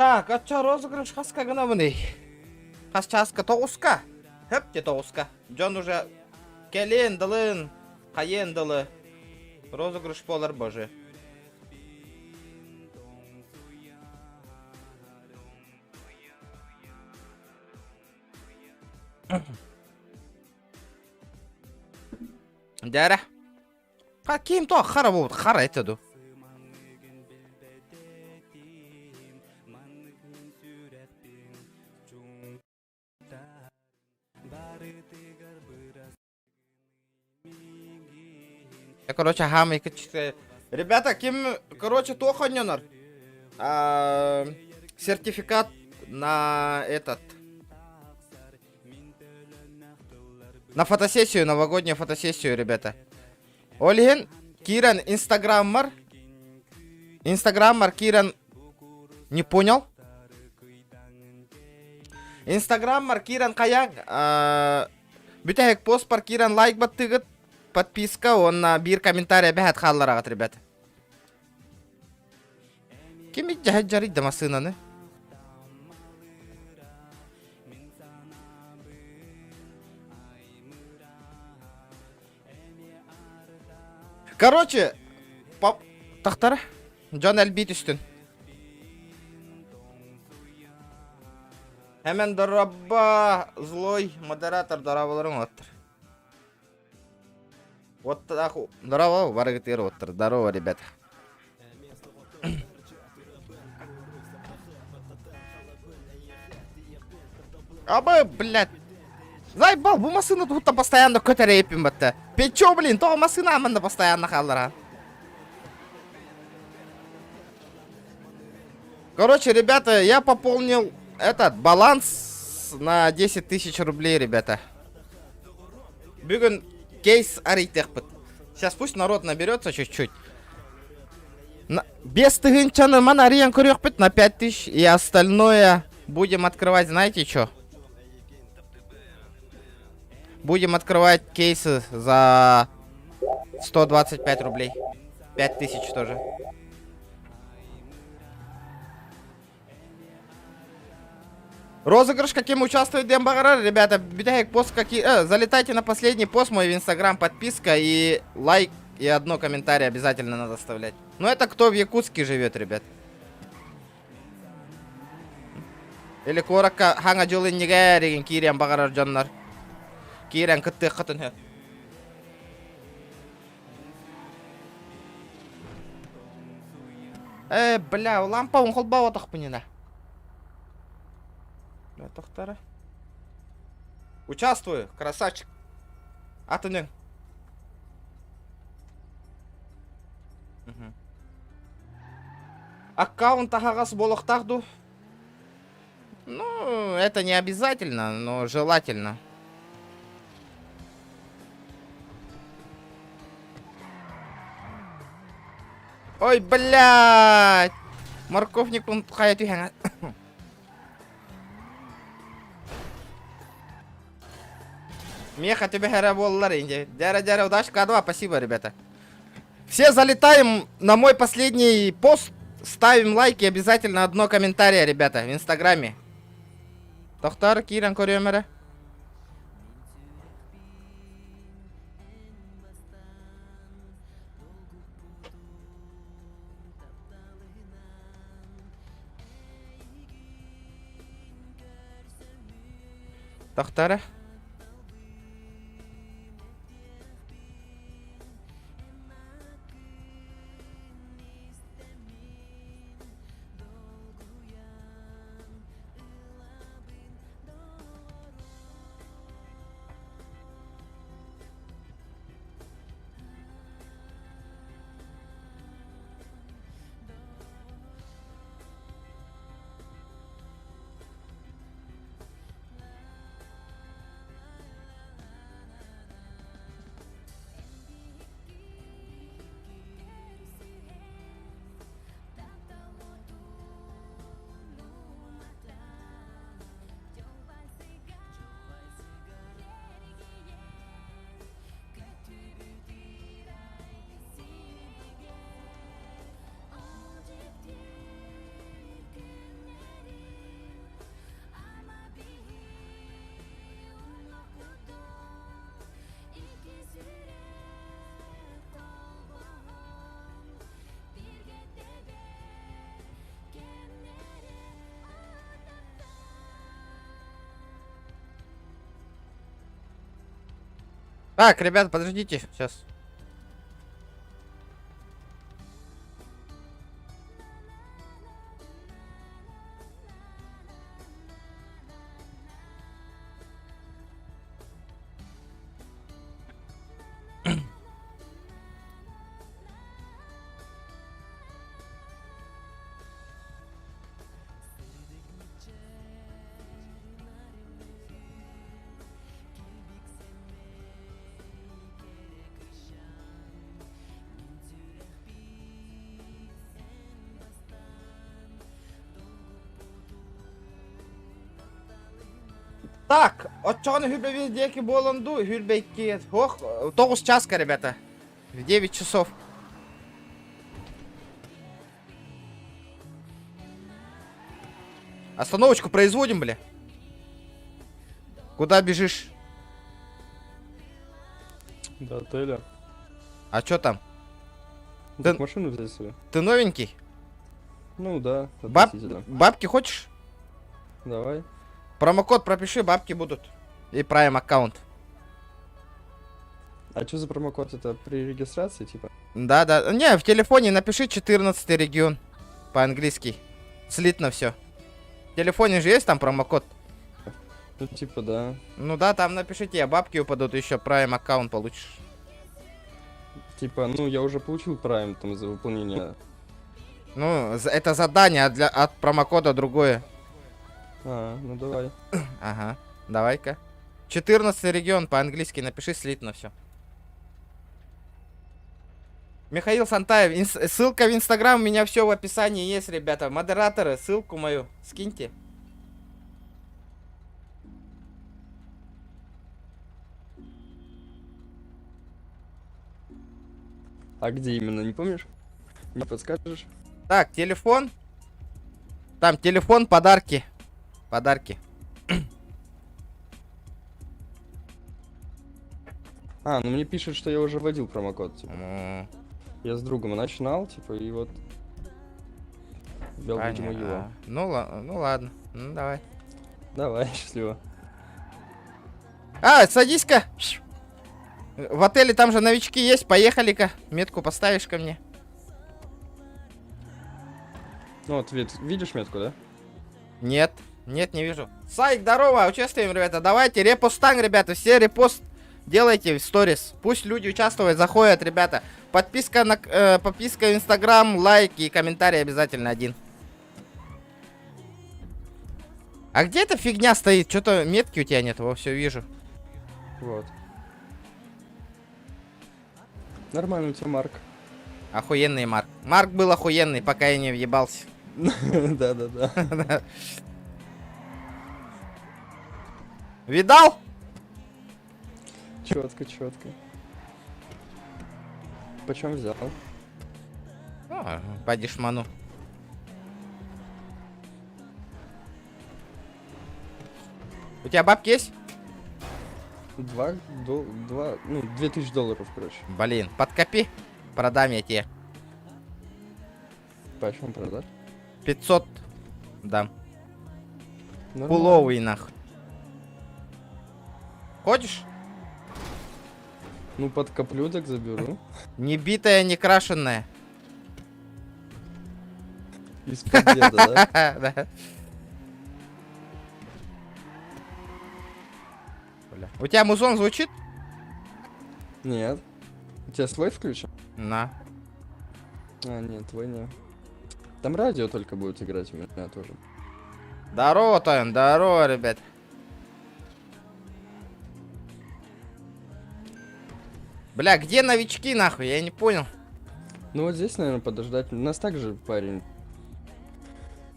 Так, атча розыгрыш хаска гына мыней. Хасча аска 9ка. Хепте 9ка. Жон уже келен дылын, кайен дылы. Розыгрыш болар боже. Дара. Ким то хара болот, хара этеду. Короче, хам и ребята, ким, короче, тоханёнар. Сертификат на этот. На фотосессию, новогоднюю фотосессию, ребята. Олген, Киран, Инстаграммар. Инстаграммар, Киран. Не понял? Инстаграммар, Киран Каян. Бютек пост пар Киран лайк баттыгыт. Подписка, он на бир комментарий бәхәт халларагат, ребята. Ким бит жахат жарыйды масынаны? Короче, тахтара, Джон Элбит үстін. Hemen дораба злой модератор дорабаларың оттыр. Вот так, здорово, варгатыр оттыр. Здорово, ребята. Абы, блядь. Заебал, bu машина тут постоянно көтерейпим бітті. Печо, блин, то машина аманда постоянно қалдыра. Короче, ребята, я пополнил этот баланс на 10 тысяч рублей, ребята. Бүгін кейс аритехпыт. Сейчас пусть народ наберется чуть-чуть. Без тыгынчаны ман ариен көрекпыт на 5000. И остальное будем открывать, знаете что? Будем открывать кейсы за 125 рублей. 5000 тоже. Розыгрыш, каким участвует Дембагара, ребята, битаек пост какие... залетайте на последний пост мой в Инстаграм, подписка и лайк, и одно комментарий обязательно надо оставлять. Ну это кто в Якутске живет, ребят. Или корака ханга жолын нигерин кирен багарар жоннар. Кирен кытты кытын. Бля, лампа он холба отах пынина. Тохтара. Участвую, красавчик. Атының. Аккаунт ағағас болықтағду. Ну, это не обязательно, но желательно. Ой, блядь! Морковник он хая тюхяна. Меха тебе хера боллар инде. Дяра, удачка 2, спасибо, ребята. Все залетаем на мой последний пост. Ставим лайки, обязательно одно комментарий, ребята, в Инстаграме. Тохтар, Киран, Коремера. Тохтара. Так, ребят, подождите, сейчас. Так, отчон Гюльбевидеки Боланду, Гюльбейки. Ох, 9 часка, ребята. В 9 часов. Остановочку производим, бля. Куда бежишь? До отеля. А чё там? Ну, Да- так машину взять свою. Ты новенький? Ну да, Баб... относительно. Бабки хочешь? Давай. Промокод пропиши, бабки будут. И Prime аккаунт. А что за промокод? Это при регистрации, типа? Да. Не, в телефоне напиши 14 регион. По-английски. Слитно все. В телефоне же есть там промокод? Ну типа да. Ну да, там напишите, а бабки упадут, еще Prime аккаунт получишь. Типа, ну я уже получил Prime там за выполнение. Ну, это задание, а от промокода другое. А, ну давай. Ага, давай-ка. 14 регион, по-английски напиши, слитно все. Михаил Сантаев, ссылка в Инстаграм, у меня все в описании есть, ребята. Модераторы, ссылку мою скиньте. А где именно, не помнишь? Не подскажешь? Так, телефон. Там телефон, подарки. Подарки. А, ну мне пишут, что я уже вводил промокод, типа. М, Я с другом начинал, типа, и вот... Ввел, видимо, его. понятно. Ну ладно, ну давай. Давай, счастливо. А, садись-ка. В отеле там же новички есть, поехали-ка. Метку поставишь ко мне. Ну вот, видишь метку, да? Нет, не вижу. Сайк, здорово, участвуем, ребята. Давайте, репостан, ребята, все репост делайте в сторис. Пусть люди участвуют, заходят, ребята. Подписка подписка в Инстаграм, лайк и комментарий обязательно один. А где эта фигня стоит? Что-то метки у тебя нет, во, все вижу. Вот. Нормально у тебя, Марк. Охуенный Марк. Марк был охуенный, пока я не въебался. Да-да-да. Видал? Четко, четко. Почем взял? По дешману. У тебя бабки есть? Ну, 2000 долларов, короче. Блин, подкопи. Продам я тебе. Почем продашь? 500 дам. Нормально. Пуловый нахуй. Хочешь? Ну, подкоплю, так заберу. Не битая, не крашенная. Из-под деда, да? Да. Бля. У тебя музон звучит? Нет. У тебя свой включен? На. А, нет, твой не. Там радио только будет играть у меня тоже. Здорово, Тойн, здорово, ребят. Бля, где новички, нахуй? Я не понял. Ну, вот здесь, наверное, подождать. Нас также парень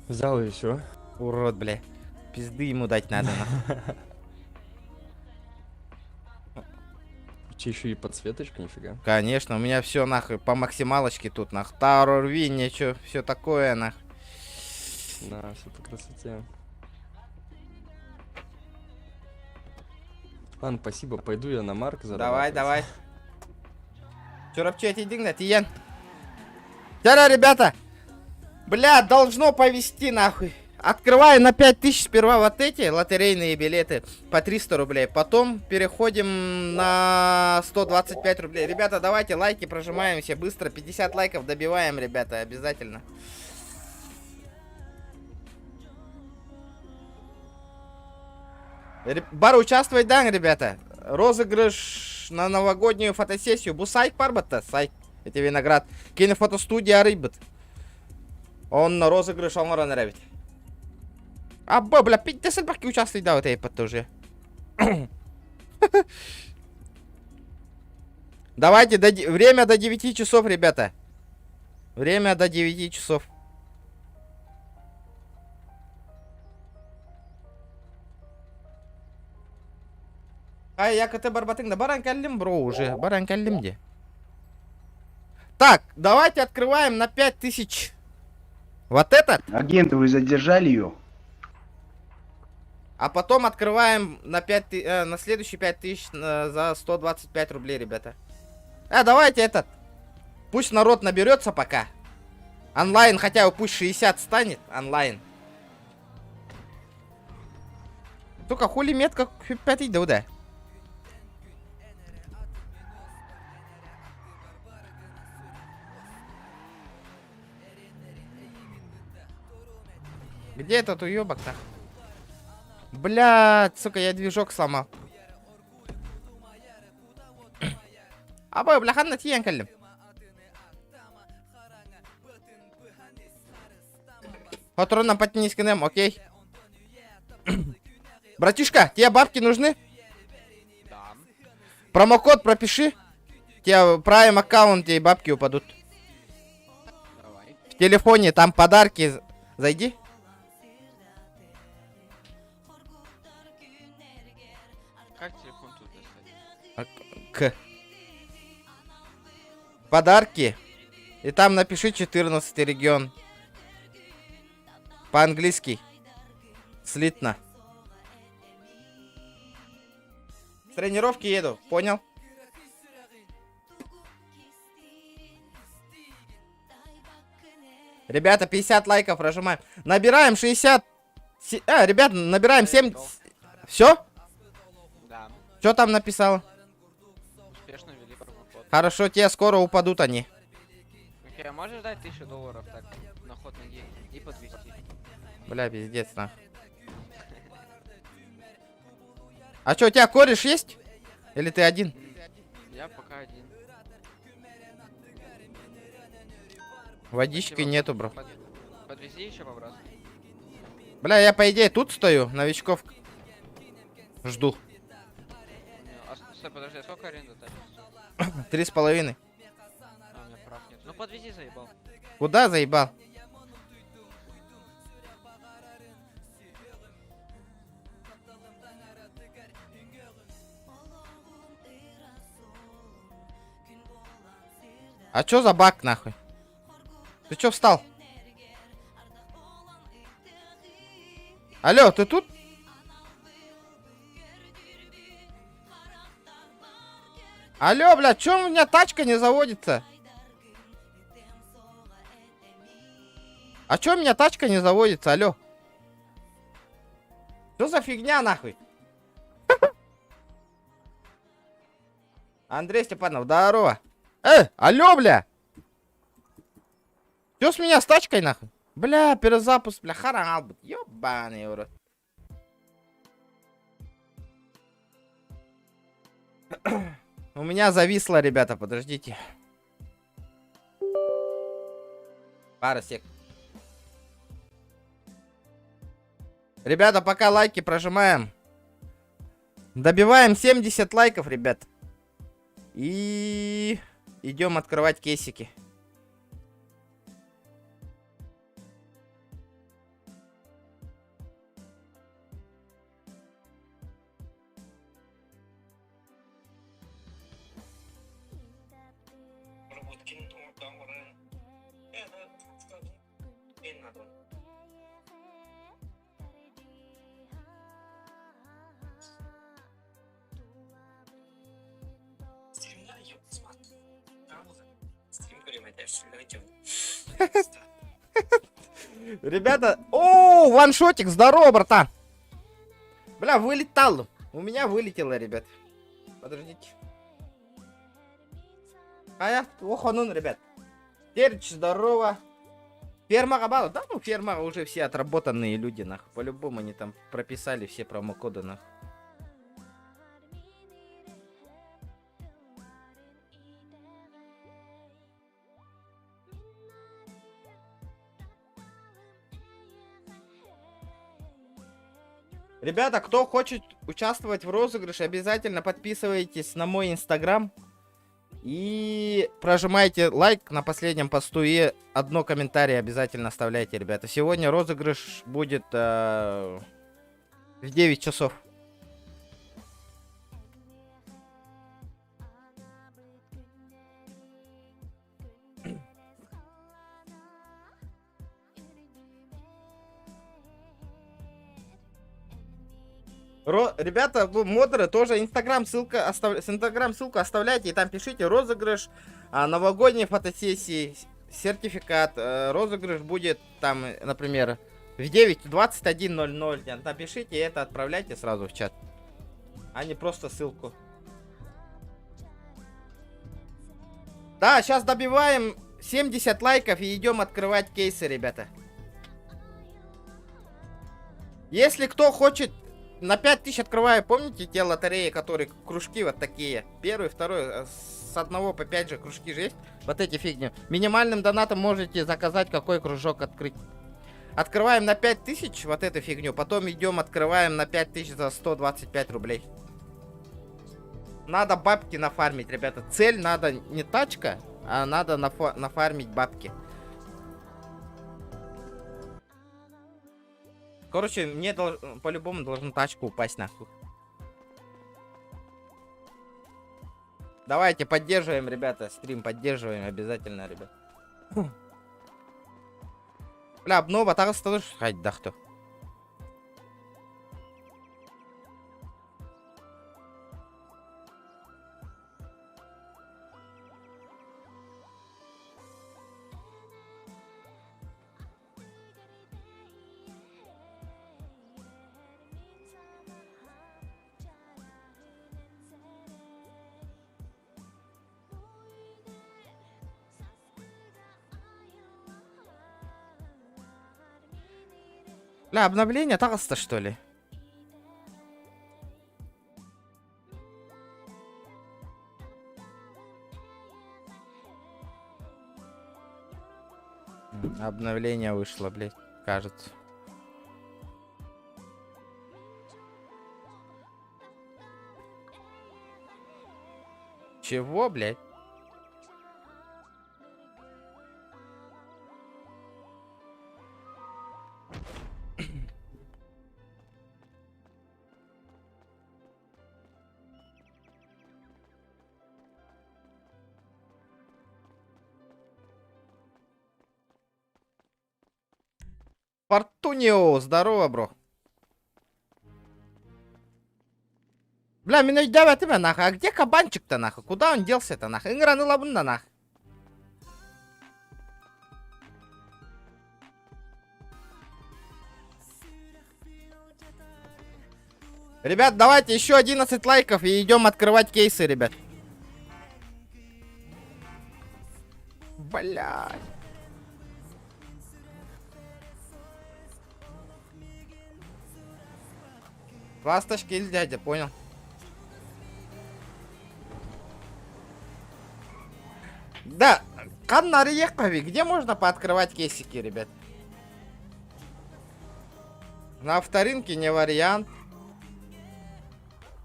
взял и все. Урод, бля. Пизды ему дать надо, нахуй. Че еще и подсветочка, нифига. Конечно, у меня все нахуй по максималочке тут, нахуй. Таро рви, ничего, все такое, нахуй. Да, все по красоте. Ладно, спасибо, пойду я на Марк зарабатывать. Давай. Чурапчу, эти дигна, тиян. Тяра, ребята. Бля, должно повести, нахуй. Открываю на 5000 сперва вот эти лотерейные билеты по 300 рублей. Потом переходим на 125 рублей. Ребята, давайте лайки прожимаемся быстро. 50 лайков добиваем, ребята, обязательно. Бар участвовать, да, ребята? Розыгрыш на новогоднюю фотосессию. Бусайк парбата, сайк. Это виноград. Кинофотостудия Рыбот. Он на розыгрыш, он нравится. А, бля, 50 баки участвует, да, вот этой тоже. Давайте, время до 9 часов, ребята. Время до 9 часов. Ай, я КТ Барбатында. Баран калим, бро, уже. Баран калим где? Так, давайте открываем на 5000. Вот этот. Агент, вы задержали ее? А потом открываем на 5 на следующие 5000 за 125 рублей, ребята. Давайте этот. Пусть народ наберется пока. Онлайн хотя бы пусть 60 станет. Онлайн. Сука, хули метка 5 да уда. Где этот уёбок-то? Блядь, сука, я движок сломал. Абай, бляхан на тиен калим. Патрон на патинискинем, окей. Братишка, тебе бабки нужны? Да. Промокод пропиши. Тебе в Prime аккаунте и бабки упадут. Давай. В телефоне там подарки. Зайди. Как телефон тут достать? К. Подарки. И там напиши 14 регион. По-английски. Слитно. С тренировки еду, понял? Ребята, 50 лайков прожимаем. Набираем 60. Ребята, набираем 70. Все? Да. Что там написал? Успешно ввели промокод. Хорошо, тебе скоро упадут они. Окей, а можешь дать $1000 так на ход ноги и подвести? Бля, пиздец, нахуй. А что, у тебя кореш есть? Или ты один? Я пока один. Водички Спасибо. нету, бро. Подвези еще вопрос. Бля, я по идее тут стою, новичков жду. Стой, подожди, а сколько аренда тачки? 3,5. А, у меня прав нет. Ну подвези, заебал. Куда заебал? А чё за баг, нахуй? Ты чё встал? Алло, ты тут? Алло, бля, чё у меня тачка не заводится? А чё у меня тачка не заводится, алло? Что за фигня, нахуй? Андрей Степанов, здорово. Алло, бля. Чё с меня с тачкой, нахуй? Бля, перезапуск, бля, харал, ёбаный урод. У меня зависло, ребята, подождите. Пара сек. Ребята, пока лайки прожимаем. Добиваем 70 лайков, ребят. И идем открывать кейсики. Ребята, о, ваншотик, здорово, братан. Бля, вылетал. У меня вылетело, ребят. Подождите. А я, охонун, ребят. Терч, здорово. Ферма Габала. Да, ну ферма уже все отработанные люди, нахуй. По-любому они там прописали все промокоды, нахуй. Ребята, кто хочет участвовать в розыгрыше, обязательно подписывайтесь на мой инстаграм. И прожимайте лайк на последнем посту и одно комментарий обязательно оставляйте, ребята. Сегодня розыгрыш будет в 9 часов. Ребята, вы модеры тоже инстаграм ссылка с инстаграм ссылку оставляйте и там пишите розыгрыш новогодней фотосессии, сертификат. Розыгрыш будет там, например, в 9:21:00. Напишите и это отправляйте сразу в чат, а не просто ссылку. Да, сейчас добиваем 70 лайков и идем открывать кейсы, ребята. Если кто хочет... На 5000 открываю, помните те лотереи, которые кружки вот такие? Первый, второй, с 1 по 5 же кружки же есть. Вот эти фигни. Минимальным донатом можете заказать, какой кружок открыть. Открываем на 5000 вот эту фигню, потом идем открываем на 5000 за 125 рублей. Надо бабки нафармить, ребята. Цель надо не тачка, а надо нафармить бабки. Короче, мне по-любому должна тачка упасть нахуй. Давайте поддерживаем, ребята, стрим поддерживаем обязательно, ребят. Бля, обнова тагыстылыш хайда кто. Бля, обновление тагыста, что ли? Обновление вышло, блядь, кажется. Чего, блядь? Фортунио, здорово, бро. Бля, меня давят тебя нахуй. А где кабанчик-то нахуй? Куда он делся-то нахуй? Инграны лабунда нахуй. Ребят, давайте еще 11 лайков и идем открывать кейсы, ребят. Блядь. Ласточки или дядя, понял? Да, Каннари Ехави, где можно пооткрывать кейсики, ребят? На авторынке не вариант.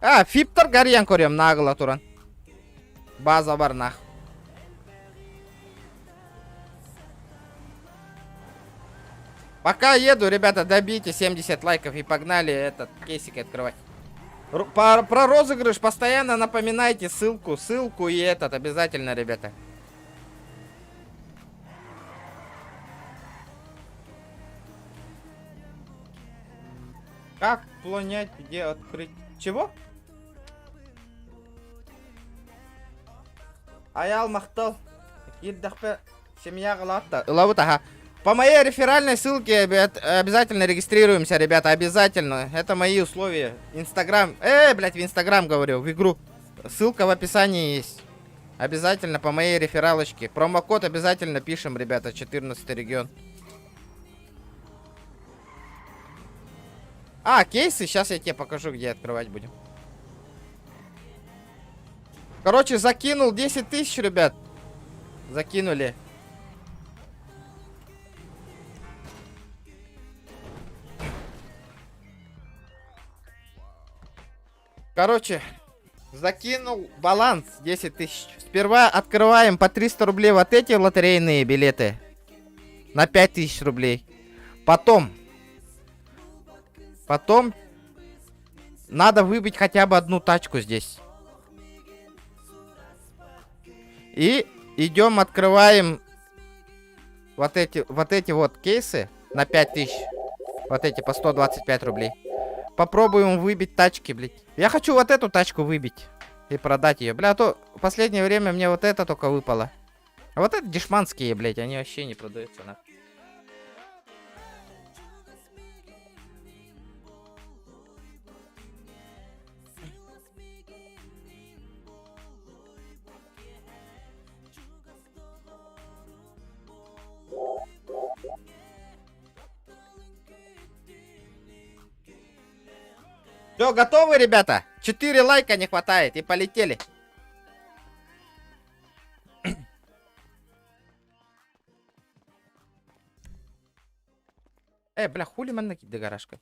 А, фиптер гарьян корем нагло туран. База барнах. Пока еду, ребята, добейте 70 лайков и погнали этот кейсик открывать. Про розыгрыш постоянно напоминайте ссылку и этот обязательно, ребята. Как понять, где открыть? Чего? Аял мақтал. Ирдахпе семья галатта. Лавутаха. По моей реферальной ссылке обязательно регистрируемся, ребята, обязательно. Это мои условия. Инстаграм. Блядь, в Инстаграм говорю, в игру. Ссылка в описании есть. Обязательно по моей рефералочке. Промокод обязательно пишем, ребята, 14 регион. А, кейсы, сейчас я тебе покажу, где открывать будем. Короче, закинул 10 тысяч, ребят. Закинули. Короче, закинул баланс 10 тысяч. Сперва открываем по 300 рублей вот эти лотерейные билеты. На 5000 рублей. Потом надо выбить хотя бы одну тачку здесь. И идем открываем вот эти вот кейсы на 5000. Вот эти по 125 рублей. Попробуем выбить тачки, блядь. Я хочу вот эту тачку выбить и продать ее. Бля, а то в последнее время мне вот это только выпало. А вот это дешманские, блядь, они вообще не продаются, нахуй. Все, готовы, ребята? 4 лайка не хватает, и полетели. Бля, хули man накиды гаражка.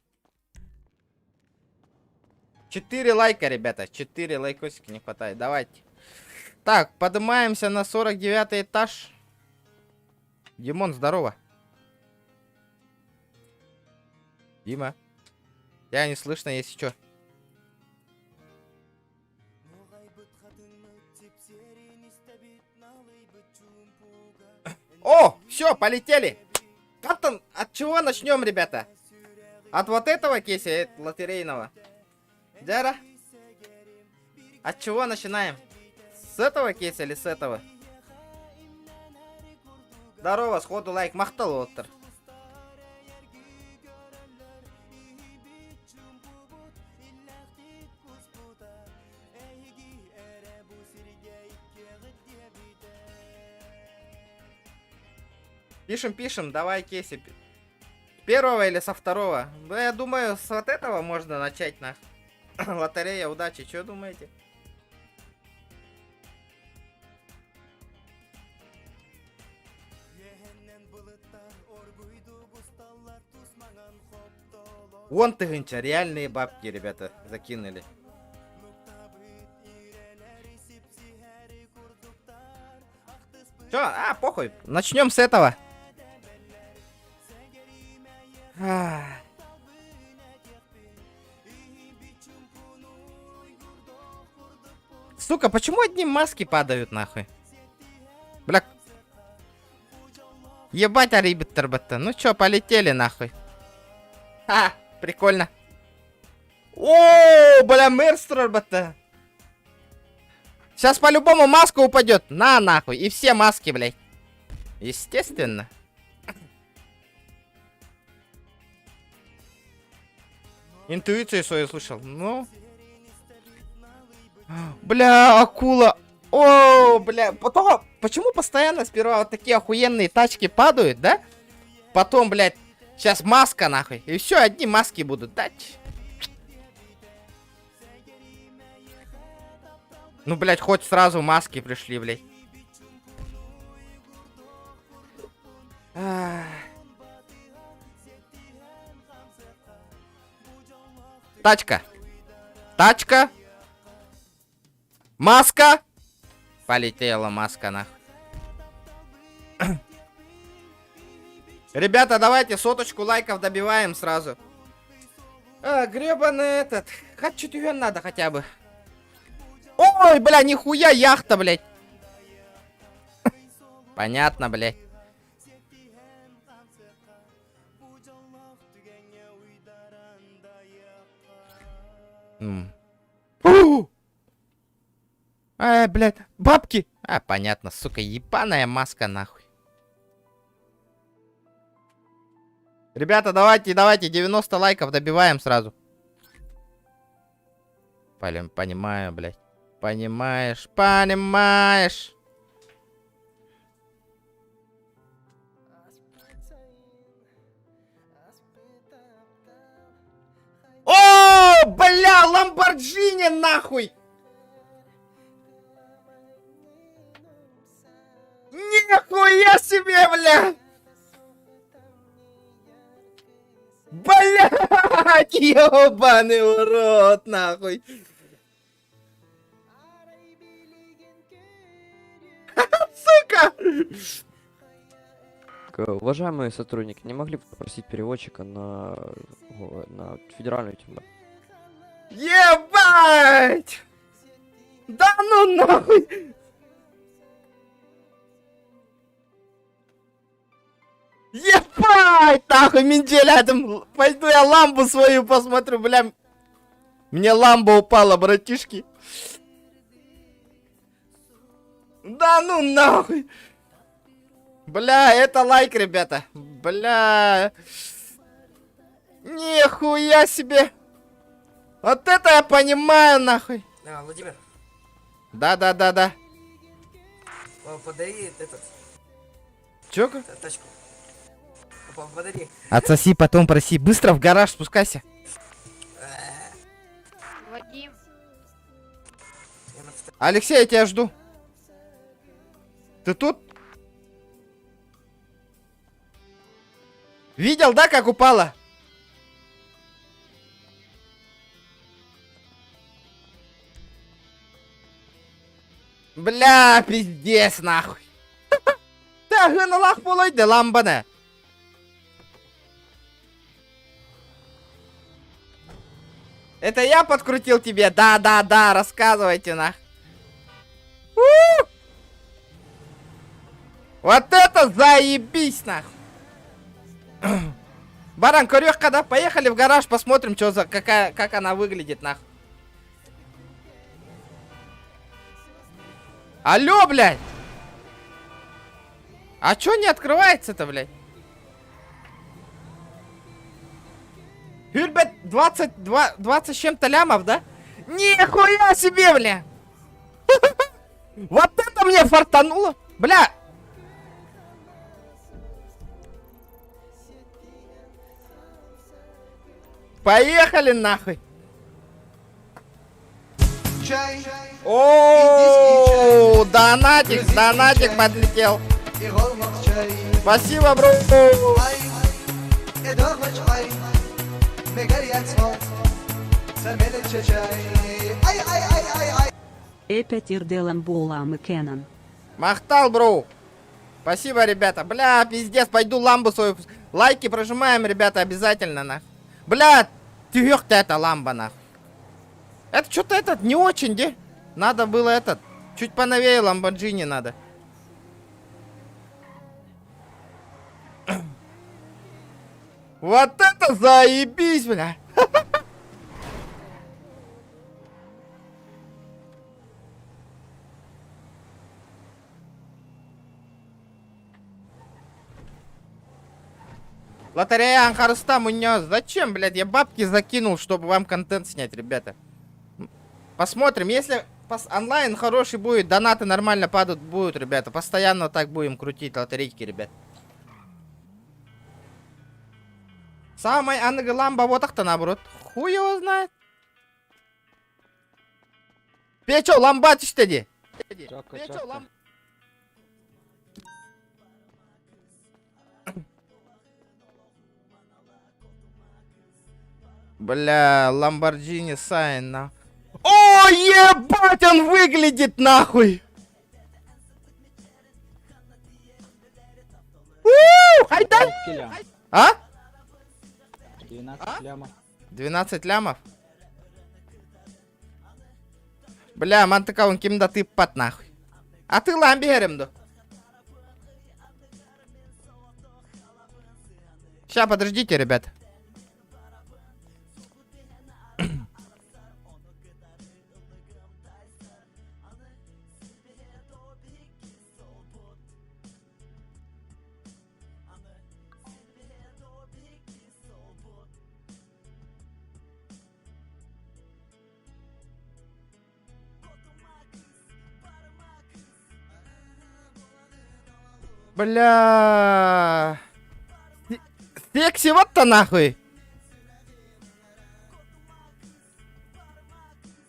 4 лайка, ребята, 4 лайкосика не хватает, давайте. Так, поднимаемся на 49 этаж. Димон, здорово. Дима. Я не слышно, если что. О, все, полетели. Каптан, от чего начнем, ребята? От вот этого кейса, лотерейного. Дяра? От чего начинаем? С этого кейса или с этого? Здорово, сходу лайк, махтал отыр. Пишем, давай кейсы. С первого или со второго? Ну, я думаю, с вот этого можно начать, на. Лотерея удачи, что думаете? Вон тыгынча, реальные бабки, ребята, закинули. Чё? А, похуй. Начнем с этого. Сука, почему одни маски падают, нахуй? Бля. Ебать, арибиттер-бата. Ну чё, полетели, нахуй. Ха, прикольно. О, бля, мерстер-бата. Сейчас по-любому маска упадет. На, нахуй. И все маски, блядь. Естественно. Интуицию свою слышал. Ну. Бля, акула. О, бля. Потом, почему постоянно сперва вот такие охуенные тачки падают, да? Потом, блядь, сейчас маска, нахуй. И все, одни маски будут дать. Ну, блядь, хоть сразу маски пришли, блядь. Тачка. Тачка. Маска. Полетела маска, нахуй. Ребята, давайте соточку лайков добиваем сразу. Гребаный этот. Хоть чуть-чуть надо хотя бы. Ой, бля, нихуя яхта, блядь. Понятно, блядь. Блядь, бабки. Понятно, сука, ебаная маска, нахуй. Ребята, давайте, давайте, 90 лайков добиваем сразу. Понимаю, блядь. Понимаешь, понимаешь. О, бля, Ламборджини нахуй! Нихуя себе, бля! Блядь, ёбаный урод, нахуй! Сука! Уважаемые сотрудники, не могли бы попросить переводчика на федеральную тему? Ебать! Да ну нахуй! Ебать! Нахуй, Менделя, там пойду я ламбу свою посмотрю, бля. Мне ламба упала, братишки. Да ну нахуй! Бля, это лайк, ребята. Бля. Нихуя себе. Вот это я понимаю, нахуй. Владимир, Да. подари этот, Чё? тачку. Подари. Отсоси, потом проси. Быстро в гараж спускайся. Вадим, Алексей, я тебя жду. Ты тут? Видел, да, как упала? Бля, пиздец, нахуй. Да, гыналах болойды, ламбана. Это я подкрутил тебе? Да, рассказывайте, нах. Вот это заебись, нахуй. Баран, Корёх, когда поехали в гараж, посмотрим, что за как она выглядит, нахуй. Алло, блядь! А чё не открывается-то, блядь? Хюрбет 20 с чем-то лямов, да? Нихуя себе, бля! Вот это мне фартануло! Бля! Поехали нахуй! О, донатик подлетел. Спасибо, бро. Эпятир делан булам и кенан. Махтал, бро. Спасибо, ребята. Бля, пиздец, пойду ламбу свою. Лайки прожимаем, ребята, обязательно, нах. Бля, тюх ты это ламба, нах. Это что-то этот не очень, где? Надо было этот. Чуть поновее Ламборджини надо. Вот это заебись, бля. Лотерея Анхарста унес. Зачем, блядь? Я бабки закинул, чтобы вам контент снять, ребята. Посмотрим. Если онлайн хороший будет, донаты нормально падают будут, ребята. Постоянно так будем крутить лотерейки, ребят. Самый ангеламба вот так-то наоборот. Хуй его знает. Печо, ламбат işte. Печо, ламбат. Бля, Ламборджини Сайн, на. О, ебать, он выглядит нахуй! Хайдай! А? 12 лямов. 12 лямов? Бля, man така он кимда ты пат нахуй. А ты ламби геремду. Ща, подождите, ребят. Бля. Секси вот-то нахуй.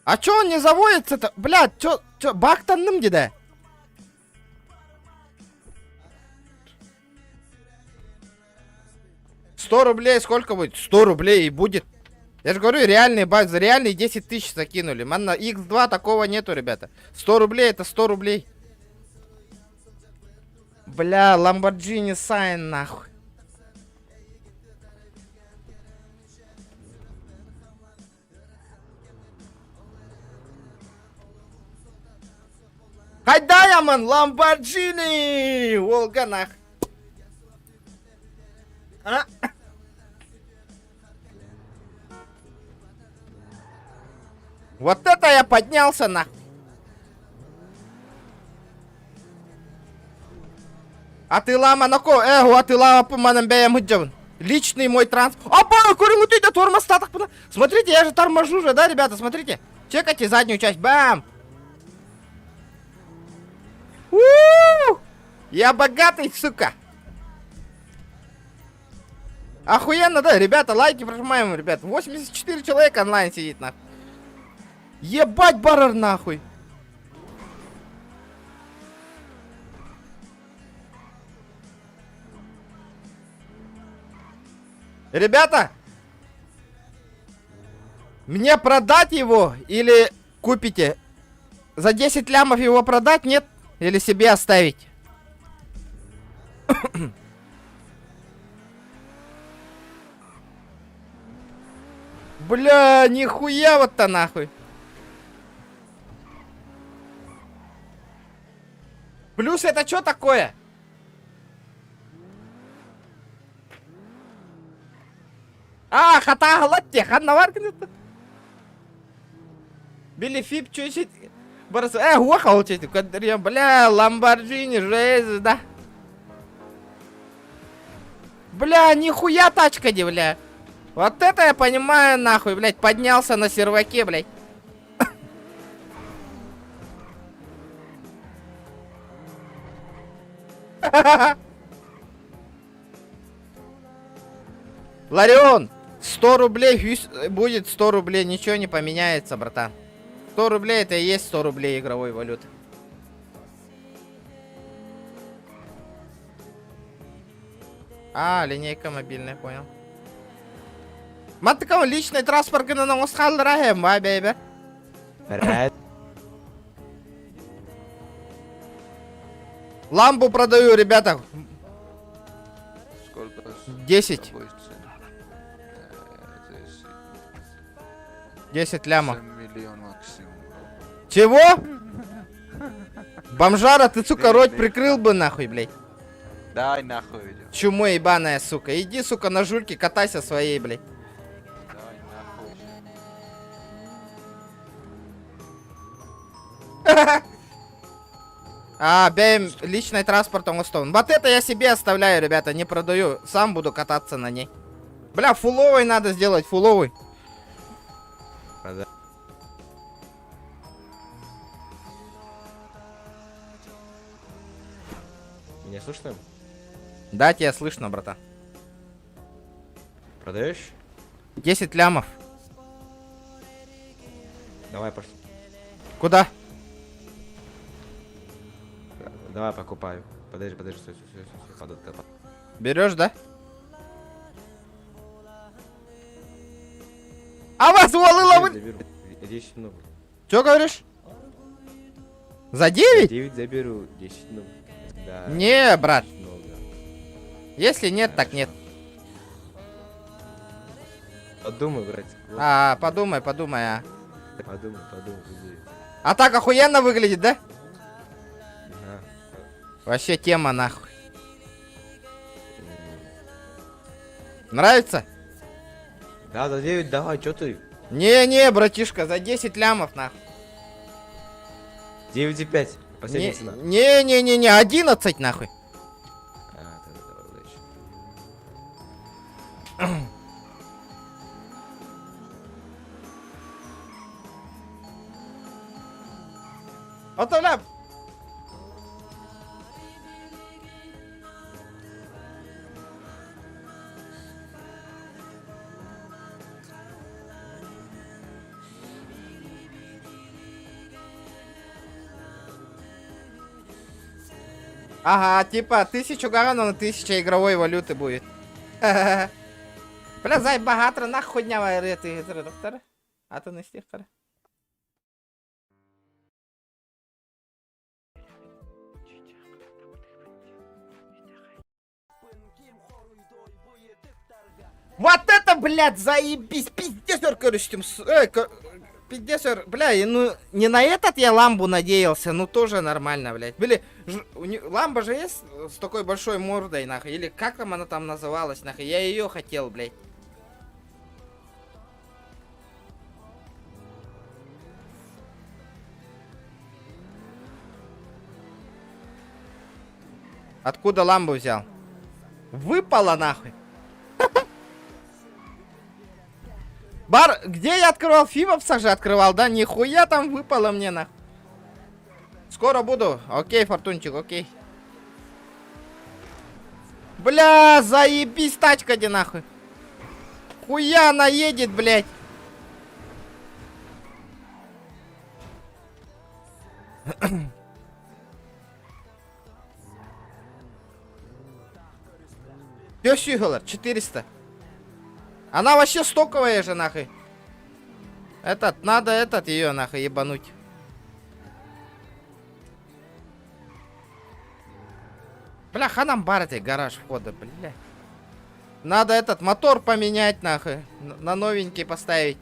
А чё он не заводится-то? Бля, чё, баг-то ным где? 100 рублей сколько будет? 100 рублей и будет. Я же говорю, реальный баг, за реальные 10 тысяч закинули. Man, на X2 такого нету, ребята. 100 рублей это 100 рублей. Бля, Lamborghini Sign нахуй. Хайдая, ман, Lamborghini! Волга нахуй. А? Вот это я поднялся нахуй. Атылама нако, атылама по манам беям худжавн. Личный мой транспорт. Опа, курил это тормостатах. Смотрите, я же торможу же, да, ребята, смотрите. Чекайте заднюю часть, бам. У-у-у! Я богатый, сука. Охуенно, да, ребята, лайки прожимаем, ребят. 84 человека онлайн сидит, нахуй. Ебать, барар, нахуй. Ребята, мне продать его или купите? За 10 лямов его продать, нет? Или себе оставить? Бля, нихуя вот-то нахуй. Плюс это что такое? А, хата галатте, ханна варкнет. Билли Фип чуть-чуть. Уахал чуть. Бля, Lamborghini, жесть, да. Бля, нихуя тачка, не, бля. Вот это я понимаю, нахуй, блядь, поднялся на серваке, блядь. Ларион, 100 рублей будет 100 рублей, ничего не поменяется, братан. 100 рублей это и есть 100 рублей игровой валюты. А, линейка мобильная, понял. Матыкам личный транспорт на нос халдраем, а, бейбе. Ламбу продаю, ребята. Сколько? 10. 10 лямов. 7 миллион максимум. Чего? Бомжара, ты, сука, рот прикрыл бы нахуй, блядь. Дай нахуй видео. Чумо ебаная, сука. Иди, сука, на жульке катайся своей, блядь. Дай нахуй. А, бейм личный транспортом устон. Вот это я себе оставляю, ребята, не продаю. Сам буду кататься на ней. Бля, фуловый надо сделать, фуловый. Меня слышно? Да, тебя слышно, братан. Продаешь? 10 лямов. Давай, пошли. Куда? Давай покупаю. Подожди, стой. Берешь, да? А вас волыла вы... Заберу. 10 много. Чё говоришь? За 9? 9 заберу, 10 много. Да. Не, брат. Много. Если нет, так нет. Подумай, братик. А, подумай, а. Подумай, подумай. А так охуенно выглядит, да? Ага. Вообще тема, нахуй. Нравится? Да, за 9 давай, чё ты? Не, братишка, за 10 лямов, нахуй. 9,5. Последняя цена. Не, 11, нахуй. А, давай, удачи. Оставляй. Ага, типа 1000 гаранов на 1000 игровой валюты будет. Бля, зай багатро нахуй дня варити, доктор. А то не стихар. Вот это, блядь, заебись, пиздецер, короче, пиздецер, бля, ну, не на этот я ламбу надеялся, ну, тоже нормально, блядь. Были, ламба же есть с такой большой мордой, нахуй, или как там она там называлась, нахуй, я ее хотел, блядь. Откуда ламбу взял? Выпала, нахуй. Бар, где я открывал? Фивовса же открывал, да? Нихуя там выпало мне, нахуй. Скоро буду. Окей, Фортунчик, окей. Бля, заебись тачка, где нахуй. Хуя она едет, блядь. $400. 400. Она вообще стоковая же, нахуй. Надо ее, нахуй, ебануть. Бля, ханам бар этой гараж входа, бля. Надо мотор поменять, нахуй. На новенький поставить.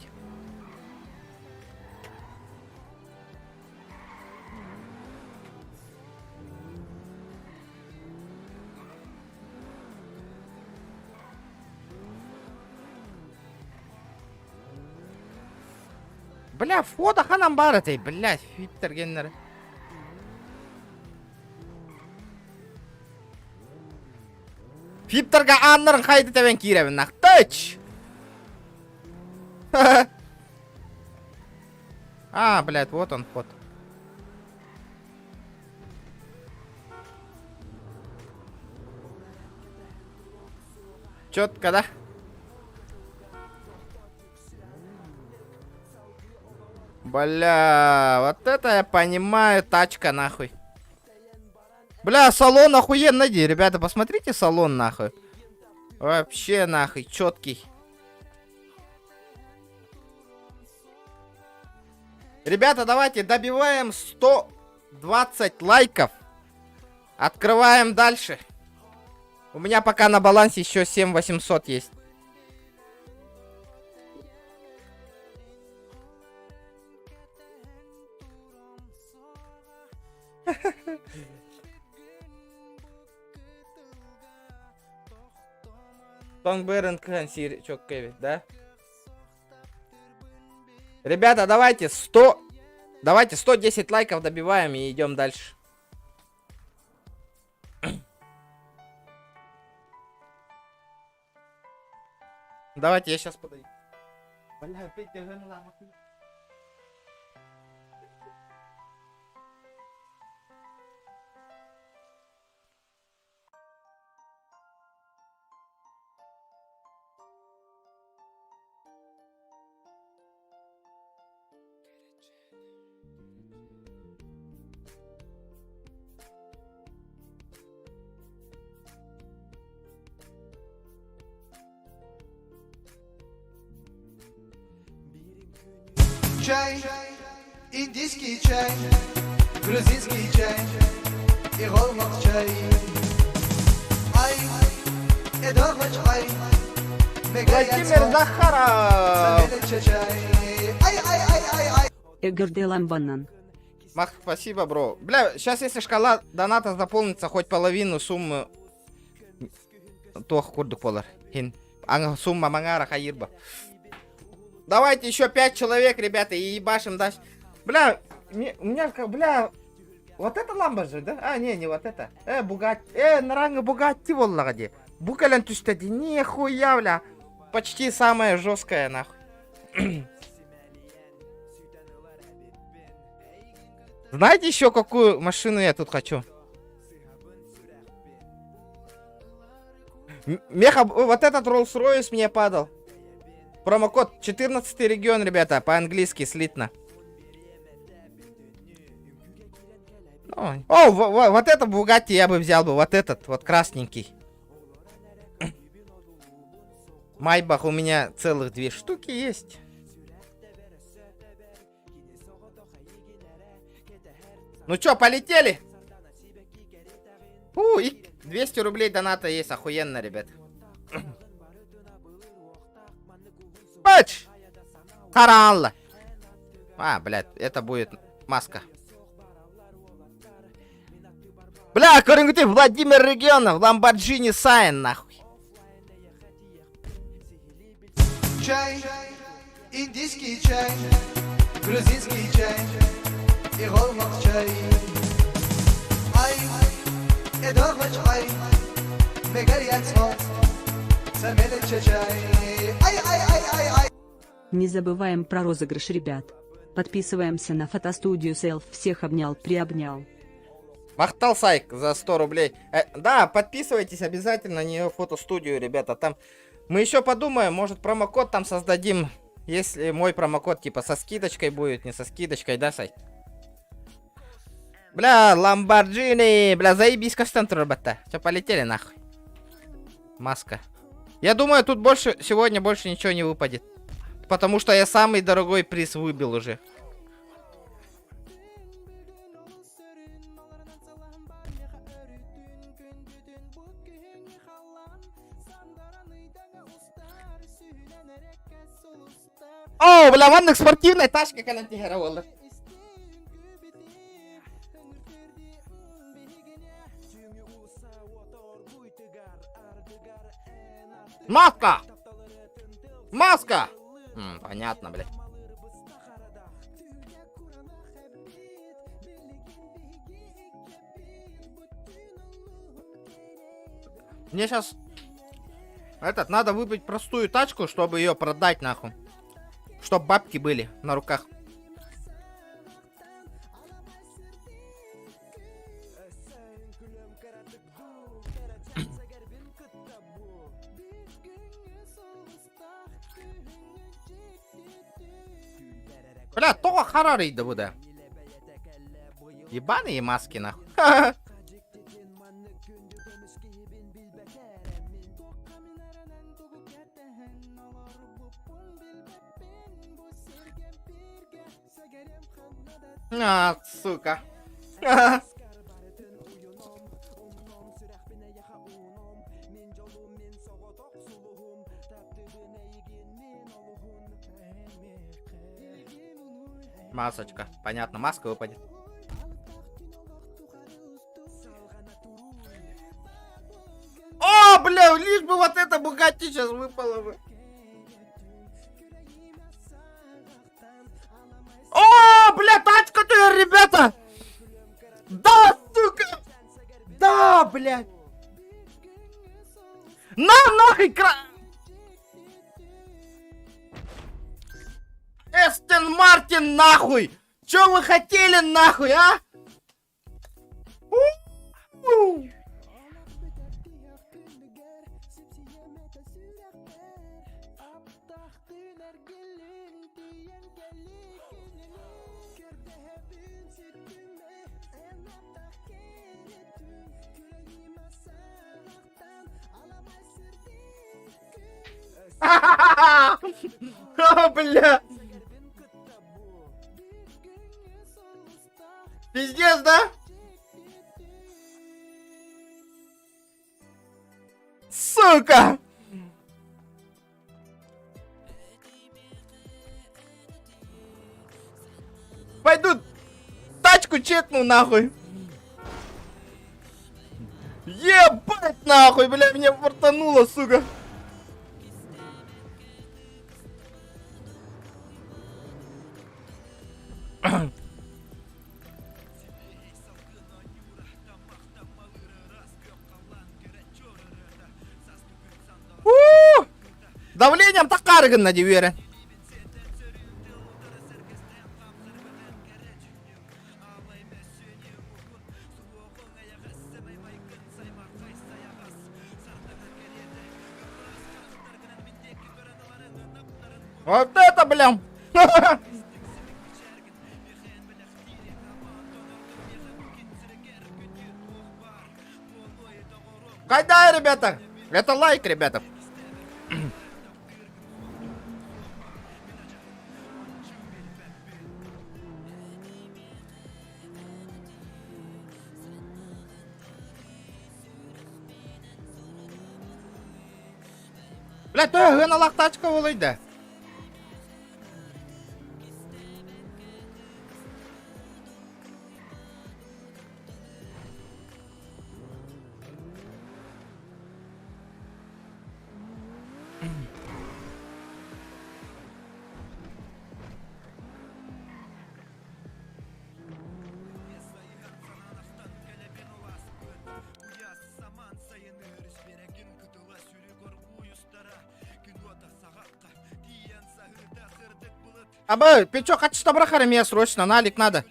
Бля, входа ханам бар этой, блядь, Фиптер Геннер. Фиптерга аннарын қайты табен киремін нақ. Тач! А, блядь, вот он вход. Четко, да? Бля, вот это я понимаю, тачка нахуй. Бля, салон охуенный, ребята, посмотрите салон нахуй. Вообще нахуй, четкий. Ребята, давайте добиваем 120 лайков. Открываем дальше. У меня пока на балансе еще 7800 есть. Тонгберн Кансир, чё, Кевин, да? Ребята, давайте 110 лайков добиваем и идем дальше. Давайте, я сейчас подойду. Бля, опять я гонила. Чай, индийский чай, грузинский чай и голмак чай. Ай, эдогоч ай, Владимир Захаров! Эгерде ламбанан. Мах, спасибо, бро. Бля, сейчас если шкала доната заполнится хоть половину суммы... То курдук полар. Сумма мангара хаирба. Давайте еще 5 человек, ребята, и ебашим дальше. Бля, у меня, бля, вот это ламба же, да? А, не вот это. Бугатти. Наранга Бугатти воллагади. Букален тустади, нихуя, бля. Почти самая жесткая, нахуй. Знаете еще какую машину я тут хочу? Меха, вот этот Rolls-Royce мне падал. Промокод 14 регион, ребята, по-английски слитно. Ну, Ой. О, вот это Бугатти я бы взял бы, вот этот, вот красненький. Майбах у меня целых 2 штуки есть. Ну чё, полетели? И 200 рублей доната есть, охуенно, ребят. Бач! Харалла. А, блядь, это будет маска. Бля, ты Владимир Регионов, Ламборджини Сайн, нахуй. Чай, индийский чай, грузинский чай и голмак чай. Ай, эдогмач ай, мегар яцмот, самелет чай. Ай. Не забываем про розыгрыш, ребят. Подписываемся на фотостудию Селф. Всех обнял, приобнял. Махтал Сайк за 100 рублей. Да, подписывайтесь обязательно на нее фотостудию, ребята. Там мы еще подумаем, может промокод там создадим. Если мой промокод типа со скидочкой будет, не со скидочкой, да, Сай? Бля, Ламборджини, бля, заебись кастен, ребята. Все, полетели нахуй. Маска. Я думаю, тут сегодня больше ничего не выпадет. Потому что я самый дорогой приз выбил уже. О, бля, ванных спортивной тачки, канатигера, волда. Маска! Маска! Понятно, блядь. Мне сейчас надо выбить простую тачку, чтобы ее продать нахуй. Чтоб бабки были на руках. Бля, то Харари да буде. Ебаные маски нахуй. А, сука. Масочка. Понятно, маска выпадет. О, бля, лишь бы вот это Бугатти сейчас выпало бы. О, бля, тачка-то, ребята! Да, сука! Да, блядь! Нахуй Эстон Мартин, нахуй! Чё вы хотели, нахуй, а? О, бля! Пиздец, да? Сука! Пойду тачку чекну нахуй. Ебать нахуй, бля, меня фартануло, сука. Давлением такарган на дивере. Вот это, блям. ребята. Это лайк, ребята. Блядь, той гыналак тачка болойды. Абы, печок атышта бырахар мне срочно, налик надо.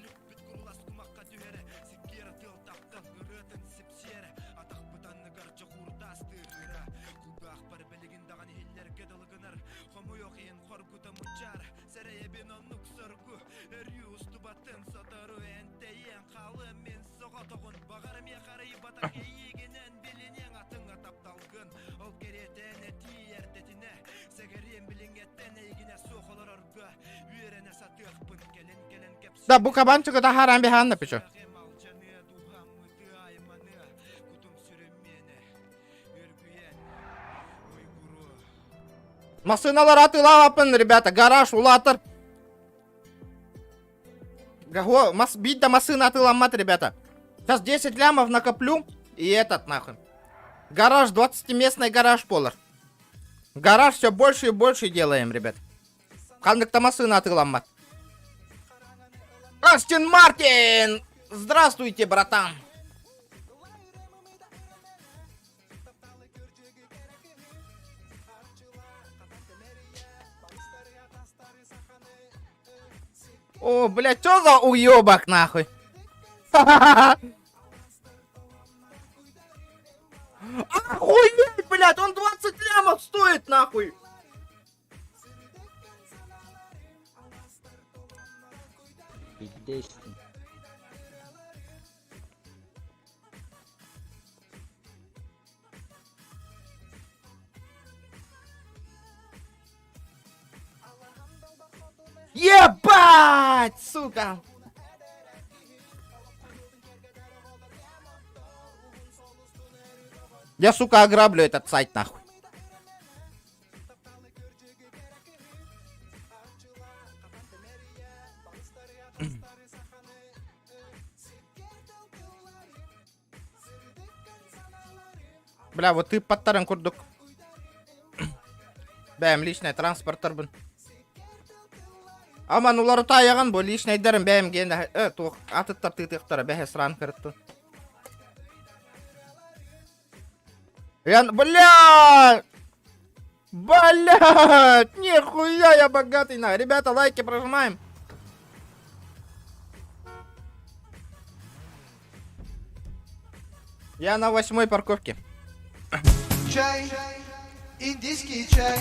Да, bu kabançığı da haram bir handa pişo. Машиналар атылапын, ребята, гараж улатыр. Бить до машины атыламат, ребята. Сейчас 10 лямов накоплю, и этот нахуй. Гараж, 20-местный гараж полар. Гараж все больше и больше делаем, ребят. Кандык-то машина атыламат. Астон Мартин! Здравствуйте, братан! О, блядь, что за уёбок, нахуй? Охуеть, блядь, он 20 лямов стоит, нахуй! Ебать, сука! Я, сука, ограблю этот сайт, нахуй. Бля, вот ты подтаран курдук. Бәм, личный транспортер бін. Аман, улары таяған бұл личный дәрім бәм генді. Туқ, атыттар тыйтықтары бәхе сран кірітті. Бля! Блядь! Нихуя я богатый, на. Ребята, лайки прожимаем. Я на 8-й парковке. Чай, индийский чай,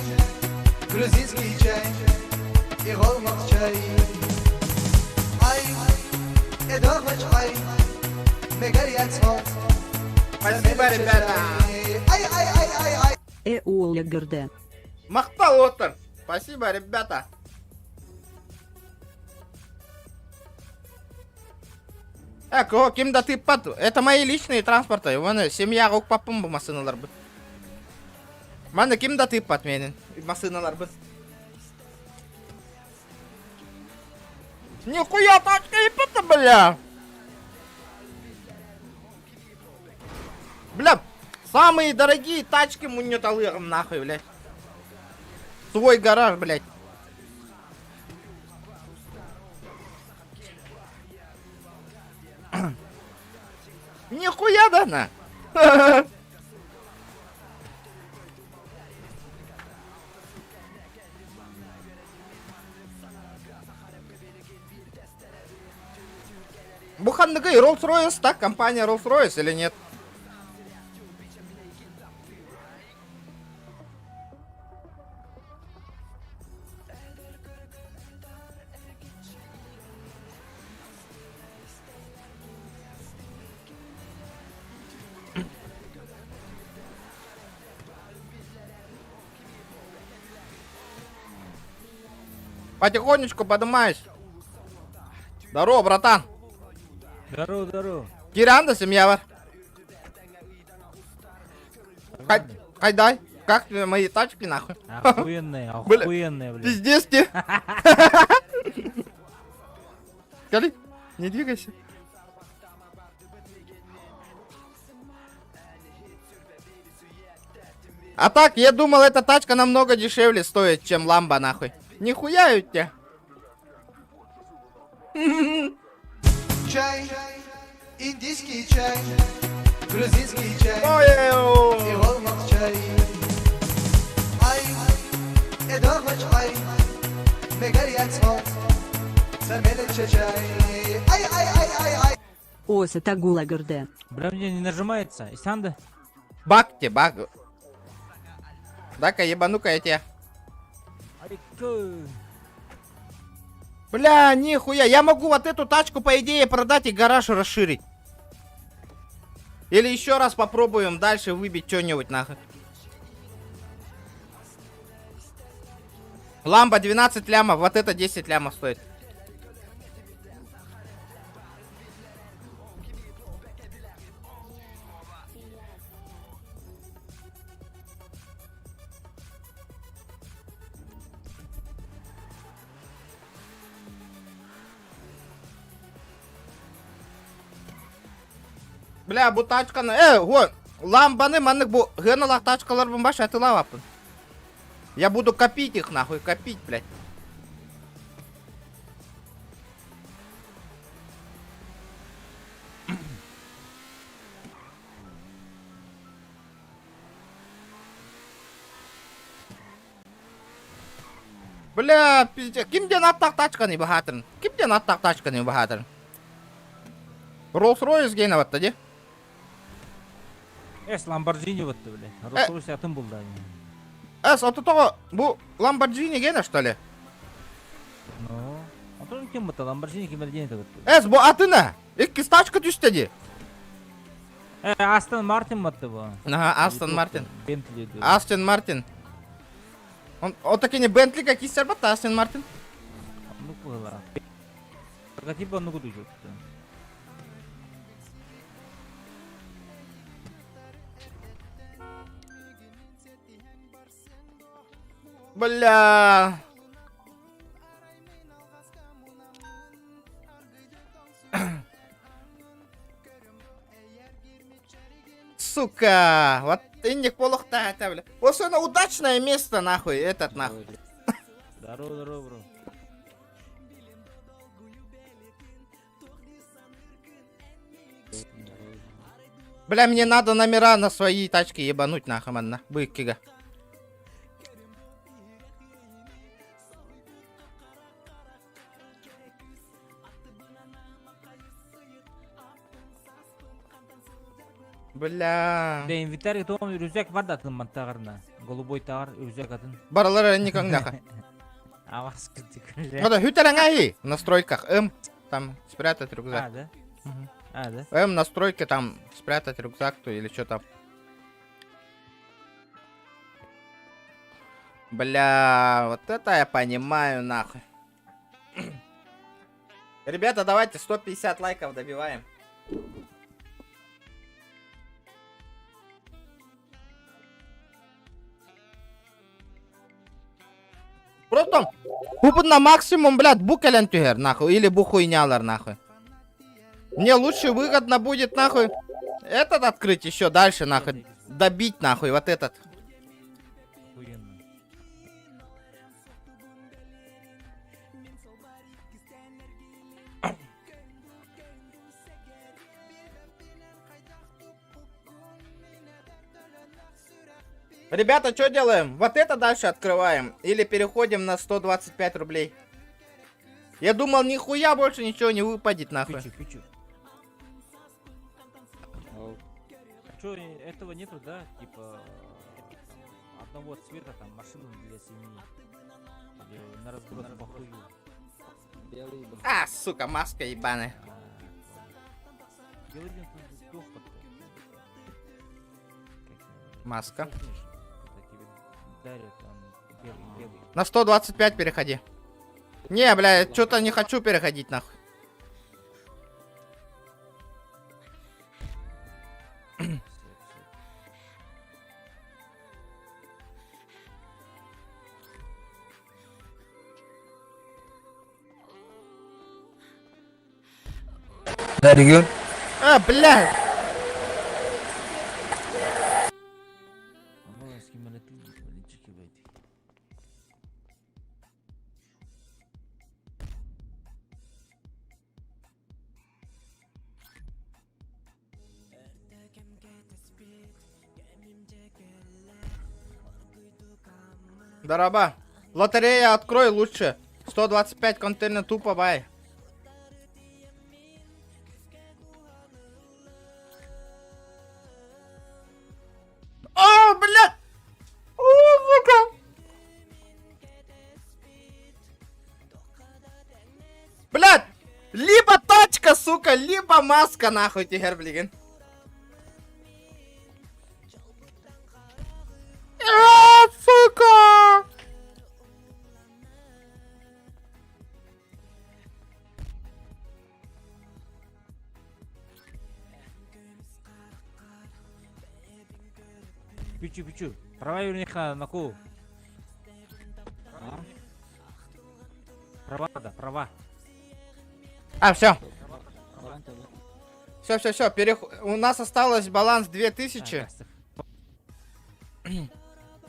грузинский чай и голмак чай. Ай, эдохач ай, мегарьяц мол. Спасибо, ребята. Ай. ЭУЛГРД. Мақтал отыр. Спасибо, ребята. О, кимда ты под... Это мои личные транспорты. Вон, семья рук папым bu машиналар бы. Мана кимда ты под менен машиналар бы. Нихуя тачка и пата, бля. Бля, самые дорогие тачки муньоталыром нахуй, блядь. Свой гараж, блядь. Нихуя, да, на? Буханныгы Rolls-Royce, так? Компания Rolls-Royce или нет? Потихонечку поднимаюсь. Здорово, братан. Здорово, здорово. Киранда, семья var. Хайдай. Как тебе мои тачки, нахуй? Охуенные, Бля, охуенные, блядь. Пиздец ты. Скажи, не двигайся. А так, я думал, эта тачка намного дешевле стоит, чем ламба, нахуй. Нихуя у тебя. Чай, индийский чай, грузинский чай, Ой, иролмак чай. Ай, эдохоч ай, мегер ятсмот, самелече чай. Ай. Оса Тагула Гурде. Бля, мне не нажимается. Исанда? Бак. Дай-ка ебану-ка я тебя. Бля, нихуя. Я могу вот эту тачку, по идее, продать и гараж расширить. Или еще раз попробуем дальше выбить что-нибудь, нахуй. Ламба 12 лямов, вот это 10 лямов стоит. Бля, bu тачканы, го, ламбаны маннык бу геналак тачкалар бумбаш атылавапын. Я буду копить их, нахуй, копить, блядь. Бля, пиздец, кимден аттак тачканы бахатын? Кимден аттак тачканы бахатын? Rolls-Royce гейнаватты, де? Ламборджини вот ты, блядь. Роллс-Ройс атым был, да. Ототого, бу Lamborghini гейна, что ли? Ну, а то кем это? Ламборджини кем вот. Бу атына? Иккис тачка түшті, де? Астон Мартин маты bu. Ага, Астон Мартин. Бентли. Астон Мартин. Он такие Бентли, как и сербата, Астон Мартин. Ну, пугала. Как типа ну куда идет? Бля. Сука, вот инник полухта это, бля. Вот это удачное место, нахуй, этот нахуй. Здорово, бро. Бля, мне надо номера на свои тачки ебануть, нахуй, манна. Быкига. Бля. Да, инвентарь том рюкзак var da atın mantağırına. Голубой товар, рюкзак atın. Баралары никак нахуй. Авас кытык. Вот хютерангаи в настройках М, там спрятать рюкзак. Да? Да? М, настройки там спрятать рюкзак, то или что там. Бля, вот это я понимаю, нахуй. Ребята, давайте 150 лайков добиваем. Просто на максимум, блядь, букелен тюгер, нахуй, или бухуйнялар, нахуй. Мне лучше выгодно будет, нахуй, этот открыть еще дальше, нахуй, добить, нахуй, вот этот. Ребята, что делаем? Вот это дальше открываем? Или переходим на 125 рублей? Я думал, нихуя больше ничего не выпадет, нахуй. Пичу. Что, этого нету, да? Типа одного цвета, там, машину для семьи. Или на разброс похую. А, сука, маска ебаная. Маска. На 125 переходи. Не, бля, что-то не хочу переходить нахуй. Да, регион. А, бля! Дороба. Лотерея открой лучше. 125 контейнер тупо бай. О, бля! О, сука! Блядь! Либо тачка, сука, либо маска, нахуй, тигр, блин. Сука! Пичу. Права юрника на ку. Права. А, все. Все. У нас осталось баланс 2000.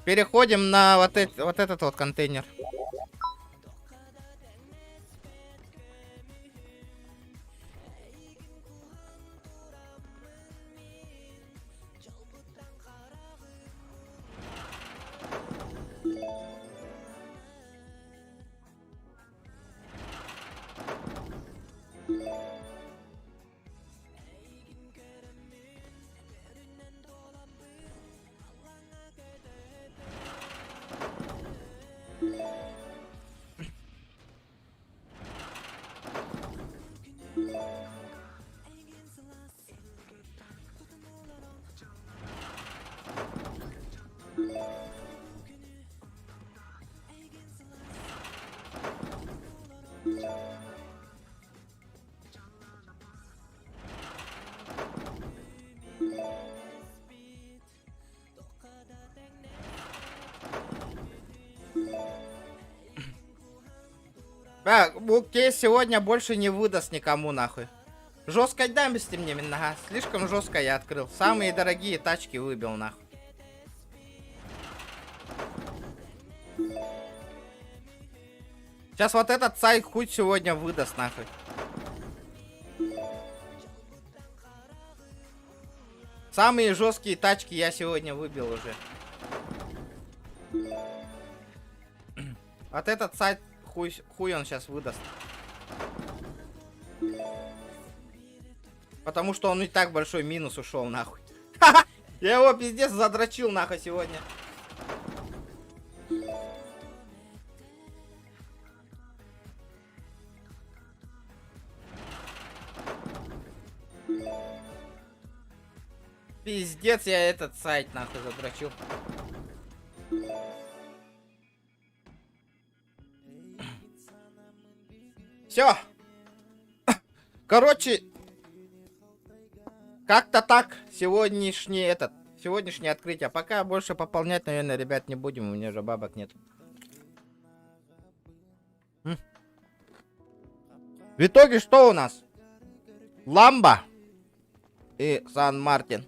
Переходим на вот этот вот контейнер. Да, окей, сегодня больше не выдаст никому, нахуй. Жестко дамбисти мне, нага. Слишком жестко я открыл. Самые дорогие тачки выбил, нахуй. Сейчас вот этот сайт хуй сегодня выдаст, нахуй. Самые жесткие тачки я сегодня выбил уже. Вот этот сайт хуй он сейчас выдаст. Потому что он и так большой минус ушел, нахуй. Я его пиздец задрочил, нахуй, сегодня. Пиздец, я этот сайт, нахуй, задрочил. Все. Короче, как-то так сегодняшнее открытие. Пока больше пополнять, наверное, ребят, не будем. У меня же бабок нет. В итоге что у нас? Ламба и Сан-Мартин.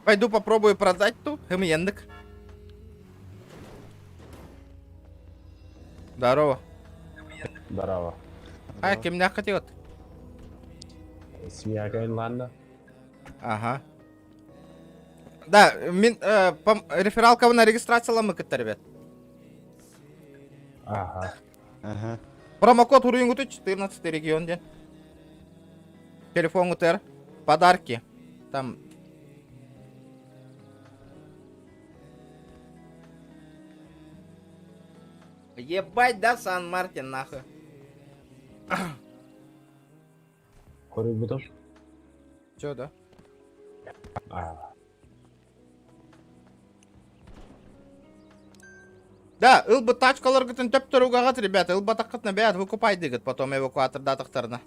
Пойду попробую продать ту МНДК. Здорово. Здорово. А, кем меня хотел? Семья Гренланда. Ага. Да, рефералка на регистрацию ламыкыта, ребят. Ага. Промокод Урингуты 14 регион день. Телефон УТР. Подарки. Там. Ебать, да, Сан-Мартин, нахуй. Курить будем? Чё, да? Да, ылбы тачкалар гытын төп тұруғағат, ребята. Ылбы тақытны бәд выкупай дегіт, потом эвакуаторда тақтарына.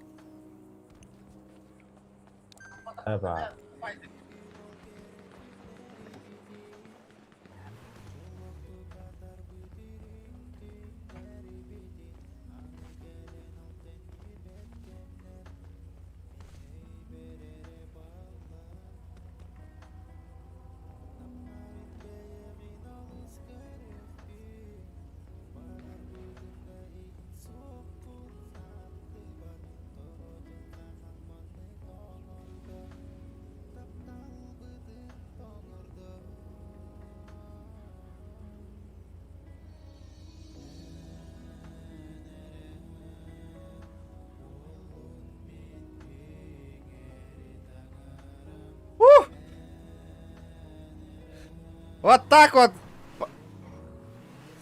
Вот так вот.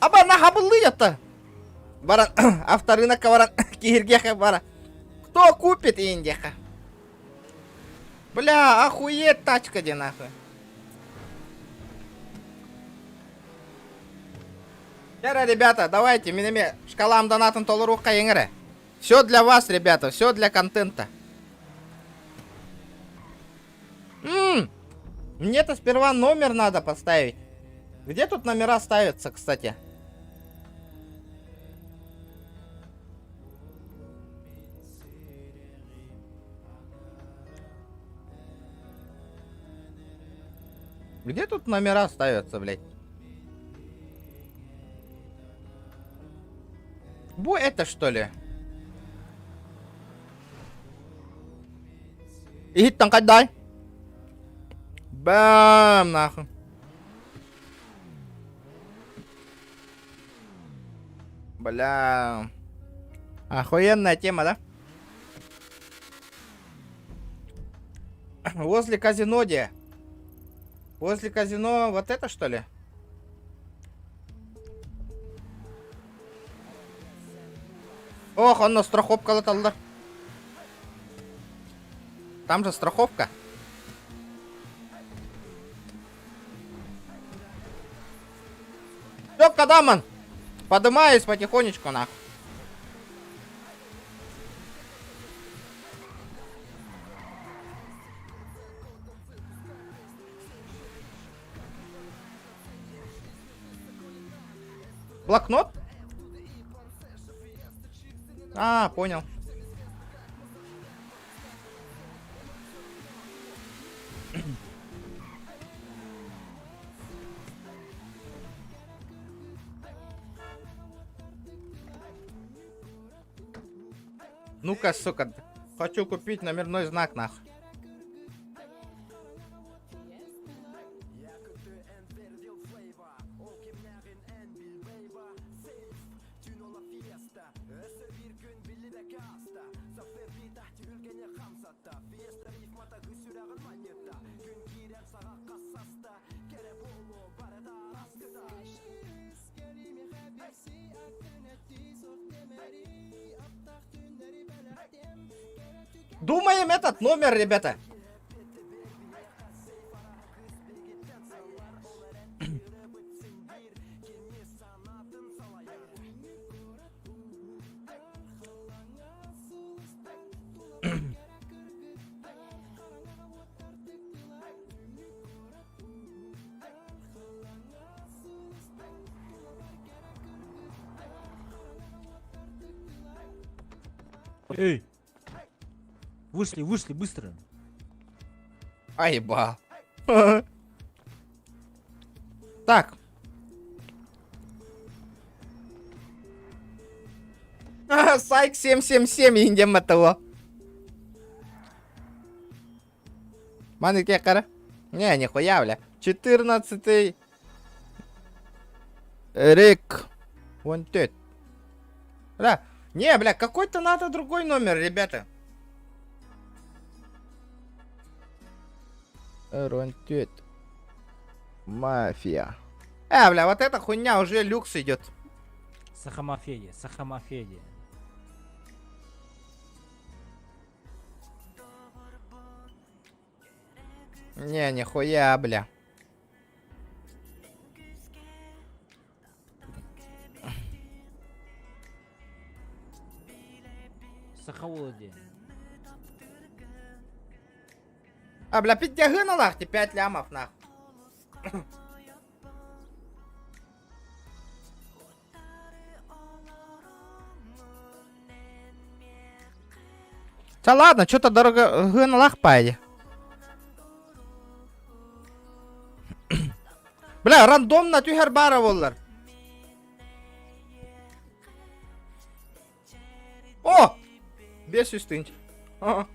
Аба на хабылы ята. Баран авторынокка баран киргеха бара. Кто купит индеха? Бля, охуеть тачка где нахуй. Ребята, давайте, минами шкалам донатом толруха еңірі. Все для вас, ребята, все для контента. Мне-то сперва номер надо поставить. Где тут номера ставятся, кстати? Где тут номера ставятся, блядь? Это что ли? И там дай. Бам, нахуй. Бля. Охуенная тема, да? Возле казино где? Возле казино вот это что ли? Ох, он на страховка латал. Там же страховка. Всё, кадаман. Подымаюсь потихонечку, нахуй. Блокнот? А, понял. Ну-ка, сука, хочу купить номерной знак, нахуй. Думаем этот номер, ребята. Эй! Вышли, вышли, быстро. Айба. Так. Сайк 777 индем этого. Маны кекара? Не, нихуя, бля. 14-й. Рик. Вон тет. Бля. Не, бля, какой-то надо другой номер, ребята. Ронтет. Мафия. Бля, вот эта хуйня уже люкс идет. Сахамафедия, Сахамафедия. Не, нихуя, бля. А, бля, пиздягы на лахте, 5 лямов, нахуй. Да ладно, что-то дорого на лах пойди. Бля, рандомно тюхер бара воллар. О! 500 тысяч. Ага.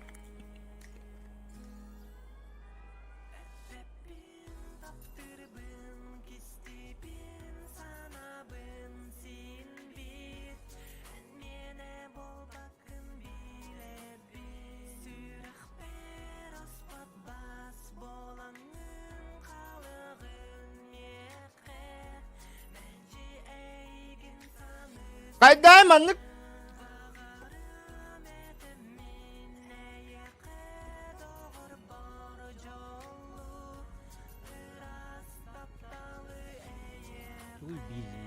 Қайдай манны? Ой, бизи.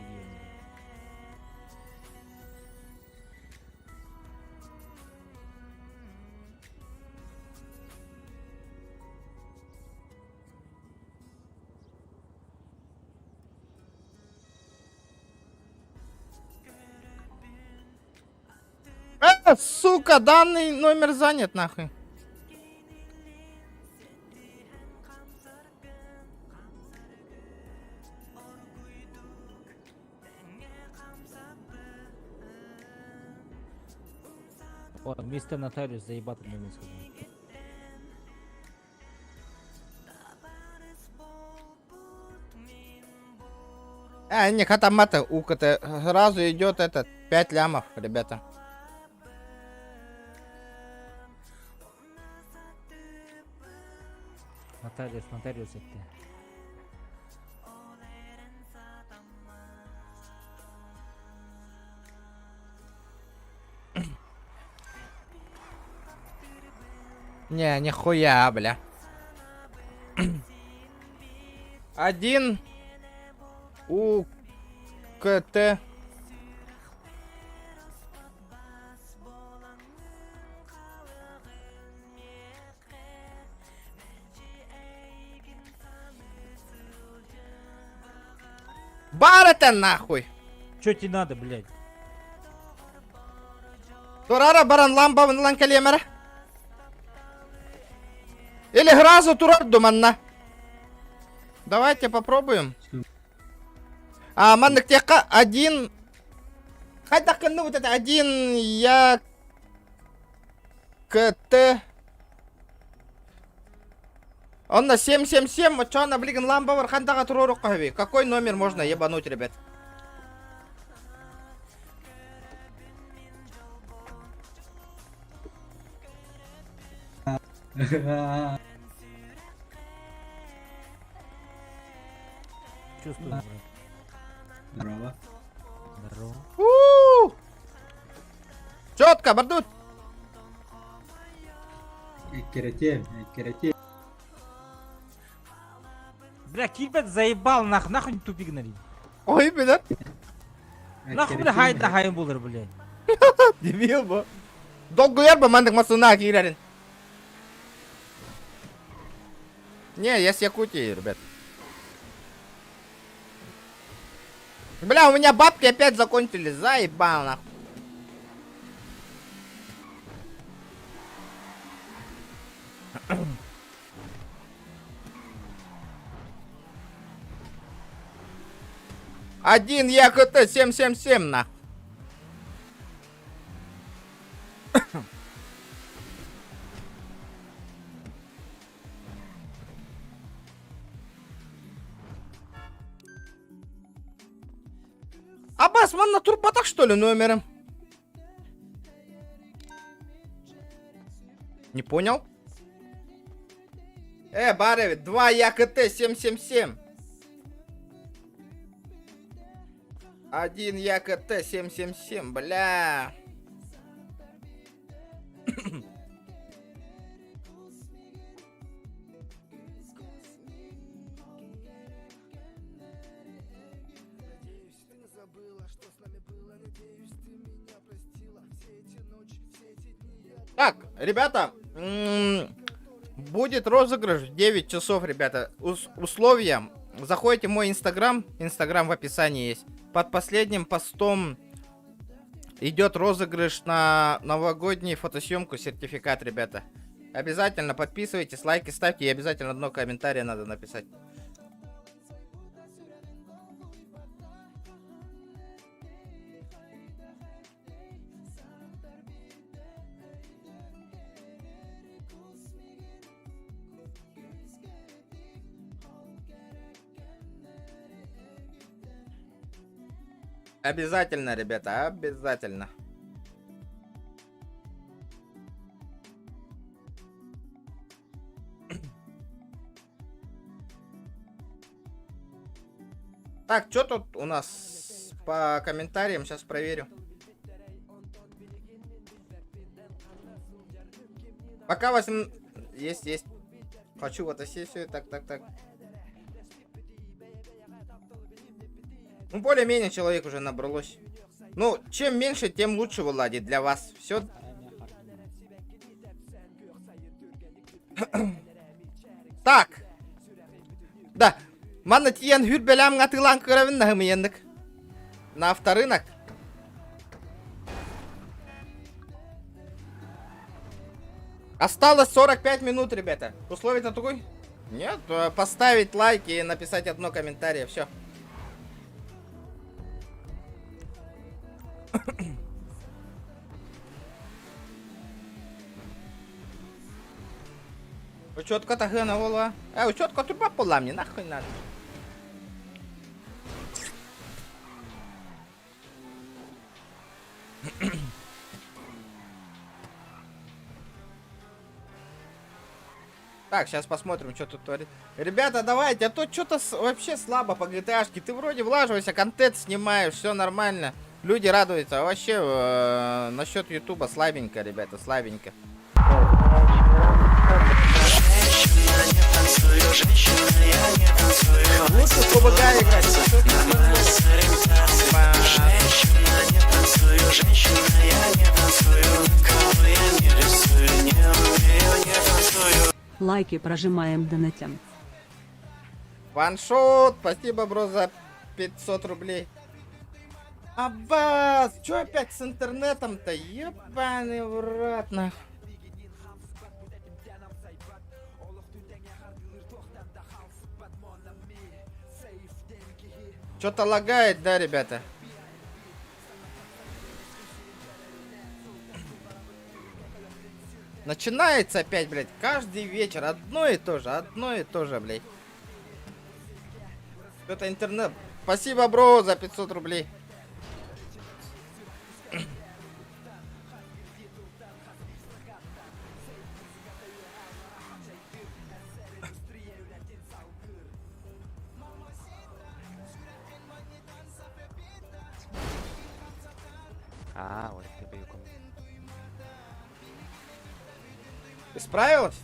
Сука, данный номер занят, нахуй. О, мистер Нотариус заебат на меня сказал. Не, хатамата, уката. Сразу идет этот 5 лямов, ребята. Нотариус это. Не, нихуя, бля. 1 УКТ. Бар-то нахуй! Чё тебе надо, блядь? Турара баран ламба вон калемера. Или гразу турар думанна. Давайте попробуем. А, маннык тека 1. Хотя ну вот это 1 я КТ. Он на 777, вот что на блин ламба вархантага турору кахви. Какой номер можно ебануть, ребят? Чувствую, брат. Здорово. Здорово. Четко, бардут. Керате. Бля, Кильбет заебал, нахуй тупик гнали. Ой, бля. Нахуй, бля, хайда хайм булыр, блядь. Дебил бо. Долго ерба мандык масуна кирарин. Не, я с Якутии, ребят. Бля, у меня бабки опять закончились, заебал нахуй. Один ЯКТ 777 нахуй. Аббас, вон на турботах что ли номером? Не понял? Бареви, 2 ЯКТ 777. 1 ЯКТ 777, бля. Так, ребята, Будет розыгрыш в 9 часов, ребята. Условия. Заходите в мой инстаграм. Инстаграм в описании есть. Под последним постом идет розыгрыш на новогоднюю фотосъемку, сертификат, ребята. Обязательно подписывайтесь, лайки ставьте и обязательно одно комментарий надо написать. Обязательно, ребята, обязательно. Так, что тут у нас по комментариям? Сейчас проверю. Пока 8... Есть. Хочу фотосессию. Так. Ну, более-менее человек уже набралось. Ну, чем меньше, тем лучше, Влади, для вас. Все. Так. Да. Мана тиян хүр белям гатылан кыравын нахымы ендік. На авторынок. Осталось 45 минут, ребята. Условие-то такой? Нет, поставить лайк и написать одно комментарий. Все. Учетка тагына ола. Учетка турбап болам, мне нахуй надо. Так, сейчас посмотрим, что тут творит. Ребята, давайте, а то что-то вообще слабо по GTA-шке. Ты вроде влаживаешься, контент снимаешь, все нормально. Люди радуются. А вообще, насчет Ютуба слабенько, ребята, слабенько. Лучше в ПБГ играть. Лайки прожимаем донатям. Ваншот, спасибо, бро, за 500 рублей. Аббас, чё опять с интернетом-то? Ебаный в рот, нахуй. Что-то лагает, да, ребята? Начинается опять, блядь, каждый вечер одно и то же, блядь. Что-то интернет. Спасибо, бро, за 500 рублей. Вот тебе юком. Исправилась?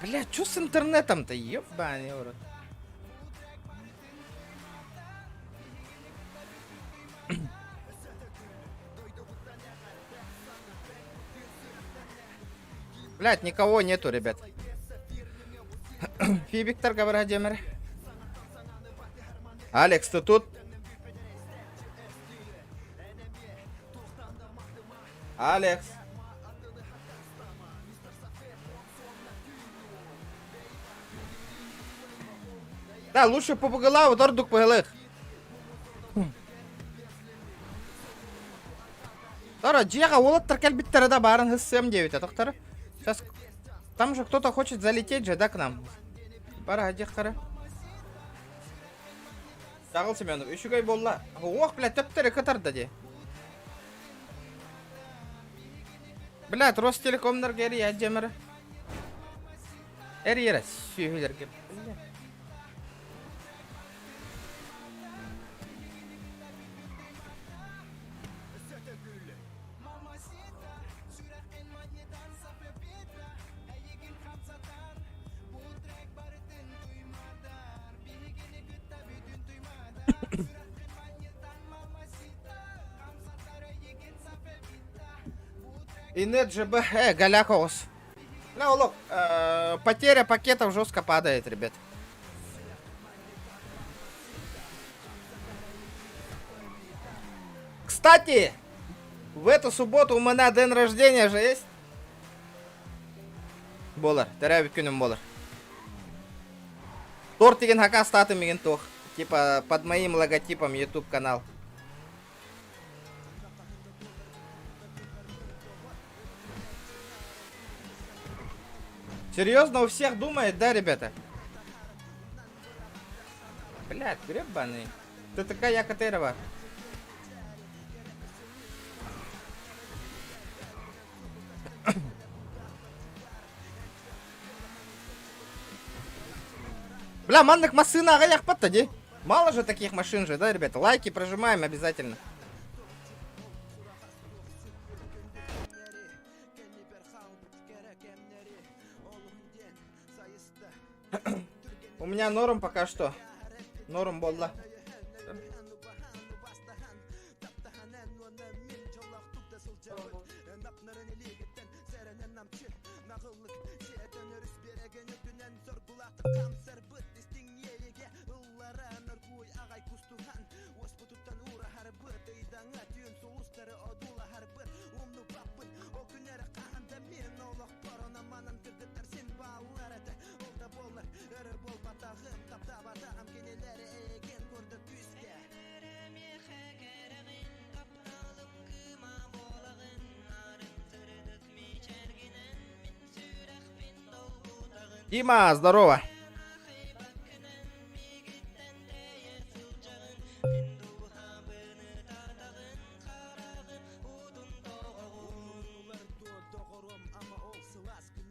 Бля, что с интернетом-то? Ебаный в рот. Блять, никого нету, ребят. Фибиктор, говоря, Демер. Алекс, ты тут? Алекс. Да, лучше по бугала, удар по голове. Тара, Джега, Волод, Таркель, Биттера, Баран, СМ-9, это кто? Сейчас, там же кто-то хочет залететь же, да, к нам? Пора, Джехтара. Сагыл Семенов, еще гай болла. Ох, блядь, töpteri катарда де. Блядь, Ростелекомдар гери, я Джемера. Эрьера, сюйлер, блядь. Инет ЖБ, Галяхос. Бля, Олог, потеря пакетов жестко падает, ребят. Кстати, в эту субботу у меня день рождения же есть. Болар, терәбі күнім болар. Торт деген хака статы меген тох. Типа под моим логотипом YouTube канал. Серьезно, у всех думает, да, ребята? Блядь, гребаный. Ты такая Якатерова. Бля, манных машин ағаяқ батты, де? Мало же таких машин же, да, ребята? Лайки прожимаем обязательно. У меня норм пока что. Норм болла. Дима, здорово.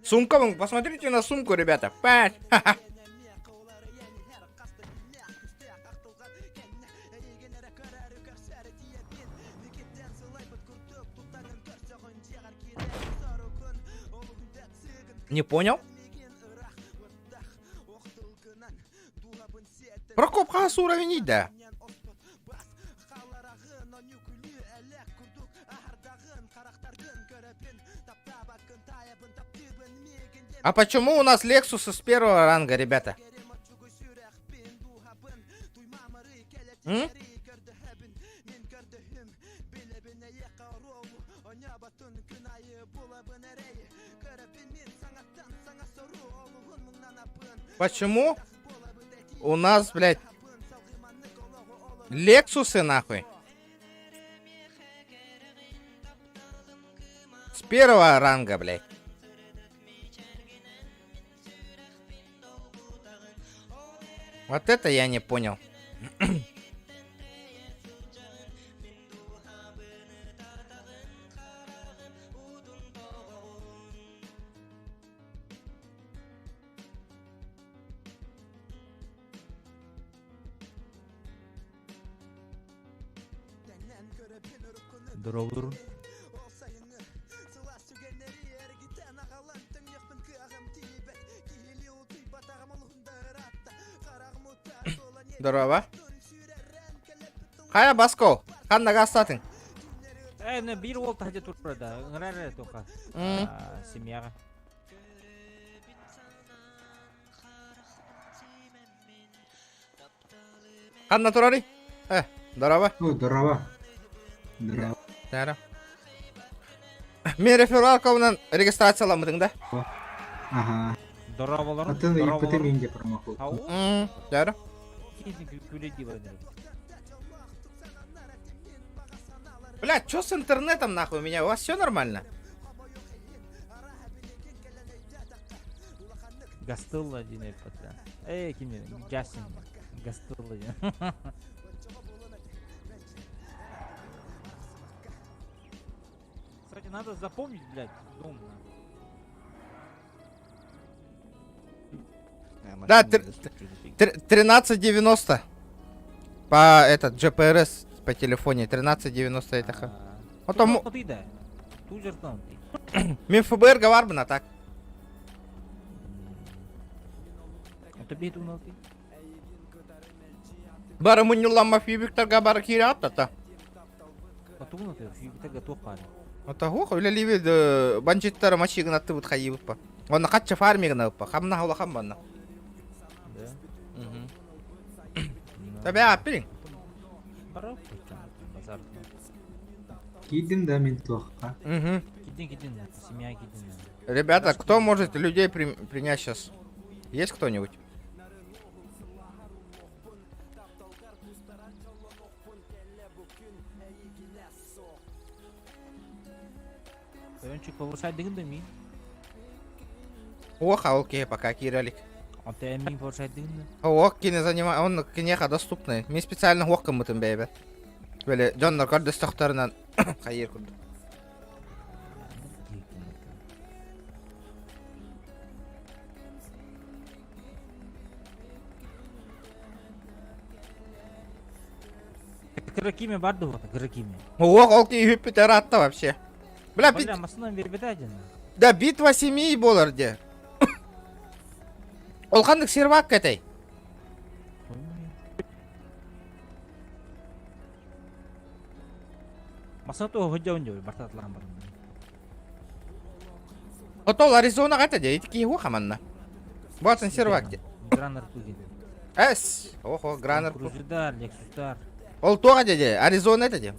Сумка, посмотрите на сумку, ребята. Пять. Ха-ха. Не понял? Прокоп хас уровень, да. А почему у нас Lexus с первого ранга, ребята? М? Почему у нас, блядь, Лексусы, нахуй? С первого ранга, блядь. Вот это я не понял. Здорово. Здорово. Хая баско. Ханна гастатын. На бир ол тахте турда. Нрара тока. Семьяга. Ханна турали? Здорово. О, здорово. Здорово. Здорово. Мен рефералкауынан регистрацияламадың да? Ага. Здорово. Атын иппеті менде промаху. Здорово. Блядь, чё с интернетом нахуй у меня? У вас все нормально? Гастелла дейін патра. Кеме, Джастин. Гастелла дейін. Кстати, надо запомнить, блядь, дом. Да, 1390. По этот GPRS по телефоне 1390 это. Вот там Мен ФБР var mı так? Бары мунилламма фибиктарга бары кираттата. Ата го, или ливид банчиттар мачигын атты бут хайыбыт па. Оны қатшы фармигін өппі, қамна аула қам баны. Да? Табе аппирин. Барау базар. Кидім да мен тоққа. Кидин, семья кидин. Ребята, кто может людей принять сейчас? Есть кто-нибудь? Oyuncu повышать деген де мен. Ох, окей, пока киралик. А ты мен повышать деген де. Ох, кине занимай, он кинеха доступный. Мен специально охкам мытым бейбе. Böyle Johnlar kardeş doktorundan hayır kurdu. Гракиме барды вот, гракиме. Ох, окей, Юпитер атты вообще. Бля, Бля, масынан бербеді один. да битва семьи болар де. Ол қандық сервак кәтей. Маса то ходжа онжа бартатлан бар. Отол Аризона кәтей де, итки хуқаманна. Батын сервак де. Гранер туген. Әс, охо, гранер. Крузидар, лексустар. Ол тоға де, Аризона это де.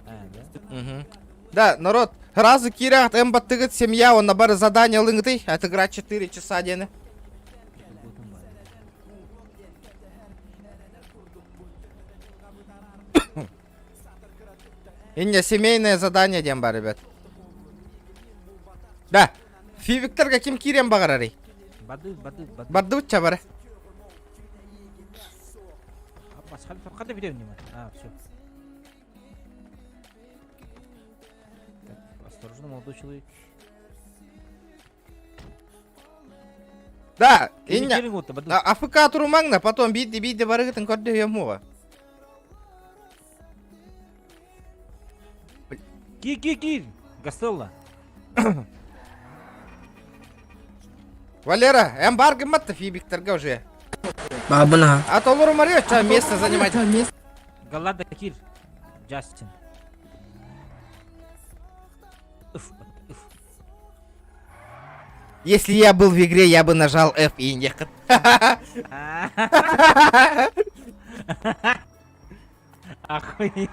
Да? Да, народ, разы кирят М-баттыгыт семья, он на бары задание лынгты, отыграть 4 часа дены. Инне семейное задание дем бар, ребят. Да, Фивиктор каким кирем багарарей? Бады. Барды уча бары. Пасхаль фарқада видео внимание. А, все. Осторожно, молодой человек. Да, Келин инне. вот, бады. АФК турмаңна, потом биді барығытын көрді емуға. Кир. Гастелла. Валера, эмбарго матта Фивикторга уже. Бабына. А то Лору Марио, что место занимать? Галлада Кир. Джастин. Если я был в игре, я бы нажал F и не ехал. Охуеть.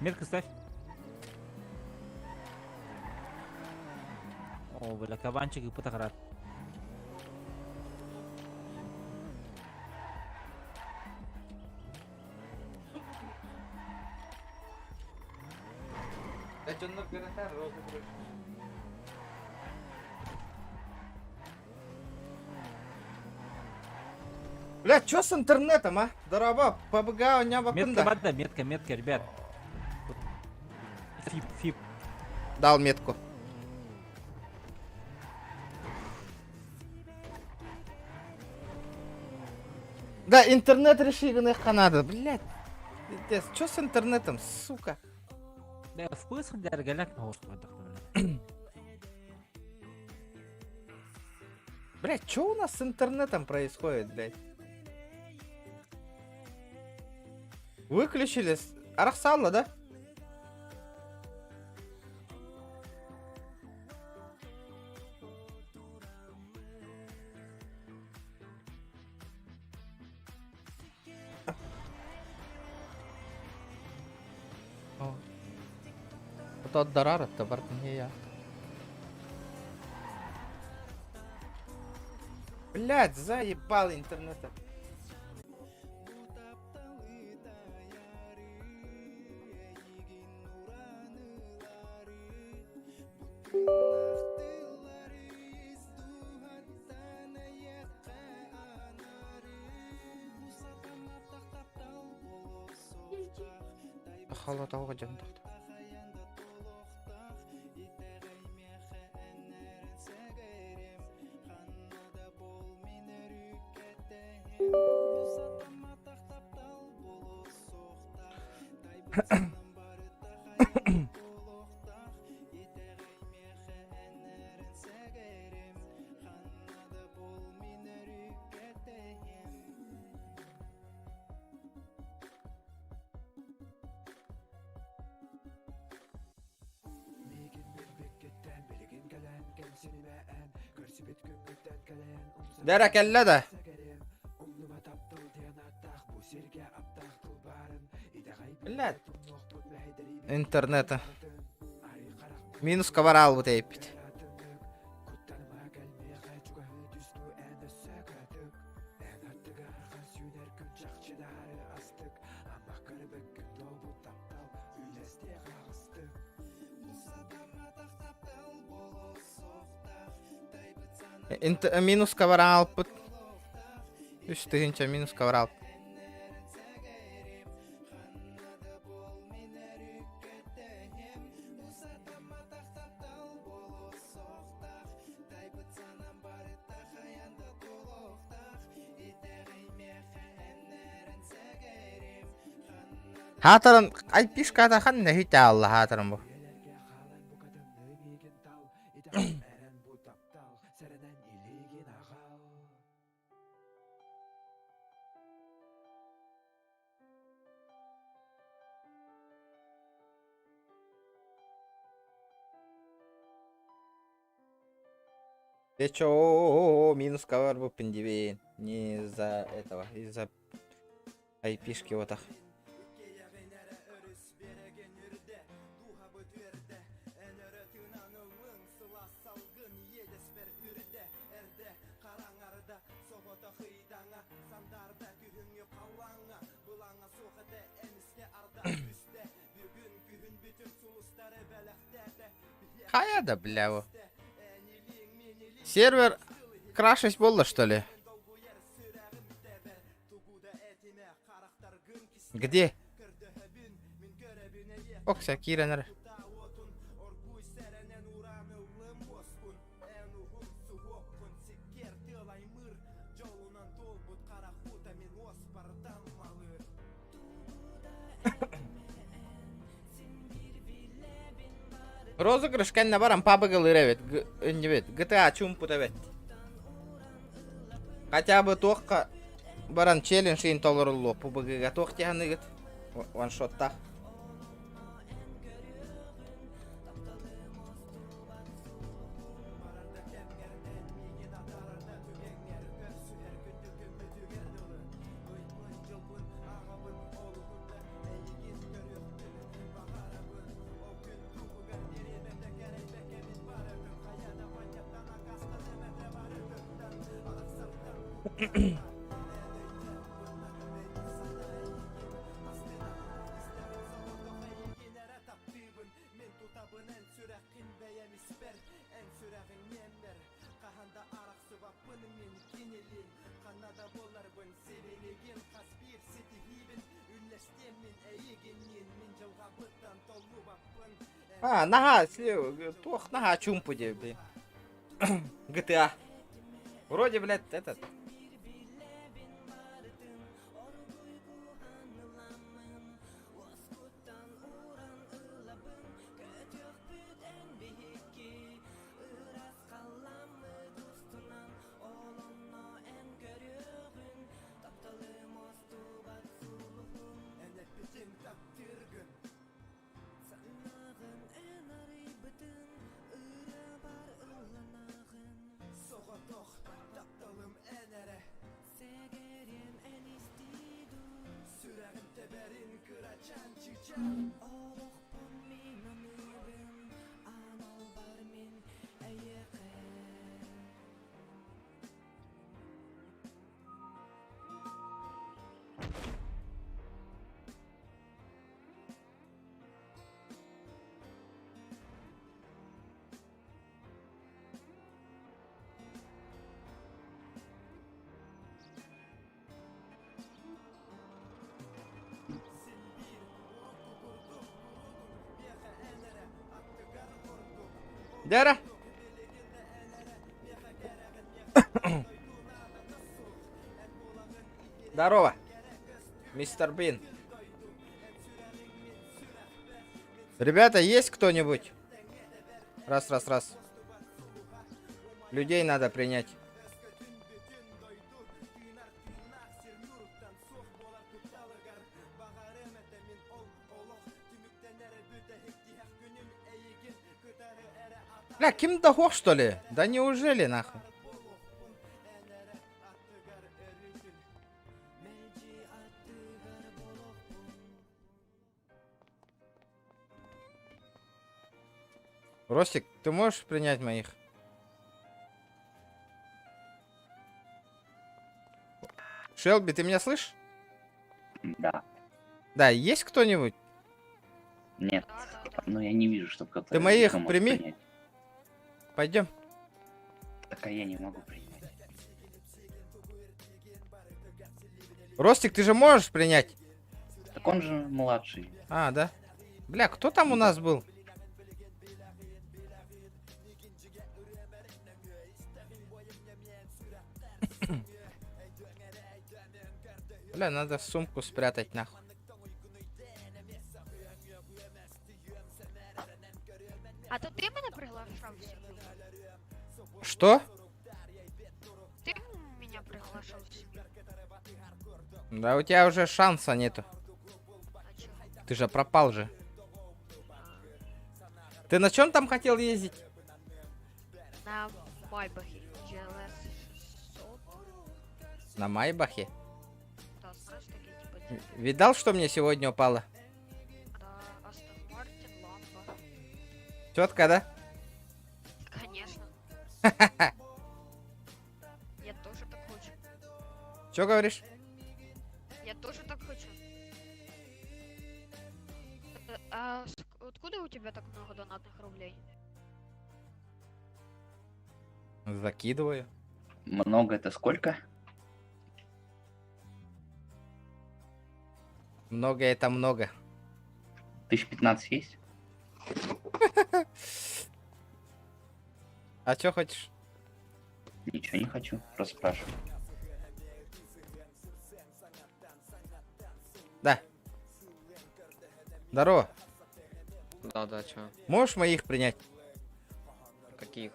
Метку ставь. О, бля, кабанчик и фотограф. Бля, чё с интернетом, а? Дорога, побыга, у меня Метка, вакунда. бада, метка, ребят. Фип. Дал метку. Да, интернет решили надо, блядь. Пиздец, чё с интернетом, сука? Да, в поисках для регаляк Блядь, чё у нас с интернетом происходит, блядь? Выключили. Арахсалла, да? Это дарара, товар не я. Блядь, заебал интернета. Хала тауга жандықты. Дәрі кәлі да. Блядь. Интернета. Минуска бар ал бұт әйпіт. Минуска бар ал бұт. Үстігінче минуска бар ал. Хатырын айпишка атахан не хите алла хатырын бұл. Ты чё, минус ковар был пиндивей. Не из-за этого, из-за айпишки вот так. Хаяда, бля, во. Сервер крашить было, что ли? Где? Окса, Киранер. Розыгрыш кәнне барам пабыгыл иревет, иннебет, GTA чумпут эвет. Хотя бы тоққа баран челлендж ин толырылу, пабыгыга тоқ тяныгыт, ваншотта. А, нага, тох, нага чумпуди, блин. GTA. Вроде, блядь, этот. Дара. Здорово, мистер Бин. Ребята, есть кто-нибудь? Раз. Людей надо принять. Бля, Ким Дохох, что ли? Да неужели, нахуй? Ростик, ты можешь принять моих? Шелби, ты меня слышишь? Да. Да, есть кто-нибудь? Нет. Но я не вижу, чтобы кто-то... Ты моих еще мог прими. принять. Пойдем. Так, а я не могу принять. Ростик, ты же можешь принять? Так он же младший. А, да. Бля, кто там у нас был? Бля, надо сумку спрятать нахуй. А то ти мене приглашав сюди? Что? Ти мене приглашав сюди? Да у тебя уже шанса нету. А чого? Ты же пропал же. Ты на чем там хотел ездить? На Майбахі. GLS 600. На Майбахе? Та, знаєш, такий, типа, Видал, что мне сегодня упало? да, Астон Мартин, Ламбо. Четко, да? Конечно. Я тоже так хочу. Че говоришь? Я тоже так хочу. А откуда у тебя так много донатных рублей? Закидываю. Много это сколько? Много это много. 1015 есть? А что хочешь? Ничего не хочу, просто спрашиваю. Да. Здорово. Да, чё? Можешь моих принять? Каких?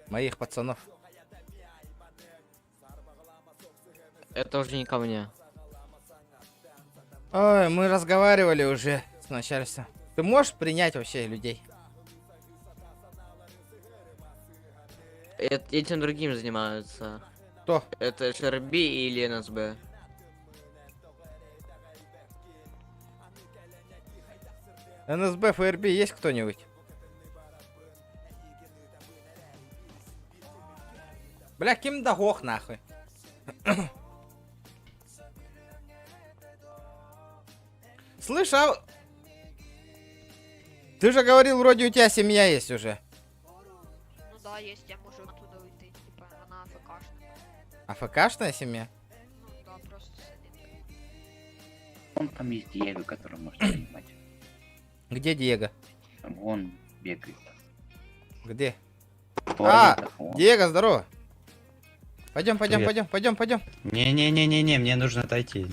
Моих пацанов. Это уже не ко мне. Ой, мы разговаривали уже с начальством. Ты можешь принять вообще людей? Этим другим занимаются. Кто? Это ШРБ или НСБ? НСБ, ФРБ есть кто-нибудь? Бля, кем догох нахуй. Слышь, а... Ты же говорил, вроде у тебя семья есть уже. Ну да, есть, я могу оттуда уйти. Типа, она АФКшная. АФКшная семья? Ну да, просто сидит. Вон там есть Диего, который может принимать. Где Диего? Вон бегает. Где? В туалетах, вон. Диего, здорово. Пойдем, пойдем, Привет. пойдем, пойдем, пойдем. Не-не-не-не-не, мне нужно отойти.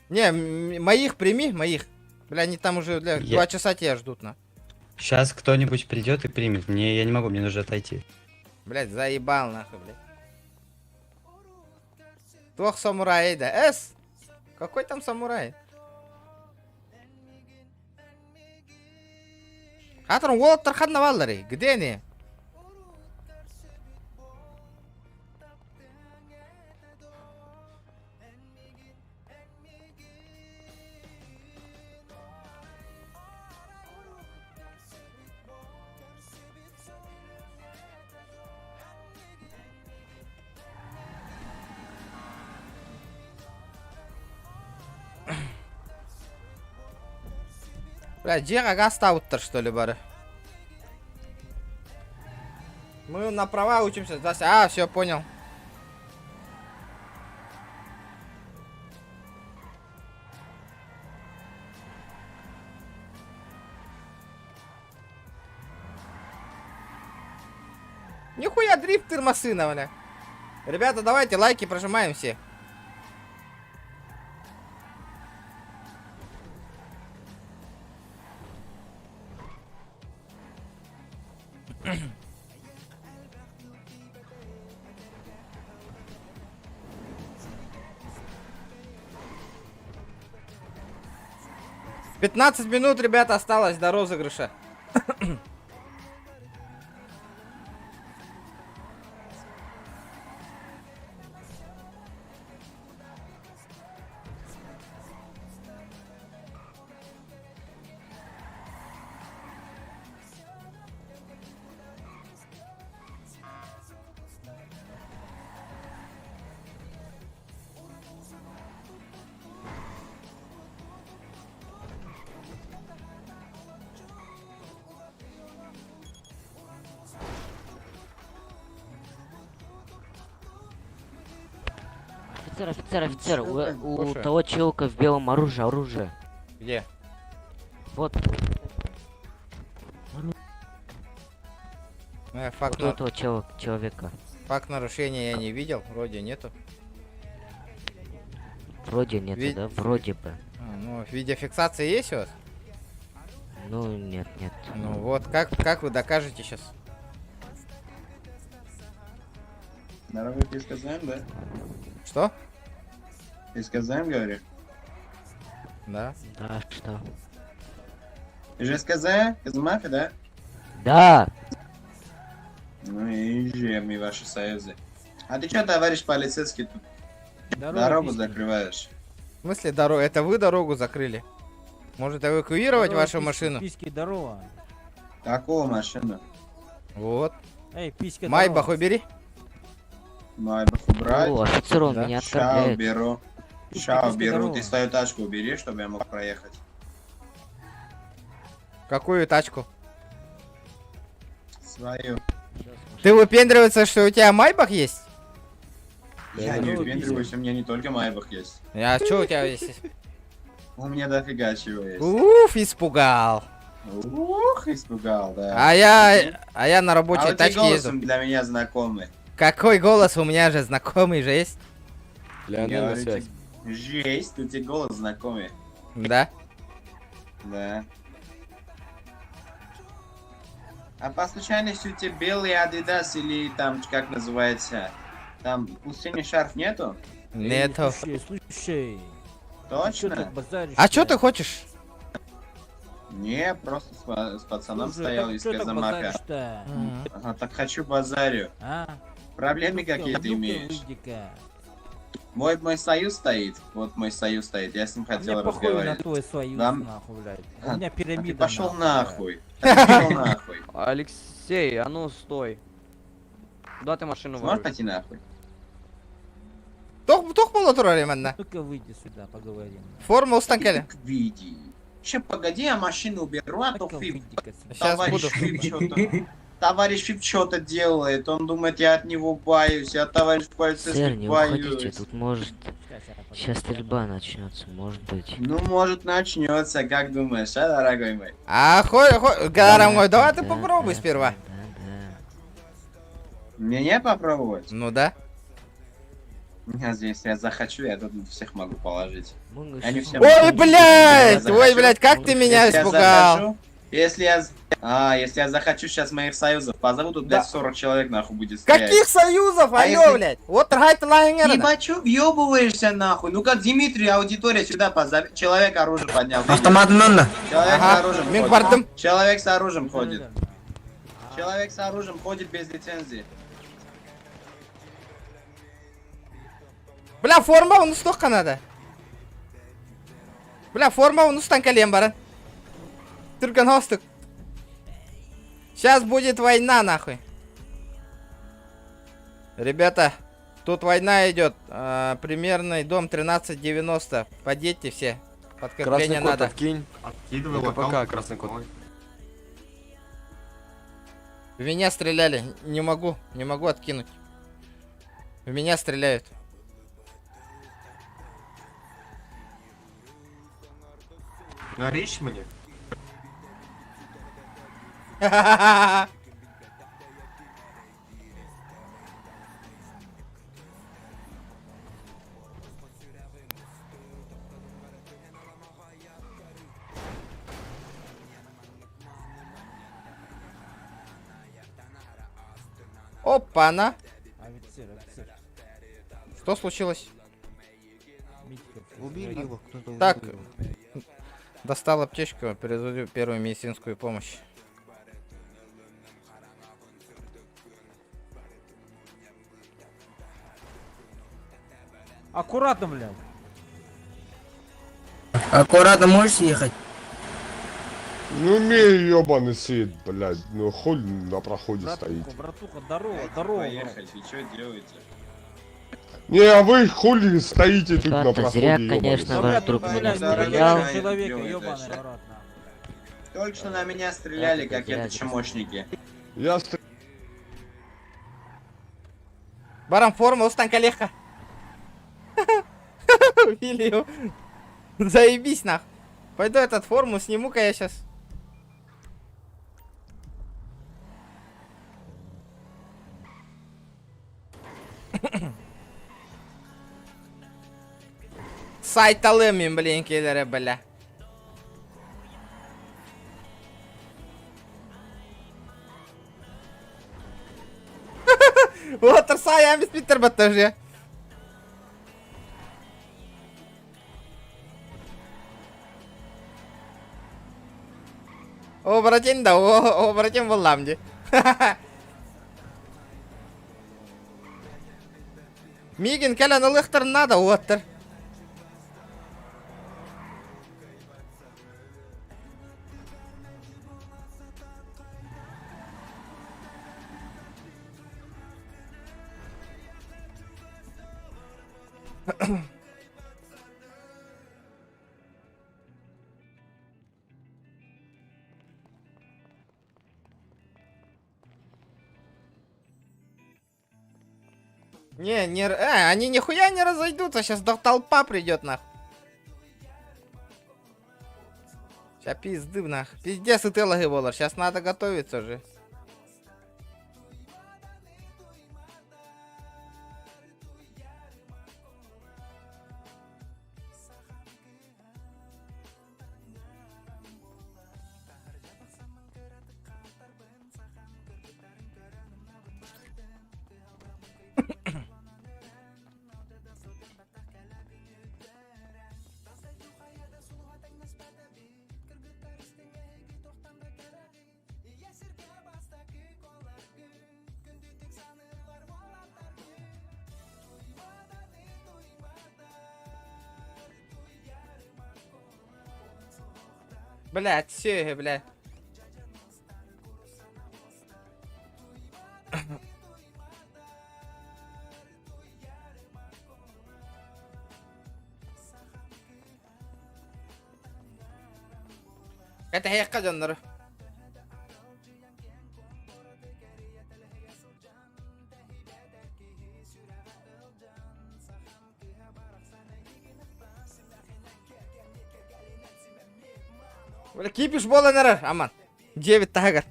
Не, моих прими, моих. Бля, они там уже, бля, Я- 2 часа тебя ждут, на. Сейчас кто-нибудь придет и примет. Я не могу, мне нужно отойти. Блять, заебал нахуй, блядь. Твох самурай, да? Какой там самурай? Хатрон, Уолт Тархан Наваллари, где они? Бля, Диего Гастауттер, что ли, бары? Мы на права учимся. А, все, понял. Нихуя дрифтер машина, бля. Ребята, давайте лайки прожимаем все. «15 минут, ребята, осталось до розыгрыша. Офицер, у Слушаю. того челка в белом оружие. Где? Вот, Факт, у этого человека. факт нарушения я не видел, вроде нету. Вроде нет, Ви- да? Вроде бы. Ну, видеофиксация есть у вас? Ну, нет. Ну вот, как вы докажете сейчас? Здорово, ты сказаем, да? Что? Ты сказаем, говорю? Да. Да, что? Ты же сказаем? Из мафии, да? Да! Ну и жемни ваши союзы. А ты что, товарищ полицейский, тут Здорово, дорогу письки. закрываешь? В смысле дорогу? Это вы дорогу закрыли? Может эвакуировать Здорово, вашу письки, машину? Письки, здорово. Какого машину? Вот. Эй, писька, Майбах здорово. убери. Майбах убрать? О, офицер, он Да. меня Ща оскорбляет. уберу. Письки, Ща письки, уберу. здорово. Ты свою тачку убери, чтобы я мог проехать. Какую тачку? Свою. Ты выпендриваться, что у тебя Майбах есть? Я не здорово, выпендриваюсь, у меня не только Майбах есть. А что у тебя есть? У меня дофига чего есть. Уф, испугал. Ух, испугал, да. А я на А рабочей у тебя тачке голос езжу. для меня знакомый. Какой голос у меня же знакомый же есть? Леонель на Говорите, связь. Жесть, у тебя голос знакомый. Да. Да. А по случайности у тебя белый Адидас или там, как называется, там пустыни шарф нету? Нету. Слушай. Чё Точно? так базаришь? А что ты хочешь? Не, просто с пацаном Слушай, стоял так из чё так казамака. базаришь-то? Ага, так хочу базарю. А? Проблемы какие ты Ну-ка, имеешь? выйди-ка. Мой союз стоит. Вот мой союз стоит. Я с ним Мне хотел похуй на разговаривать. твой союз, Вам- нахуй, блядь. У А, меня А ты пирамида, пошел блядь. нахуй. Ты пошел нахуй. Алексей, а ну стой. Куда ты машину Сможешь воруешь? пойти нахуй? Тох было туралиманна. Ну-ка выйди сюда, поговорим. Форма устанкали. Так види. Ща погоди, я машину уберу, а то Ну-ка Фип. выйди-ка сюда. Сейчас буду. Товарищ Фип что-то делает. Он думает, я от него боюсь. Я товарищ Сэр, полицейский не уходите, боюсь. тут может... Сейчас, Сейчас стрельба начнется, может быть. Ну, может, начнется, как думаешь, а, дорогой мой? А Гарамой, давай ты попробуй сперва. Да. Мне попробовать? Ну да. Я здесь, я захочу, я тут всех могу положить. Мы Они же- все Ой, блядь! Я Ой, захочу. блядь, как ты меня Если я испугал. захочу, если я захочу сейчас моих союзов позову, тут, блядь, 40 человек нахуй будет стрелять. Каких союзов? А Алло, если- блядь. Вот тргай-то лайнгера. Ебачу, въебываешься нахуй. Ну-ка, Дмитрий, аудитория сюда позови. Человек оружие поднял. Автомат Нонна. Человек с Ага, оружием Миг ходит. бардым. Человек с оружием ходит. Да-да-да. Человек с оружием ходит без лицензии. Бля, форма он столько надо. Бля, форма он устанкалем бара. Түрган хостук. Сейчас будет война, нахуй. Ребята, тут война идет. Примерный дом 1390. Подъедьте все. Подкрепление Красный код надо. откинь. КПК, красный код. В меня стреляли. Не могу откинуть. В меня стреляют. Горишь мне? Опа-на. Офицер. Что случилось? Митька, Убили говори. его, кто-то Так. убил его. Достал аптечку, передаю первую медицинскую помощь. Аккуратно, блядь. Аккуратно можешь ехать? Ну умею, ёбаный свет, блядь. Ну хуй на проходе стоит. Братуха, здорово. Поехать, вы что делаете? Не, а вы хули стоите тут на Ребята, проходе, зря, ёбаный конечно, свет. ваш друг Блядь, меня дорогой, стрелял. дорогой. Человека, делает ёбаный дальше? рот, нахуй. Только что на меня стреляли, Это как зря, это чмошники. Я Барам форма устанкалеха. Убили его. Заебись, нах. Пойду этот форму сниму-ка я сейчас. Сайт алымын, блин, келері, бля. Отырса аямыз бітір бітті уже. О, братин, да, о, братин, болам, де. Мигин, кәлін ұлықтырын надо, отыр. Не, они нихуя не разойдутся, сейчас толпа придет, нах. Сейчас пизды, нах. Пиздец, и ты лагиволар, сейчас надо готовиться уже. Блять, все, блядь. Это هي قدر. Бля, кипиш бола нерер, аман. 9 тагар.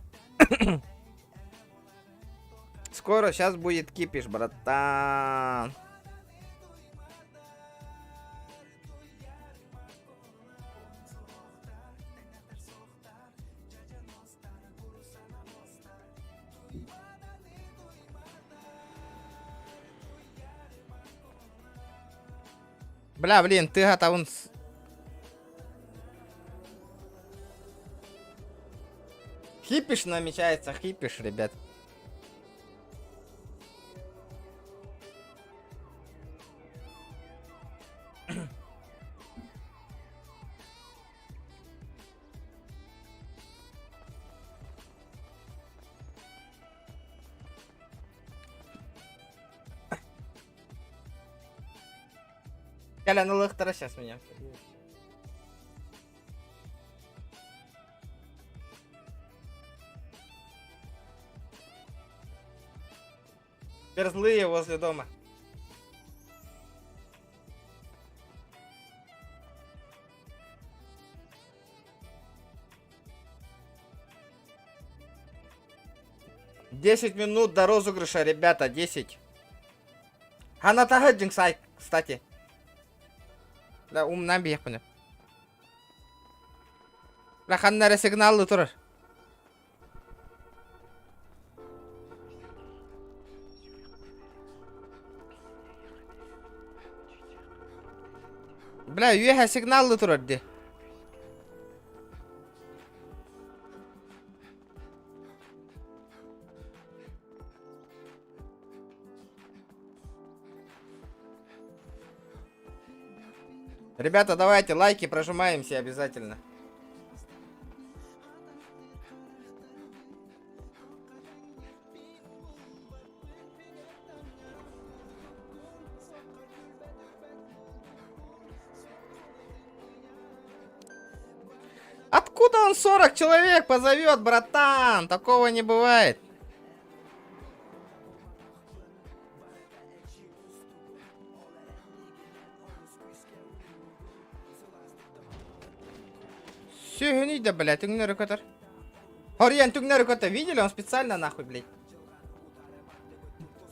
Скоро сейчас будет кипиш, братан. Бля, блин, ты готов. Хипиш намечается, хипиш, ребят. Коля, ну лыхтара сейчас меня. Злые возле дома. Десять минут до розыгрыша, ребята, 10. Ханатага сайт, кстати. Да, умнан бияк bunu. Ла ханнары сигналлы турар. Бля, юеха сигналлы турар де. Ребята, давайте лайки прожимаемся обязательно. Откуда он 40 человек позовет, братан? Такого не бывает. Все, гнида, блядь, тюнгнеры котор. Ориен, тюнгнеры котор, видели? Он специально нахуй, блядь.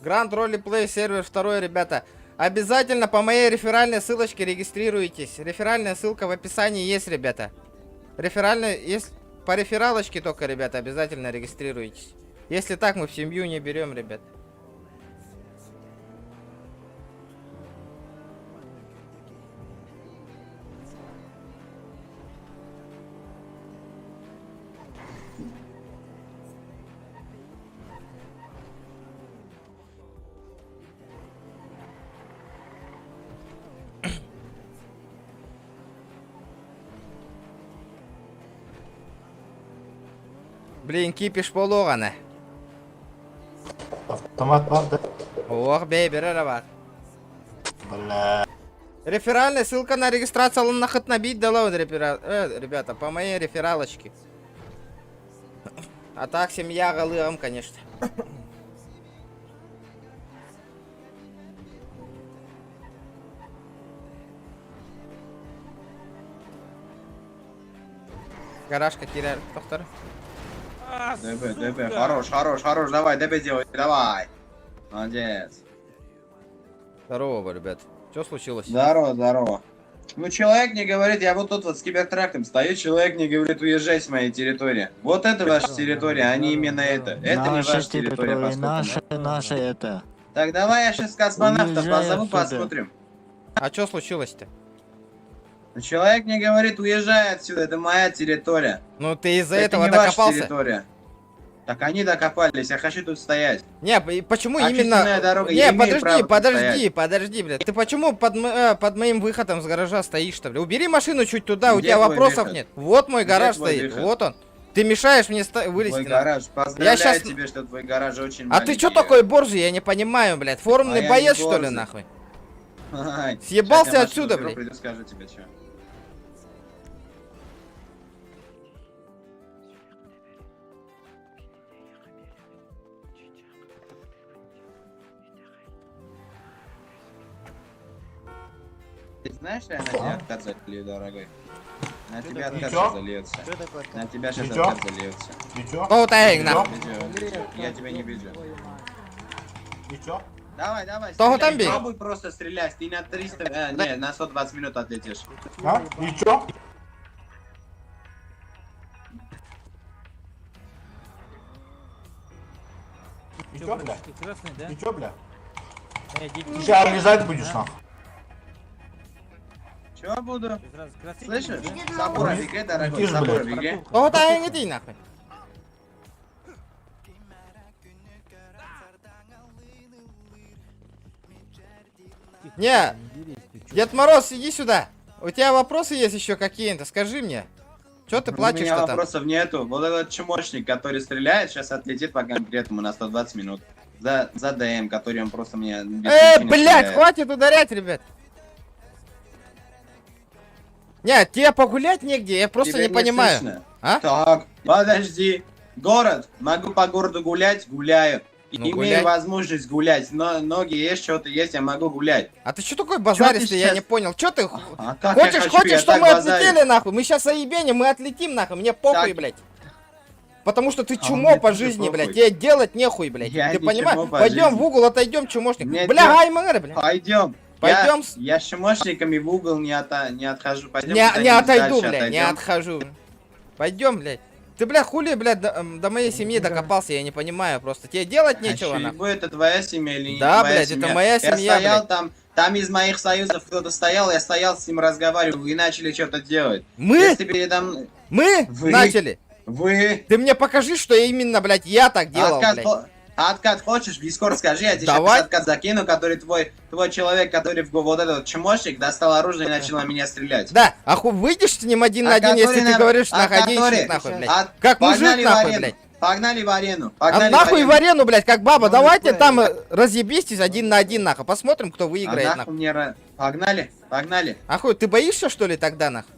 Гранд Роллиплей сервер 2, ребята. Обязательно по моей реферальной ссылочке регистрируйтесь. Реферальная ссылка в описании есть, ребята. Реферальная, есть по рефералочке только, ребята, обязательно регистрируйтесь. Если так, мы в семью не берем, ребят. Блин, кипиш пологаны. Автомат var da. Ох, бейбер, бар. Бля. Реферальная ссылка на регистрацию нахат набить дала, ребята, по моей рефералочке. А так, семья голым, конечно. Гаражка теряет, доктор. ДБ, хорош, давай, ДБ делай, давай. Молодец. Здорово, ребят. Что случилось? Здорово. Ну, человек мне говорит, я вот тут вот с кибертраком стою, человек мне говорит, уезжай с моей территории. Вот это ваша территория, а не именно это. Это не ваша территория, поскольку... Наша это. Так, давай я сейчас космонавтов Уезжай позову, отсюда. посмотрим. А что случилось-то? Ну, человек мне говорит, уезжай отсюда, это моя территория. Ну ты из-за Это этого не ваша докопался? территория. Так они докопались, я хочу тут стоять. Не, почему Общественная именно... дорога, Не, я имею право тут подожди, блядь. Ты почему под моим выходом с гаража стоишь-то, блядь? Убери машину чуть туда, у Где тебя твой вопросов выход? нет. Вот мой Где гараж твой стоит, выход? вот он. Ты мешаешь мне вылезти. Твой на- гараж, поздравляю щас- тебе, что твой гараж очень А маленький. ты чё такой борзый, я не понимаю, блядь. Форумный А я боец, не что ли, борзый. нахуй? Ай, Съебался щас я отсюда, машину заберу, блядь. приду, скажу тебе, чё. Ты знаешь, я на тебя откат залью, дорогой? На тебя откат сейчас зальется. На тебя сейчас откат зальется. Ну, тайг, нахуй. Видео, я тебя не вижу. Ничего? Давай, Того стреляй, там бей. пробуй просто стрелять, ты на 300, не, на 120 минут отлетишь. А? Ничего? Ничего, бля? Красный, да? Ничего, бля? Дети. Сейчас обрезать будешь, нахуй. Чего буду? Красный. Слышишь? Сабура беги, дорогой, Тише, Сабура блядь. беги. Того тайг, иди, нахуй. Не, Дед Мороз, иди сюда. У тебя вопросы есть еще какие-то? Скажи мне. Че ты У плачешь-то меня там? вопросов нету. Вот этот чмошник, который стреляет, сейчас отлетит по конкретному на 120 минут. За ДМ, который он просто мне... без причины Блядь, стреляет. хватит ударять, ребят. Нет, тебе погулять негде, я просто Тебя не понимаю. слышно? А? Так, подожди. Город. Могу по городу гулять, гуляю. Ну, Имею гуляй. возможность гулять. Но ноги есть, что-то есть, я могу гулять. А ты что такой базаристый, я сейчас- не понял. Че ты А как я хочешь, хочу, я чтобы так мы базарю. отлетели нахуй? Мы сейчас заебеним, мы отлетим нахуй, мне похуй, Так. блядь. Потому что ты А чумо мне по тоже жизни, похуй. блядь. Тебе делать нехуй, блядь. Я Ты не понимаешь? чумо по Пойдем жизни. в угол, отойдем, чумошник. Мне Бля, дел- гаймэр, блядь. Пойдем. Пойдем. Я с чмошниками в угол не отхожу. Пойдем Не куда-нибудь отойду, дальше блядь, не отойдем. отхожу. Пойдем, блядь. Ты, бля, хули, блядь, до моей семьи докопался, я не понимаю просто. Тебе делать нечего, А нахуй. чё, это твоя семья или не Да, твоя блядь, семья? это моя семья, Я стоял блядь. там из моих союзов кто-то стоял, я стоял с ним разговаривал, и начали что-то делать. Мы? Если передо мной... Мы Вы? начали. Вы... Ты мне покажи, что именно, блядь, я так делал, откат, блядь. откат хочешь? В Дискорд скажи, я тебе Давай. сейчас откат закину, который твой человек, который вот этот чмошник, достал оружие и начал на меня стрелять. Да, а хуй выйдешь с ним один на один, если ты говоришь, находись нахуй, блядь. Как мужик, Погнали в нахуй, арену. блядь. Погнали в арену. А Погнали нахуй в арену, блядь, как баба. Ну, Давайте не там понял. разъебитесь один на один, нахуй. Посмотрим, кто А выиграет, нахуй нахуй. мне... Погнали, погнали. А хуй, ты боишься, что ли, тогда, нахуй?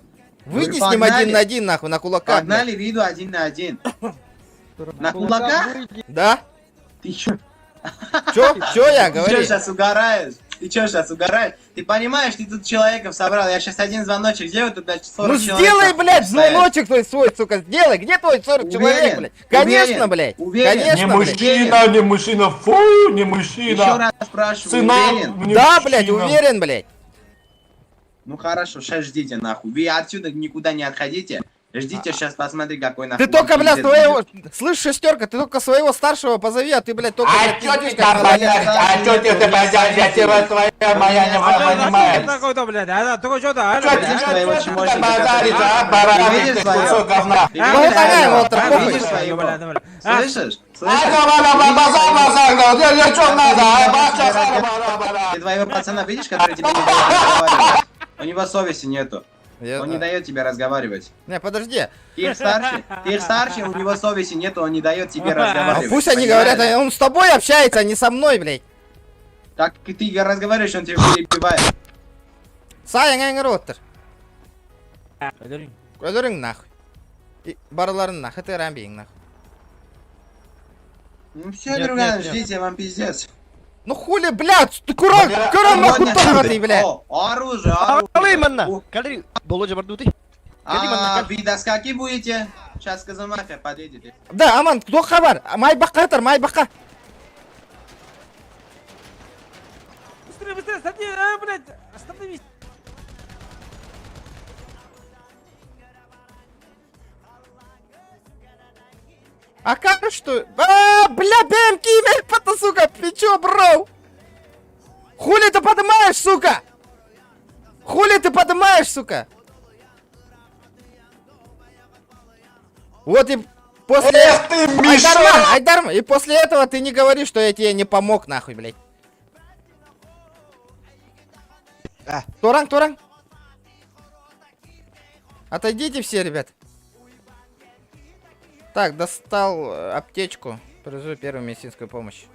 Выйди с ним погнали. один на один, нахуй, на кулака, блядь. Погнали виду один на один. На кулаках? Да? Ты чё? Чё я Чё говорю? сейчас угораешь? Ты что сейчас угораешь? Ты понимаешь, ты тут человеков собрал. Я сейчас один звоночек сделаю, тут значит 40 Ну человек сделай, нахуй блядь, стоят. звоночек твой свой, сука, сделай. Где твой 40 человек, Уверен, блядь? Конечно, уверен, блядь. уверен. Не Конечно, блядь. мужчина, не мужчина, фу, не мужчина. Еще раз спрашиваю, Сына, уверен? не Да, блядь, мужчина. уверен, блядь. Ну хорошо, сейчас ждите нахуй. Вы отсюда никуда не отходите. Ждите, сейчас посмотри, какой нахуй. Ты только, блядь, пиздец своего... будет. Слышь, шестерка, ты только своего старшего позови, а ты, блядь, только... А блядь, чё пиздишь, ты как там молодец. базаришь? А чё ты базаришь? Я тебя твоя моя не понимаю. такой-то, блядь, а такой что-то, Чё ты Видишь своего чё ты чмошника, базаришь, который- а, Ты баран, видишь ты своего? кусок говна? Ты Ну, видишь это своего? вот, Ты похуй. видишь своего? Слышишь? А, Слышишь? давай, базар, базар, да, я чё надо, а, башка, Ты твоего пацана видишь, который тебе не дает разговаривать? У него совести нету. Я- Он не дает тебе разговаривать. Не, подожди. Ты их старше, у него совести нету, он не дает тебе А разговаривать. пусть они Понимаешь? говорят, он с тобой общается, а не со мной, блядь. Так и ты разговариваешь, он тебя перебивает. Саяң әңгір Öldürün. Өлірің нахуй. Барларын нахуй, ты рамбиң нахуй. Ну все, друган, ждите, вам пиздец. Ну хули, блядь, ты курак, курак нахуй торматый, блядь. О, оружие, оружие. Калри, Володя Бардути. Вы до скольки будете? Сейчас Казамафия подъедет. Да, аман, кто хабар? Майбаққа атыр, майбаққа. Быстрее, быстрее, садись, блядь, остановись. А как что? А, бля, БМК, это, сука, ты чё, бро? Хули ты поднимаешь, сука? Хули ты поднимаешь, сука? Вот и после... Эх ты, Миша! Айдарма, и после этого ты не говори, что я тебе не помог, нахуй, блядь. Туран. Отойдите все, ребят. Так, достал аптечку. Привожу первую медицинскую помощь.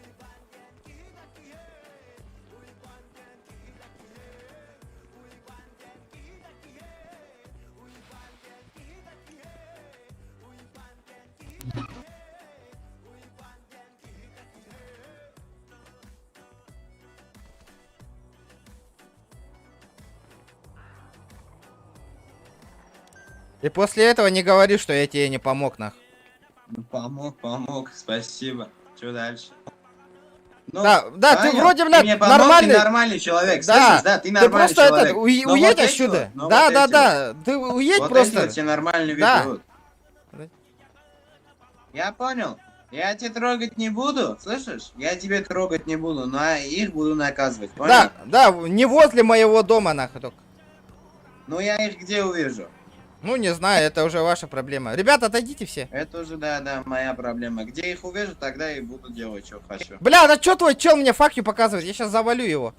И после этого не говори, что я тебе не помог, нах. Ну, помог, спасибо. Что дальше? Ну, Да, ты понял? вроде, блядь, Ты мне помог, нормальный. Ты нормальный человек, Да, слышишь? Да, ты ты нормальный просто человек. этот, Но уедь вот эти отсюда. вот, но Да, вот да, эти да. Ты уедь вот просто. эти вот все нормально Да. ведут. Я понял. Я тебя трогать не буду, слышишь? Я тебе трогать не буду, но их буду наказывать, понял? Да, не возле моего дома, нахуй только. Ну я их где увижу? Ну, не знаю, это уже ваша проблема. Ребята, отойдите все. Это уже, да, моя проблема. Где их увижу, тогда и буду делать, что хочу. Бля, да чё твой чел мне факью показывает? Я сейчас завалю его.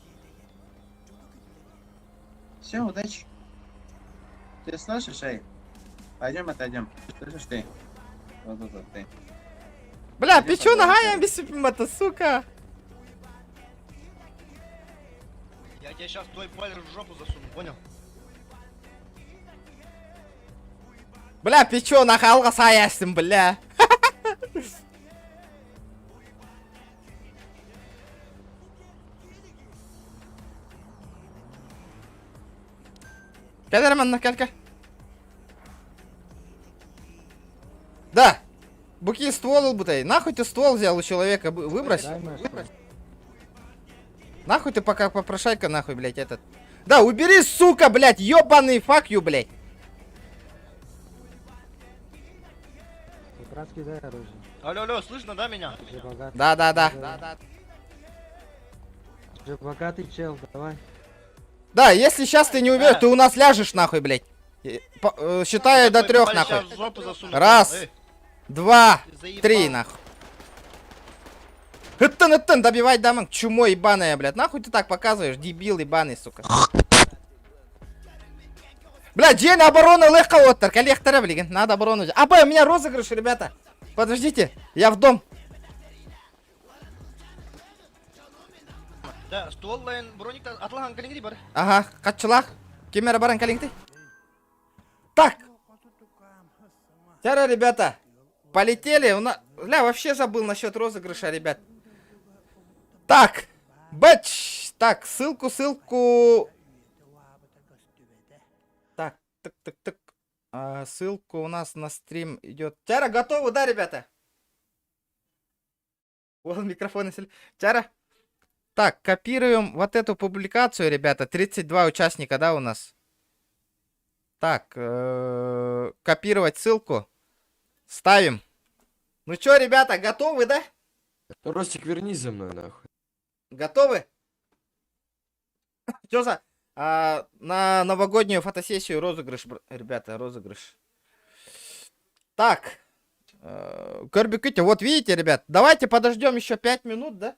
Все, удачи. Ты слышишь, эй? Пойдем отойдем. Слышишь ты? Вот ты. Бля, печу ногами без это, сука. Я тебе сейчас твой палец в жопу засуну, понял? Бля, печу нахалға саясың, бля. Кәдерман, кәлка. Да. Буки ствол бутай. Нахуй ты ствол взял у человека? Выбрось. Нахуй ты пока попрошайка, нахуй, блядь, этот. Да, убери, сука, блядь, ёбаный факью, блядь. Дай оружие. Алло, слышно, да, меня? Да. Уже богатый чел, давай. Да, если сейчас ты не убьешь, ты у нас ляжешь, нахуй, блядь. Считаю до 3, нахуй. Раз, 2, 3, нахуй. Ыттын, добивай даман, чумо ебаная, блядь. Нахуй ты так показываешь, дебил ебаный, сука. Блядь, день обороны легко оттер, коллектора, блин, надо оборону. А, у меня розыгрыш, ребята. Подождите, я в дом. Да, ствол лайн броник атлаған калингри бар. Ага, катчылах. Кемера баран калингты. Так. Тяра, ребята. Полетели. Бля, вообще забыл насчет розыгрыша, ребят. Так. Бэч! Так, ссылку. Так, так. Ссылку у нас на стрим идет. Чара, готовы, да, ребята? Вот микрофон. Чара. Так, копируем вот эту публикацию, ребята. 32 участника, да, у нас? Так, копировать ссылку. Ставим. Ну чё, ребята, готовы, да? Ростик, вернись за мной, нахуй. Готовы? Чё за... на новогоднюю фотосессию розыгрыш, ребята, розыгрыш. Так. Корбикути, вот видите, ребят, давайте подождем еще 5 минут, да?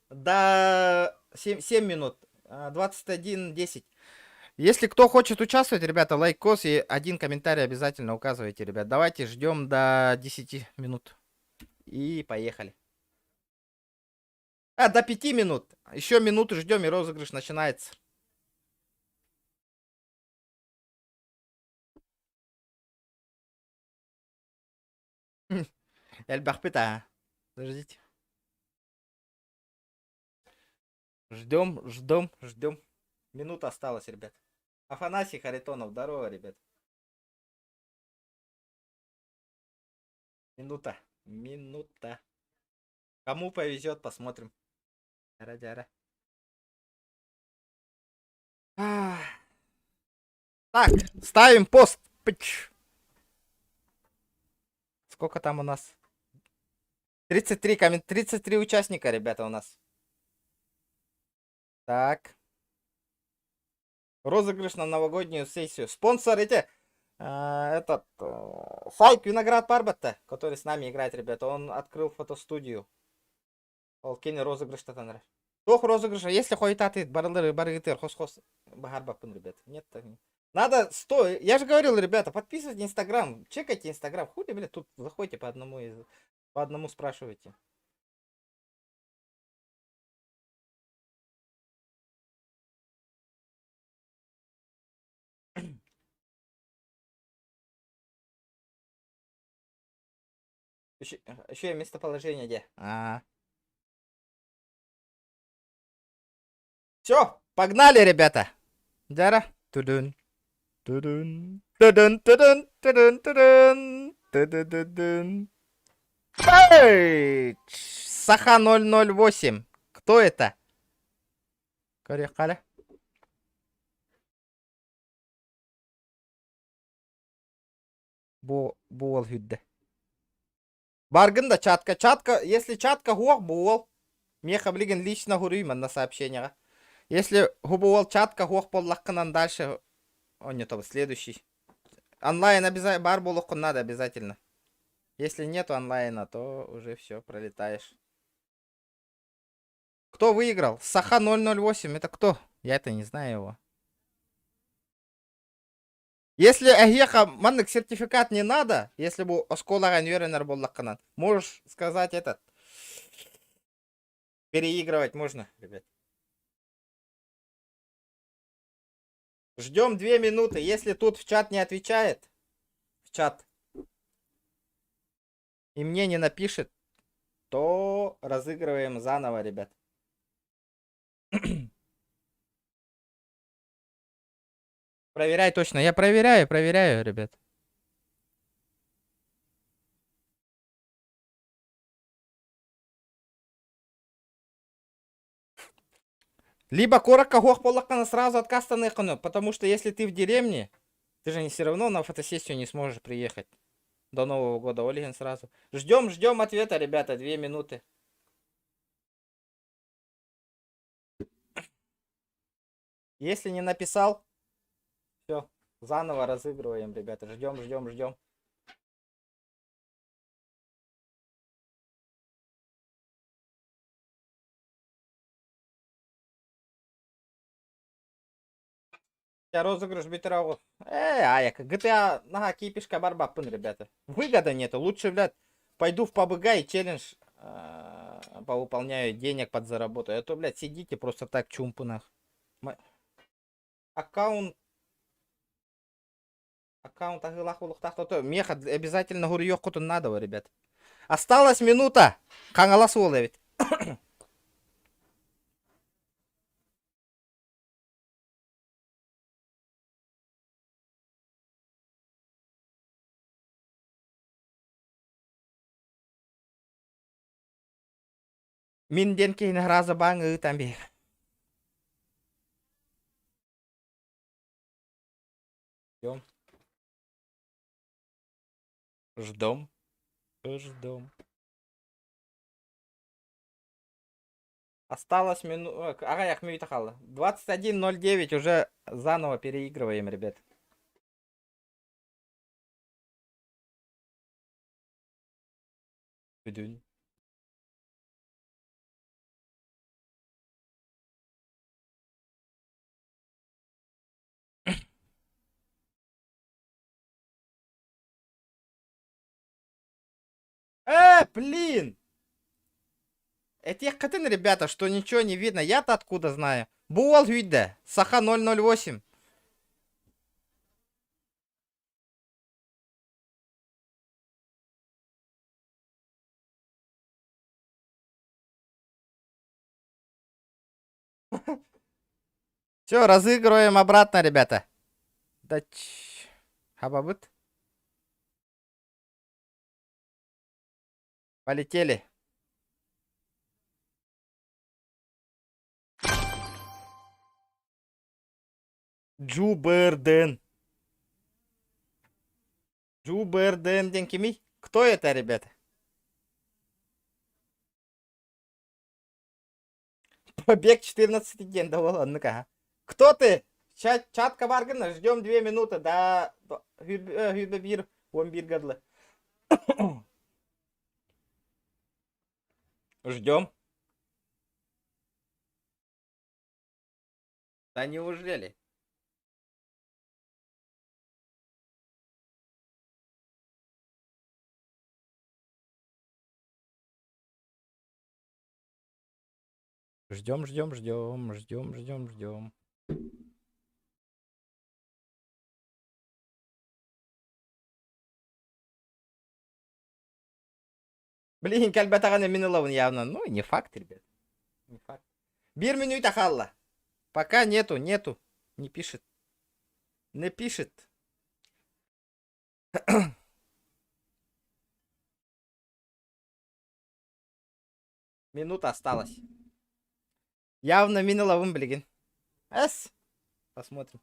До 7 минут. 21:10. Если кто хочет участвовать, ребята, лайкос и один комментарий обязательно указывайте, ребят. Давайте ждем до 10 минут. И поехали. До 5 минут. Еще минуту ждем, и розыгрыш начинается. Эльбахпита. Подождите. Ждем. Минута осталась, ребят. Афанасий Харитонов, здорово, ребят. Минута. Кому повезет, посмотрим. Дяра. Так, ставим пост. Сколько там у нас? 33 участника, ребята, у нас. Так. Розыгрыш на новогоднюю сессию. Спонсор эти. Файк Виноград Парбатта, который с нами играет, ребята. Он открыл фотостудию. Олкини розыгрыш-то нравится. Тох розыгрыша. Если хойтаты, барыгытыр, хос-хос. Багарбапын, ребята. Нет, так не. Надо 100. Я же говорил, ребята, подписывайтесь на Инстаграм. Чекайте Инстаграм. Хули, блядь, тут заходите по одному спрашивайте. Еще и местоположение где? Все, погнали, ребята. Дара. Тудун. Эй! Саха 008. Кто это? Корекаля. Буол хюдде. Баргында чатка. Если чатка хуак буол. Меха блиген лично гурюйман на сообщениях. Если губуол чатка хуак поллакканан дальше. Он не то, следующий. Онлайн обязательно. Барбулок надо обязательно. Если нет онлайна, то уже все, пролетаешь. Кто выиграл? Саха 008. Это кто? Я это не знаю его. Если Агеха маннык сертификат не надо, если бы Оскола Ганверенер был лакканан, можешь сказать этот. Переигрывать можно, ребят. Ждем 2 минуты. Если тут в чат не отвечает, в чат, и мне не напишет, то разыгрываем заново, ребят. Проверяй точно. Я проверяю, ребят. Либо корока гох полакана сразу отказ на, потому что если ты в деревне, ты же не все равно на фотосессию не сможешь приехать до Нового года. Олиген сразу. Ждем ответа, ребята, 2 минуты. Если не написал, все, заново разыгрываем, ребята. Ждем. Я розыгрыш битерагу. Аяк. GTA нага кипишка барбапын, ребята. Выгода нету. Лучше, блядь, пойду в PUBG и челлендж повыполняю, денег подзаработаю. А то, блядь, сидите просто так чумпу нах. Аккаунт агылах улуктах то меха обязательно говорю ёккутун надо, ребят. Осталась минута. Кангалас ведь. Менден кейін разы баңы тамбе. Ждем. Ждем. Ждем. Осталось минут... Ага, я хмею тахала. 21:09 уже заново переигрываем, ребят. Бүдүн. Блин! Этих хотын, ребята, что ничего не видно. Я-то откуда знаю? Буал видно. Саха 008. Все, разыгрываем обратно, ребята. Да Хабабыт. Полетели. Джуберден. Джуберден Денкими. Кто это, ребята? Побег 14 день. Да ладно-ка. Кто ты? Чатка баргана. Ждем 2 минуты. Да. Хюбебир. Вомбир гадла. Ждем. Да неужели? Ждем, ждем, ждем, ждем, ждем, ждем. Блин, кальбатаганы минуловын явно. Ну, не факт, ребят. Не факт. Бир минут ахалла. Пока нету. Не пишет. Не пишет. Минута осталась. Явно минуловын, блин. Посмотрим.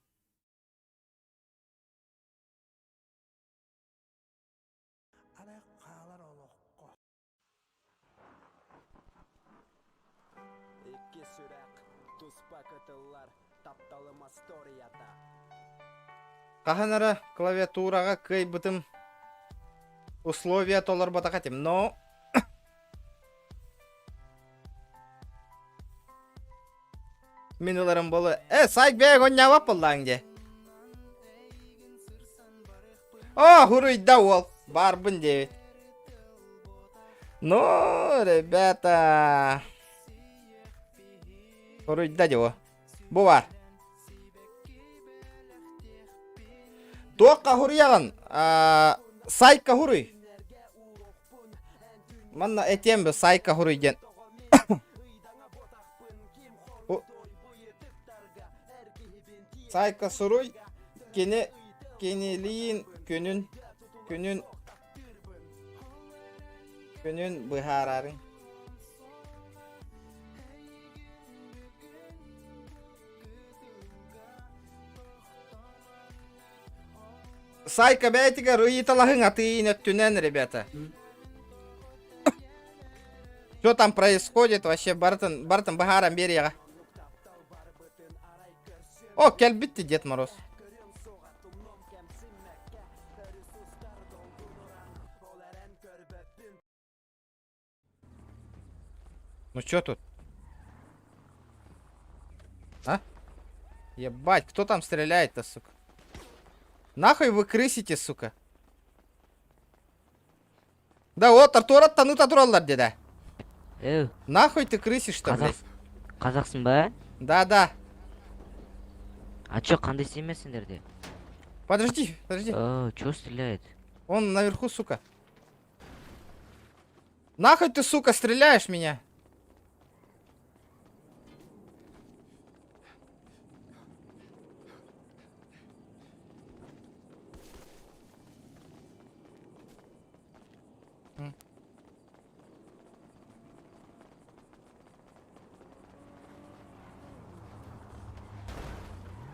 Каханара клавиатурага кей бытым условия толар батакатим, но минуларым болы. Сайк бек оннява пыллаңде. О, хуруйда ол. Барбын девит. Ну, ребята. Хуруйда дево. Бувар. Тоққа хуруяған. Сайка хуруй. Манна этембі сайка хуруйден. Сайка суруй. Кенелиин күнүн быхарарын. Сайка бәйтігі руиталахың атыйын өттінен, ребята. Что там происходит вообще? Бартын бахарам берега. О, кел битти, Дед Мороз. Ну чё тут? А? Ебать, кто там стреляет-то, сука? Нахуй вы крысите, сука? Да вот, Артура танута тураллар, деда. Нахуй ты крысишь-то, блядь? Казахсың ба? Да. А чё, қандай семьясыңдерде? Подожди. Чё стреляет? Он наверху, сука. Нахуй ты, сука, стреляешь меня?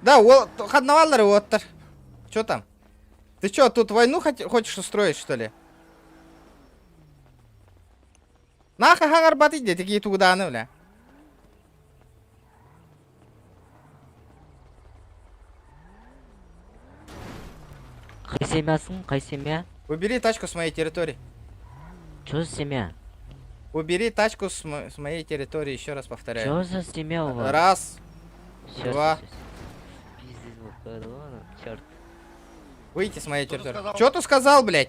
Да, Хаднаваллары оттар. Чё там? Ты чё, тут войну хочешь устроить, что ли? Нахай хагар батыйды, такие тугданы, бля. Қай семьясың? Қай семья? Убери тачку с моей территории. Чё за семья? Убери тачку с моей территории, еще раз повторяю. Чё за семья у вас? Раз, Всё, два. всё, всё. Пиздец, выходит, ладно, чёрт. Выйти с моей территории. Чё ты сказал, блядь?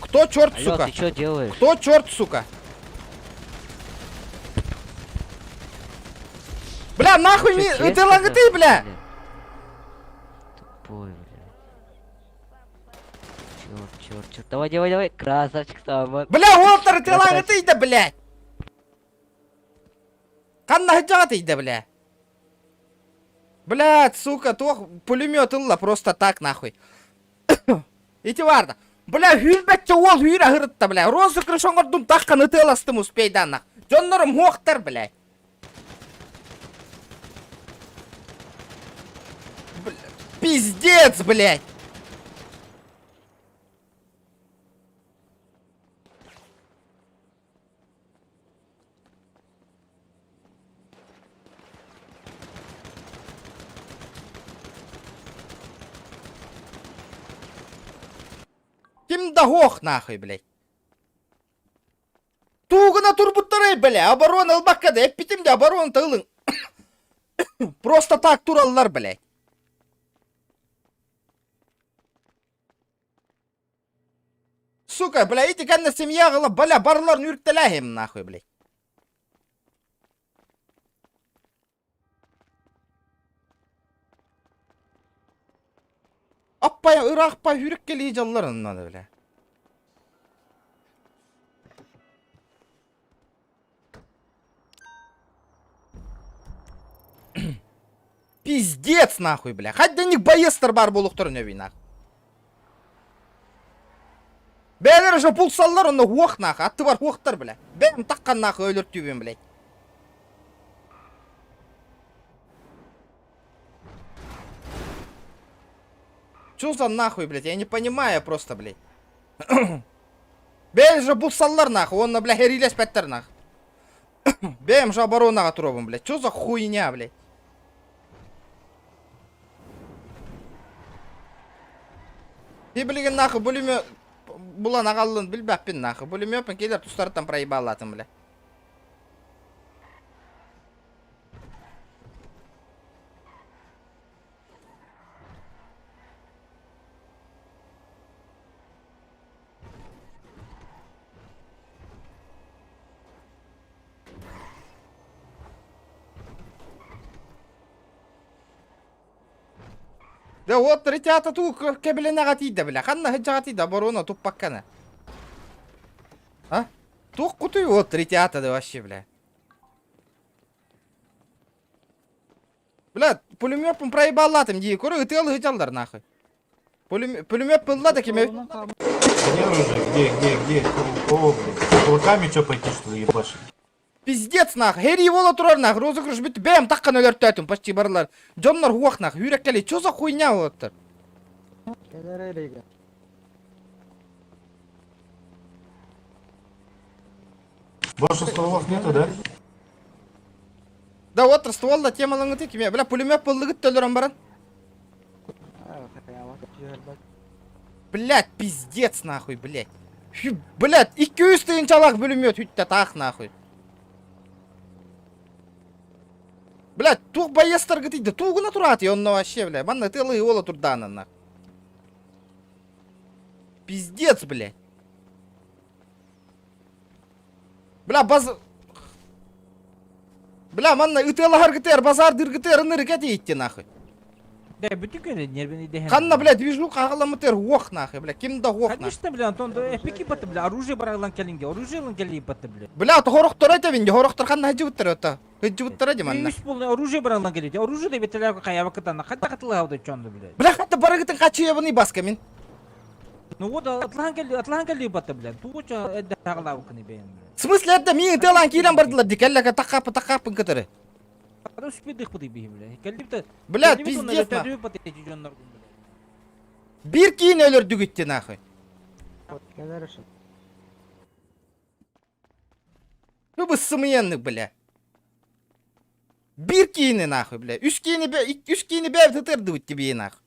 Кто черт, Алло, сука? ты чё делаешь? Кто черт, сука? Бля, нахуй мне... честно Ты лаготы, бля! Тупой, бля. Чёрт. Давай. Красавчик там. Бля, Уолтер, ты Красавчик. лаготы, да, блядь! Канна хаджаты, да, бля! Блядь, сука, то пулемет илла просто так, нахуй. Ити варда. Бля, хюлбетче ол хюра хырытта, бля. Розыгрыш оңырдың таққаны тыластым успейдан, нах. Жоннорым хоқтар, блядь. Пиздец, блядь! Ким да хох, нахуй, блядь. Тугана турбуттары, бля. Оборона албаккада. Эппитимде оборона тылың. Просто так тураллар, блядь. Сука, бля, иди канна семья гыла, бля, барлар нүрктеләһем, нахуй, блядь. Аппай, ырақпай хүрік келей жалларын, надо, бля. Пиздец, нахуй, бля. Хоть да них боестер бар болуқтыр нөбей, нахуй. Бәлер же пулсаллар, оны хуақ, нахуй. Атты бар хуақтар, бля. Бәлім таққан, нахуй, өлір түйбен, блядь. Чё за нахуй, блядь? Я не понимаю просто, блядь. Бәлер же пулсаллар, нахуй. Он, бля, херилес пәттер, нахуй. Бәлім же оборонаға тұробын, блядь. Чё за хуйня, блядь? Ты, блин, нахуй, пулемет... Булан ағалын білбәппен, нахуй. Пулеметпен келер тұстарыттан проебалатын, бля. Да вот ребята ту кабелена гатида, бля. Ханна хаджатида барона тупаккана. А? Тух куты вот ребята да вообще, бля. Бля, пулеметпен проебалатым дей. Көрі үтел хыжалдар, нахуй. Пулемет был да кеме. Где оружие? Где? Кулаками что пойти, что ли, ебашить? Пиздец, нахуй. Хери вола турар, нахуй. Розыгрыш бітті. Бәм таққан өлертәтім, почти барлар. Джоннар хуақ, нахуй. Юрек келей. Чё за хуйня вот? Больше стволов нету, да? Да вот стволда темалыңы тек кеме. Бля, пулемет был лыгыт төлерін баран. Блядь, пиздец, нахуй, блядь. Блядь, 200 тыйынчалақ пулемет хүтті тақ, нахуй. Блядь, тух боестер гытыйды. Туғына тұраты, онна вообще, блядь. Манна тылы ола турданы, нахуй. Пиздец, блядь. Бля, Бля, манна ытылахар гытер, базар дыр гытер, ыныры кәтейітті, нахуй. Да, бүтүкөне нервini дехен. Ханна, блядь, движу қағыламытер, уақ, нахуй, бля. Кимда уақ, нахуй. Конечно, бля, Антон, эпики баты, бля, оружие барагылан келинге, оружиелан кели баты, бля. Бля, то хорохтор айтабин, хорохтор ханна хаджы бұттыр, өті. Хаджы бұттыр ади, манна. Үш болны оружие барагылан келеді. Оружие да бетелер қая вакытана, хатта қатылы ауды чонды, бля. Бля, хатта барагытын қачы ебыны баска, мен. Ну вот, атлан кели баты, бля. Тууча эдді ағыла вакыны бейін, бля. В смысле, это мен тылан киран бардылар, дикәлләка таққапын кітірі. Хорош пидых подыбиги, бля. Калибда. Блядь, пиздец, нахуй. Bir keyin öldürdü gitti nahıy. Bu sımıyanlık bile. Bir kiyini nahıy bile. Üç kiyini bir tıtırdı gitti bir nahıy.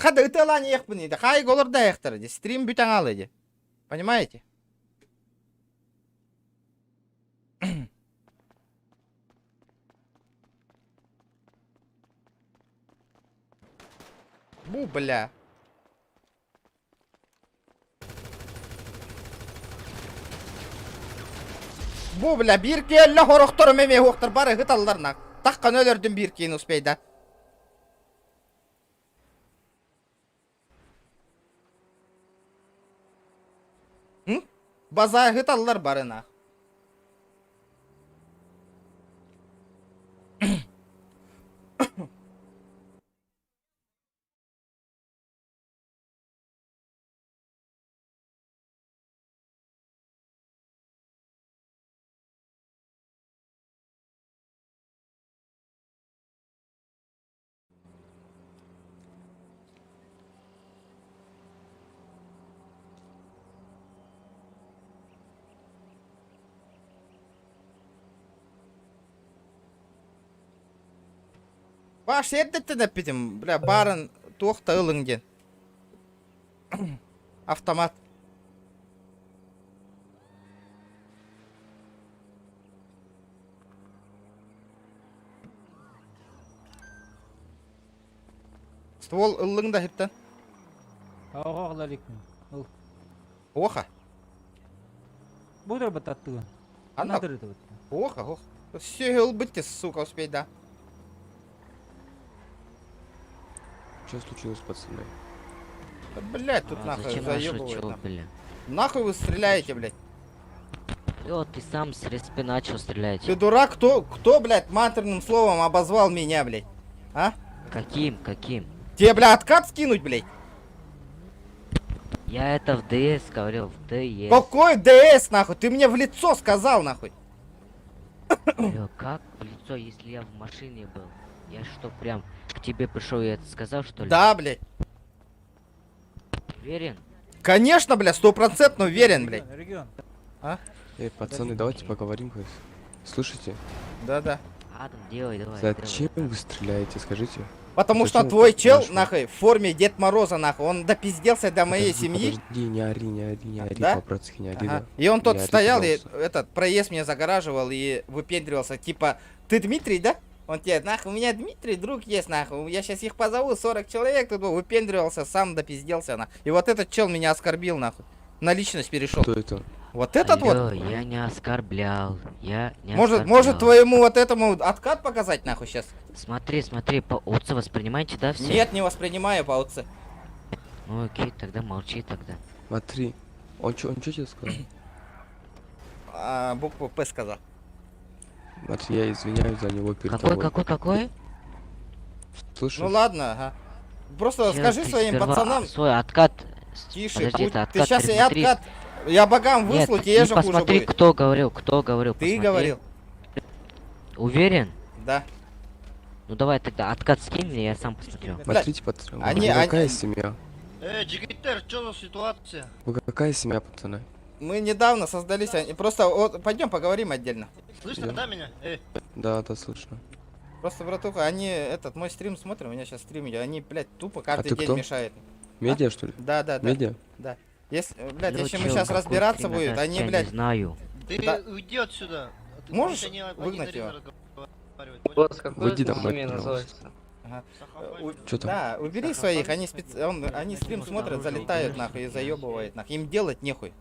Хада ытала не ехпын еді. Хай голор да ехтар еді. Стрим бүтән ал еді. Понимаете? Бу, бля. Бу, бля, bir келі хорықтыр меме хоқтыр бары ғыталарына. Таққан өлердің bir кейін успейді. База ғыталар барына. Баш ердеттен әппетім, бля, барын тоқта ылыңден. Автомат. Ствол ылыңда хептен. Оға лаликмін. Оха. Бұдыр бұт аттығы. Ана. Надыр это бұт. Оха, оха. Все ыл бітті, сука, успей, да. Что случилось, пацаны? Да, блядь, тут нахуй зачем заебывает. нашел, бля? Нахуй вы стреляете, блядь? Ты сам с респи начал стрелять. Ты дурак? Кто, блядь, матерным словом обозвал меня, блядь? А? Каким? Тебе, бля, откат скинуть, блядь? Я это в ДС говорил, в ДС. Какой ДС, нахуй? Ты мне в лицо сказал, нахуй. Бля, как в лицо, если я в машине был? Я что, прям к тебе пришел и это сказал, что ли? Да, блядь. Уверен? Конечно, бля, 100% уверен, блядь. Регион. А? Пацаны, давайте поговорим хоть. Слышите? Да. Адам, делай, давай. Зачем вы стреляете, скажите? Потому что Зачем твой вы чел, нашли? нахуй, в форме Дед Мороза, нахуй, он допизделся до моей Подожди, семьи. Подожди, не ори, Да? по-братски не ори, Ага. да. И он тут Не ори, стоял и пожалуйста. этот проезд мне загораживал и выпендривался, типа, ты Дмитрий, да? Он тебе, нахуй, у меня Дмитрий, друг есть, нахуй, я сейчас их позову, 40 человек, тут выпендривался, сам допизделся, нахуй. И вот этот чел меня оскорбил, нахуй, на личность перешел. Кто это? Вот этот Алло, вот. я не оскорблял. Я не Может оскорблял. твоему вот этому откат показать, нахуй, сейчас? Смотри, по отцу воспринимаете, да, все? Нет, не воспринимаю по отце. Ну окей, тогда молчи тогда. Смотри, он чё тебе сказал? Букву П сказал. Смотри, я извиняюсь за него перед тобой. Какой? Слышишь? Ну ладно, ага. Просто Чел, скажи ты своим сперва пацанам. свой откат. Тише, Подожди, будь- это ты откат сейчас и пересмотри. откат. Я богам Нет, выслу, ты тебе же хуже посмотри, будет. кто говорил, Ты посмотри. говорил. Уверен? Да. Ну давай тогда откат скинь мне, я сам посмотрю. Смотрите, пацаны, они- вы какая они- семья? Джигитер, что за ситуация? Вы какая семья, пацаны? Мы недавно создались, просто вот, пойдем поговорим отдельно. Слышно, да, меня? Да, слышно. Просто, братуха, они, мой стрим смотрим, у меня сейчас стрим идет, они, блядь, тупо каждый ты день кто? мешают. Медиа, что ли? Да. Медиа? Да. Если, блядь, Ну, если мы чел, сейчас какой разбираться стрим, будет, я они, не блядь, знаю. Ты Да. уйди отсюда. Можешь Они выгнать на его? режиме разговаривают, понял? Босс, какое Выйди домой, имя пожалуйста. называется? Ага. Чё там? Да, убери своих, они они стрим смотрят, залетают нахуй и заебывают нахуй. Им делать нехуй.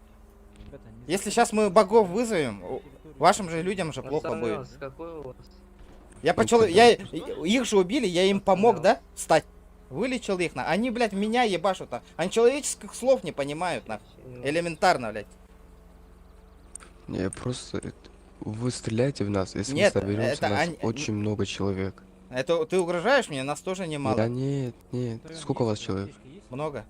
Если сейчас мы богов вызовем, вашим же людям же плохо будет. Остановился, какой у вас? Я почел, их же убили, я им помог, да, встать. Вылечил их, они, блядь, меня ебашут, они человеческих слов не понимают, нахуй. Элементарно, блядь. Не, просто... Вы стреляете в нас, если Нет, мы соберемся, это нас они- очень много человек. Это ты угрожаешь мне? Нас тоже немало. Да нет, нет. Сколько у вас человек? Много.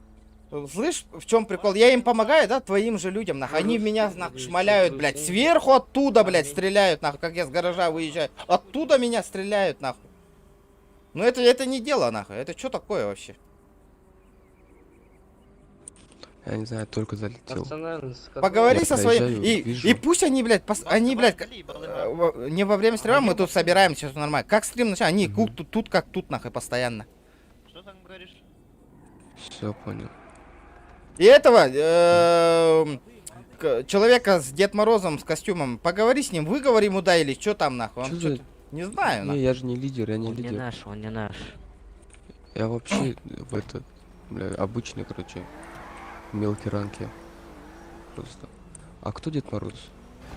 Слышь, в чем прикол? Я им помогаю, да, твоим же людям, нахуй. Они в меня, нахуй, шмаляют, блядь. Сверху оттуда, блядь, стреляют, нахуй, как я с гаража выезжаю. Оттуда меня стреляют, нахуй. Ну это не дело, нахуй. Это что такое вообще? Я не знаю, только залетел. Поговори Я со своим. проезжаю, И вижу. пусть они, блядь, они, блядь, не во время стрима, мы тут собираемся, все нормально. Как стрим начал? Они тут как тут, нахуй, постоянно. Что там говоришь? Все понял. И этого человека с Дед Морозом, с костюмом, поговори с ним, выговори ему, да, или что там, нахуй. Он Чё чё-то- за- Не знаю, Не, нахуй. я же не лидер, я не Он не лидер. наш, он не наш. Я вообще в этот, бля, обычный, короче, мелкий ранки. Просто. А кто Дед Мороз?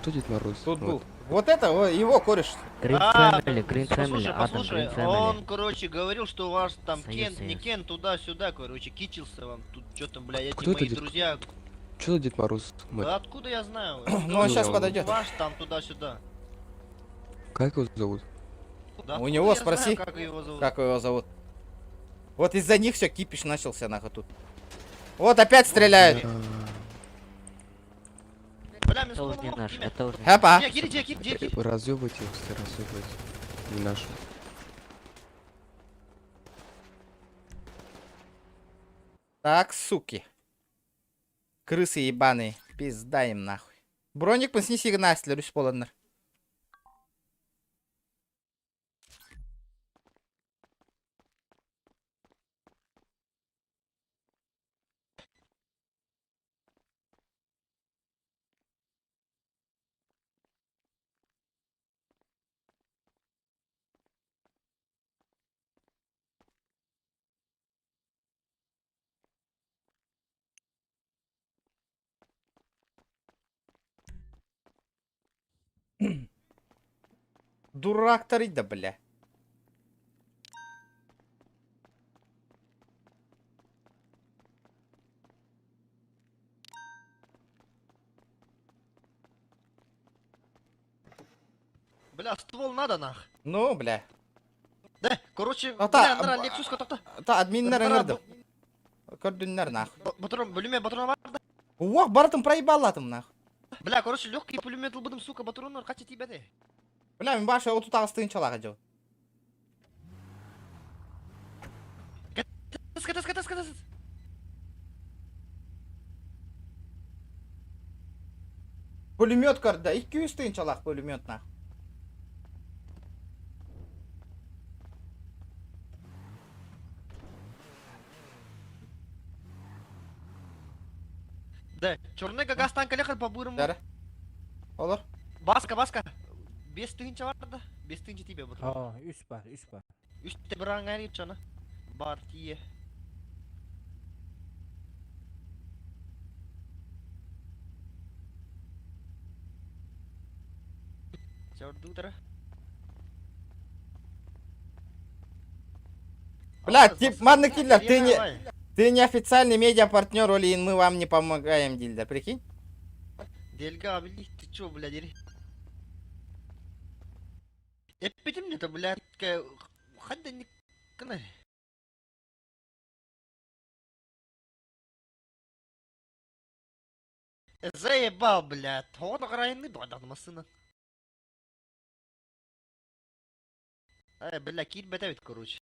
Кто Дед Мороз? Тут Вот. был. Вот это его кореш. Green А, Family, Green Family, Адам, послушай, Green Family. он, короче, говорил, что у вас там Союз, Кент, не союз. Кент, туда-сюда, короче, кичился вам тут, что там, бля, эти Кто это мои дед- друзья. Что за Дед Мороз? Мать? Да откуда я знаю? Ну, он сейчас Ну, подойдет. Ваш там туда-сюда. Как его зовут? Да У откуда него я спроси, знаю, как его зовут. как его зовут. Вот из-за них все кипиш начался, нахуй, тут. Вот опять стреляют. Бля, мне Это уже слово не мог наш, тебе. это уже... Хэпа. Где? Вы разъебайте их, все разъебайте. Не наши. Так, суки. Крысы ебаные. Пизда им, нахуй. Броник, мы снеси Настя, Русь Полонер. Дурак тарить, да, бля. Бля, ствол надо нах. Ну, бля. Да, короче, Ата, бля, нара Lexus катакта. Админнер ыңырды. Көрдүннөр, нахуй. Батурон, бөлүме батурон бар. Уах, барытым проебал атым, нахуй. Бля, короче, легкий пулемет лбыдым, сука, батуронор, кача тебя де. Бля, мен башы оту тағы стыынчалаға жау. Катас. Пулемет көрді, 200 стыынчалақ пулемет, нахуй. Да, черный газ танка лехал по бурому. Дәрі. Олар. Баска. Без тынча бар да? Без тынча тебе батурон. О, 3 бар. Үсте бір аңғар етшана. Бар тие. Чорды утра. Бля, тип, манный киллер, ты не официальный медиапартнер, Олин, мы вам не помогаем, Дильда, прикинь? Дельга, блин, ты чё, бля, дери? Эпидем мне-то, бля, хадда не... Канай. Заебал, блядь. Вот охраны додан масына. Бля, кит бетавит, короче.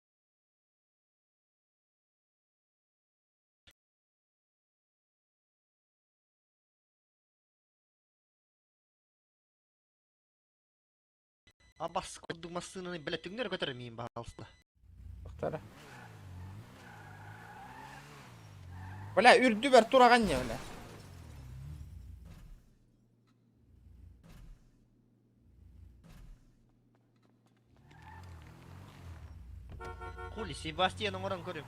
Абас, коду масына, бля, ты гнер, который мим балста. Тоқтары. Бля, үрді бәр тураған не, бля. Хули, Себастьян оран көрем.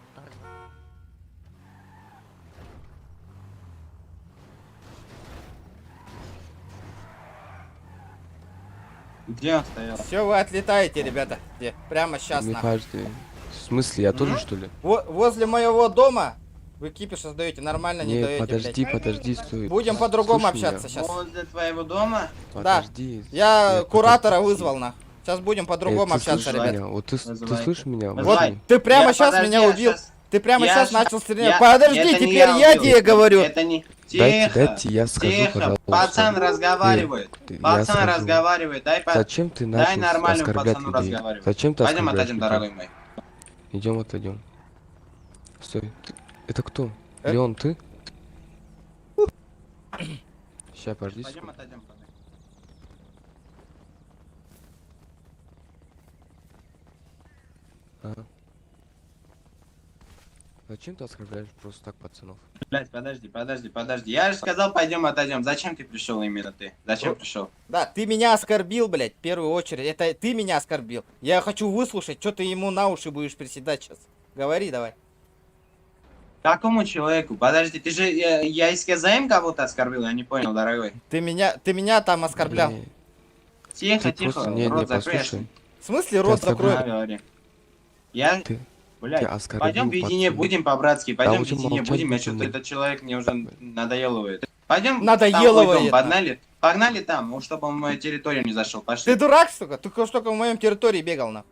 Где он стоял? Все, вы отлетаете, ребята. Где? Прямо сейчас, Мне нахуй. кажется, в смысле, я тоже, что ли? Возле моего дома вы кипиш создаете, нормально не Нет, даете, подожди, стой. Будем по-другому Слушай меня. общаться сейчас. Возле твоего дома? Да. Подожди. Я Нет, куратора подожди. вызвал, нахуй. Сейчас будем по-другому ты общаться, слышишь ребят. меня? Вот ты Вызывайте. слышишь меня? Вот Вадим? ты прямо Я- сейчас подожди, меня я убил. щас- Ты прямо я сейчас щас- начал стрелять. я- Подожди, это не теперь я убил. тебе говорю. Это не... Дайте, Тихо, дайте, я скажу, тихо, пожалуйста. пацан разговаривает. Я Пацан скажу. разговаривает, Зачем ты дай начал нормальному оскорблять пацану людей? разговаривать. Зачем ты Пойдем оскорбляешь отойдем, людей? дорогой мой. Идем, отойдем. Стой. Это кто? Э? Леон, ты? Сейчас, подожди. Пойдем отойдем. Ага. Зачем ты оскорбляешь просто так пацанов? Блять, подожди. Я же сказал, пойдем отойдем. Зачем ты пришел именно ты? Зачем пришел? Да, ты меня оскорбил, блядь, в первую очередь. Это ты меня оскорбил. Я хочу выслушать, что ты ему на уши будешь приседать сейчас. Говори давай. Какому человеку? Подожди, ты же... Я из КЗМ кого-то оскорбил? Я не понял, дорогой. Ты меня там оскорблял. Тихо, Ты просто- не, рот закрой. послушай. В смысле рот Ты оскорбил. закрой? Говори. Я... Ты Блядь, оскорбил пойдем в едине, пацана. будем по-братски, пойдем в лучше едине, молчать будем, я будем, что-то да. этот человек мне уже надоелывает. Пойдем Надоелывает, в твой дом, да. погнали там, ну, чтобы он в мою территорию не зашел, пошли. Ты дурак, сука? Ты что в моем территории бегал, на?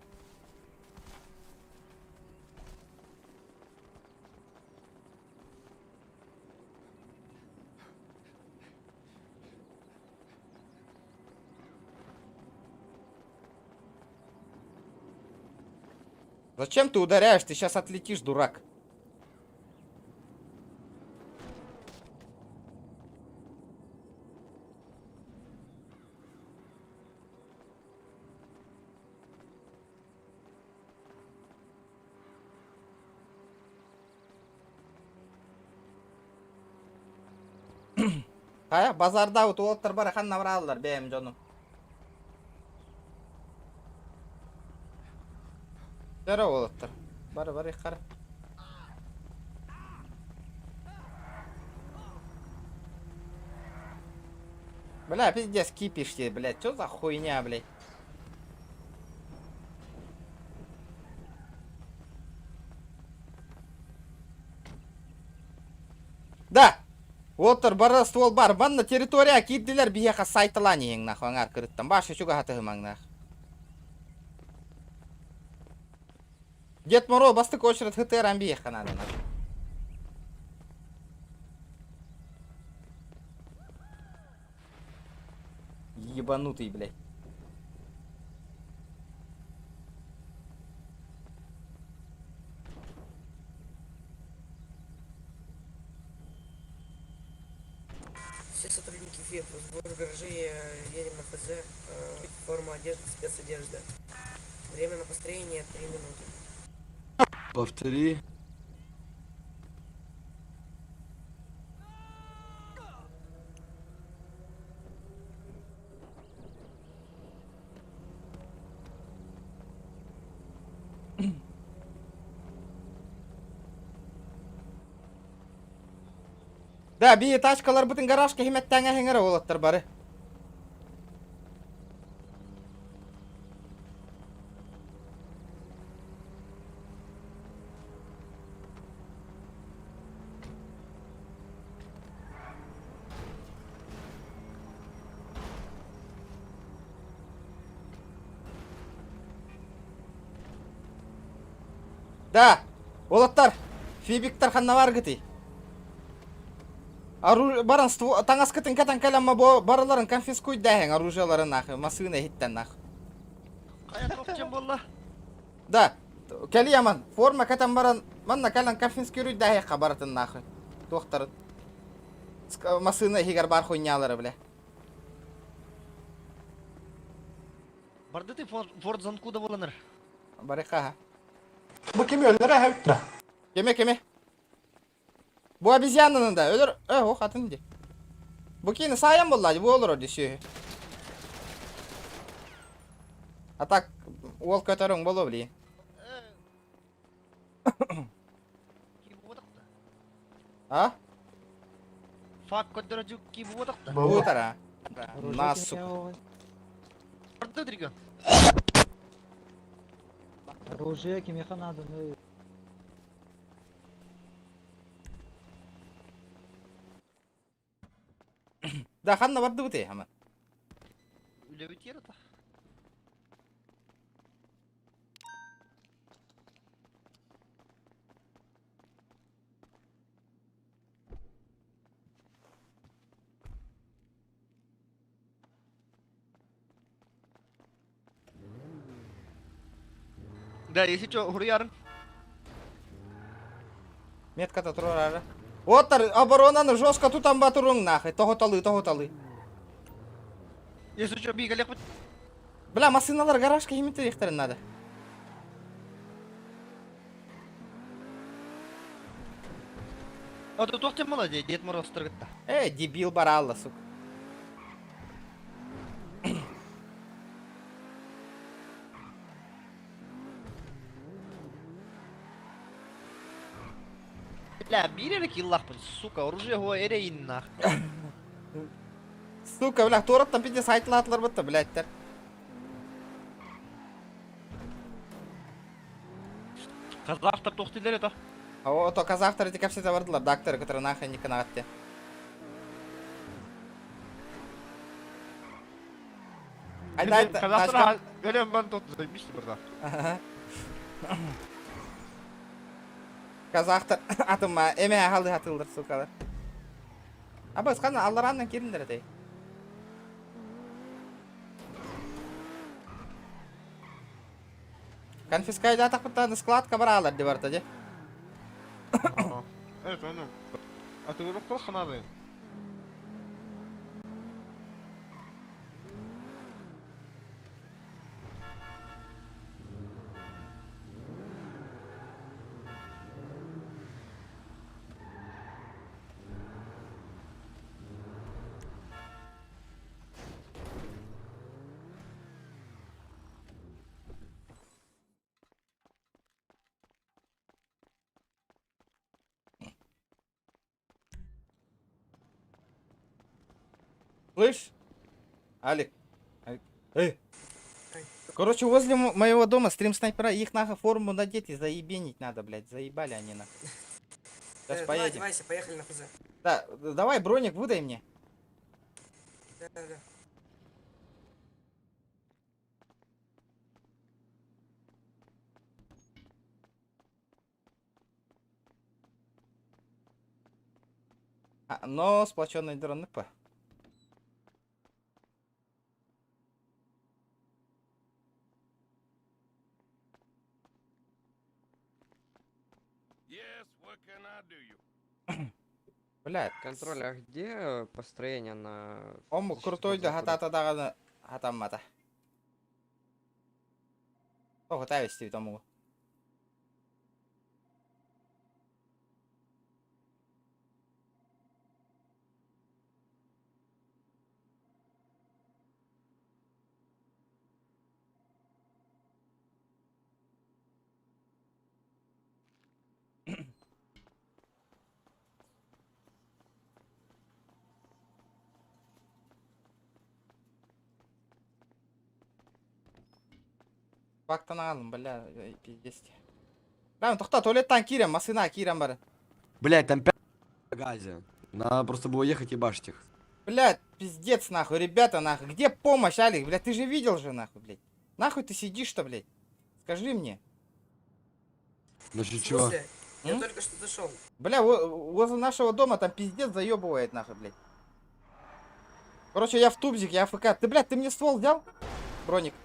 Зачем ты ударяешь? Ты сейчас отлетишь, дурак. Ая, базарда утуоттар бар, хан навралар, бейм жону. Жара болоттар. Бар, их кара. Бля, пиздец, кипишь, блядь, что за хуйня, блядь? Да! Отыр бары ствол бар. Банна территория киддилер бияха сайтылан ең нахуй аңар кырыттан. Башы чуга хатыгымаң нах. Дед Моро бастык очеред хытеран бияха надо нахуй. Ебанутый, блядь. Все сотрудники ФИФ, сбор гаражей, едем на ФЗ, форма одежды, спецодежда. Время на построение 3 минуты. Повтори. Да, бие тачкалар бүтін гаражка химет тәңе хеңері олаттыр бары. Да, олаттар, фибиктар ханна бар гыты. Баран таңас кытын катан каламма барыларын конфискуй дәһең оружияларын нахы, масыгына хиттен нахы. Чем было? Да, кәли яман, форма катан баран, манна калан конфискуй дәһе хабаратын нахы. Тоқтар, масыгына хигар бар хуйнялары, бля. Барды ты Форд Занкуда боланыр. Барыха. Bu kim öldüre hevtre? Кеме. Bu обезьянанын да, өлөр, о, хатын де. Bu кини саян боллади, bu olur o деші. А так, ол көтерің болу білейін. А? Фак көддөрөжүк ки буудакта. Bu tara. Насу. Барды дриган. Оружие кимеха надо, ну... Да, ханна барды бute, хама. Үлебит ер ата. Да, если что, говорю, ярын. Метката тұрар ары. Оттар, оборонаны жестко тутан батырың нахай. Тоғыталы. Если что, бигали хоть. Бля, машиналар гаражка емітті рехтерін надо. А ты тоқты молодец, Дед Мороз тұрғытта. Дебил баралла, сука. Бля, бирер киллахпын, сука, оружие го эрейін нах. Сука, бля, тораттан пиде сайтлатлар бұтты, блядьтер. Қазақтар тоқтылар ето. А то казахтар эти капсеты вардылар, докторы, которые нахай не канагатте. Айда, Қазақтар өлем бан тоқты займешті бірда. Казахтар атыма эме ағалды атылдыр, сукалар. Абыз, қана аллараннан керіндер әтей. Конфискайда атақпыттаны складка бар алар деп арта, де? Это, ну, а ты говоришь, плохо надо. Слышь? Алик. Короче, возле моего дома стрим снайпера, их нахуй форму надеть и заебенить надо, блядь. Заебали они нахуй. Сейчас поедем. Вася, поехали на ФЗ. Да, давай броник выдай мне. Да. Но сплоченный дрон П. Блядь. Контроль, а где построение на... Он крутой, да, хата-та-да, хата-мата. О, готові стій тому. Бактан алым, бля, пиздец. Прям, тоқта, туалеттан кирем, машина кирем бары. Блять, там 5 в газе. Надо просто было ехать и башить их. Блядь, пиздец, нахуй, ребята, нахуй. Где помощь, Алик? Блядь, ты же видел же, нахуй, блядь. Нахуй ты сидишь-то, блядь? Скажи мне. Значит, чего? Я только что зашел. Бля, возле нашего дома там пиздец заебывает, нахуй, блядь. Короче, я в тубзик, я АФК. Ты, блядь, ты мне ствол взял? Броник.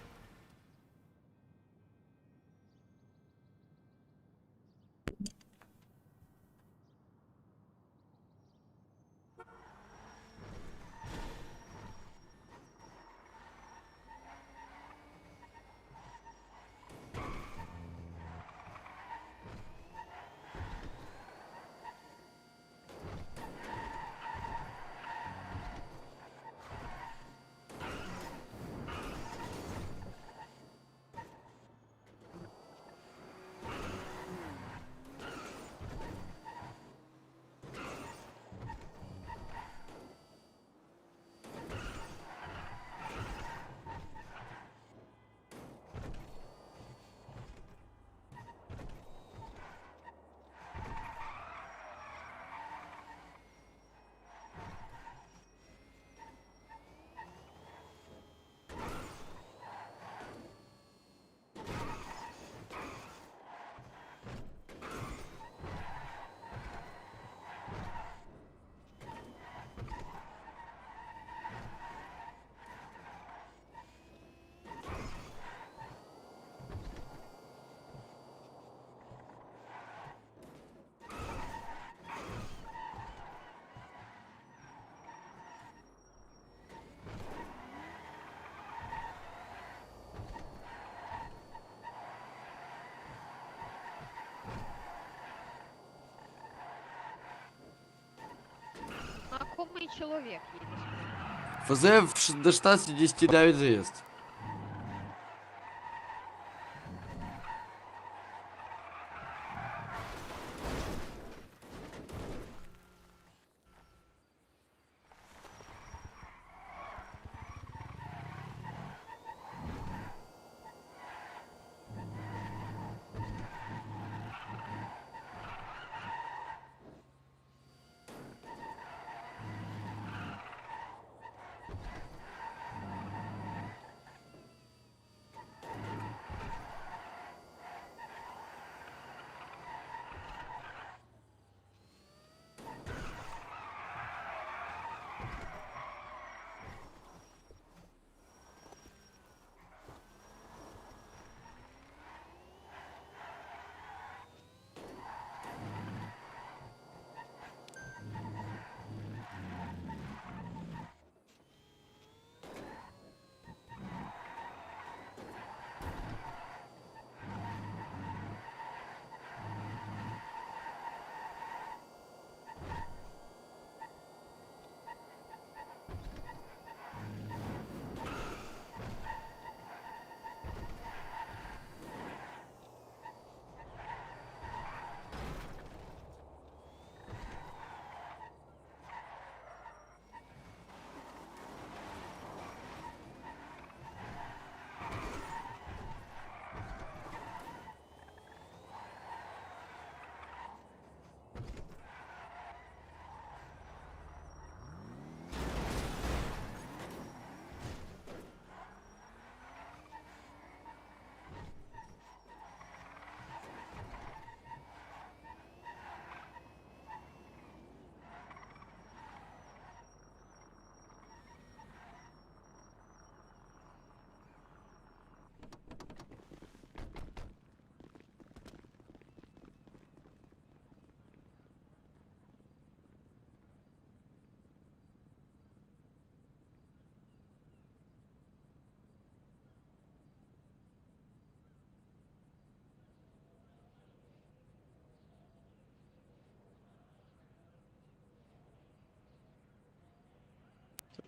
знакомый человек едет. ФЗ до 16-10 заезд.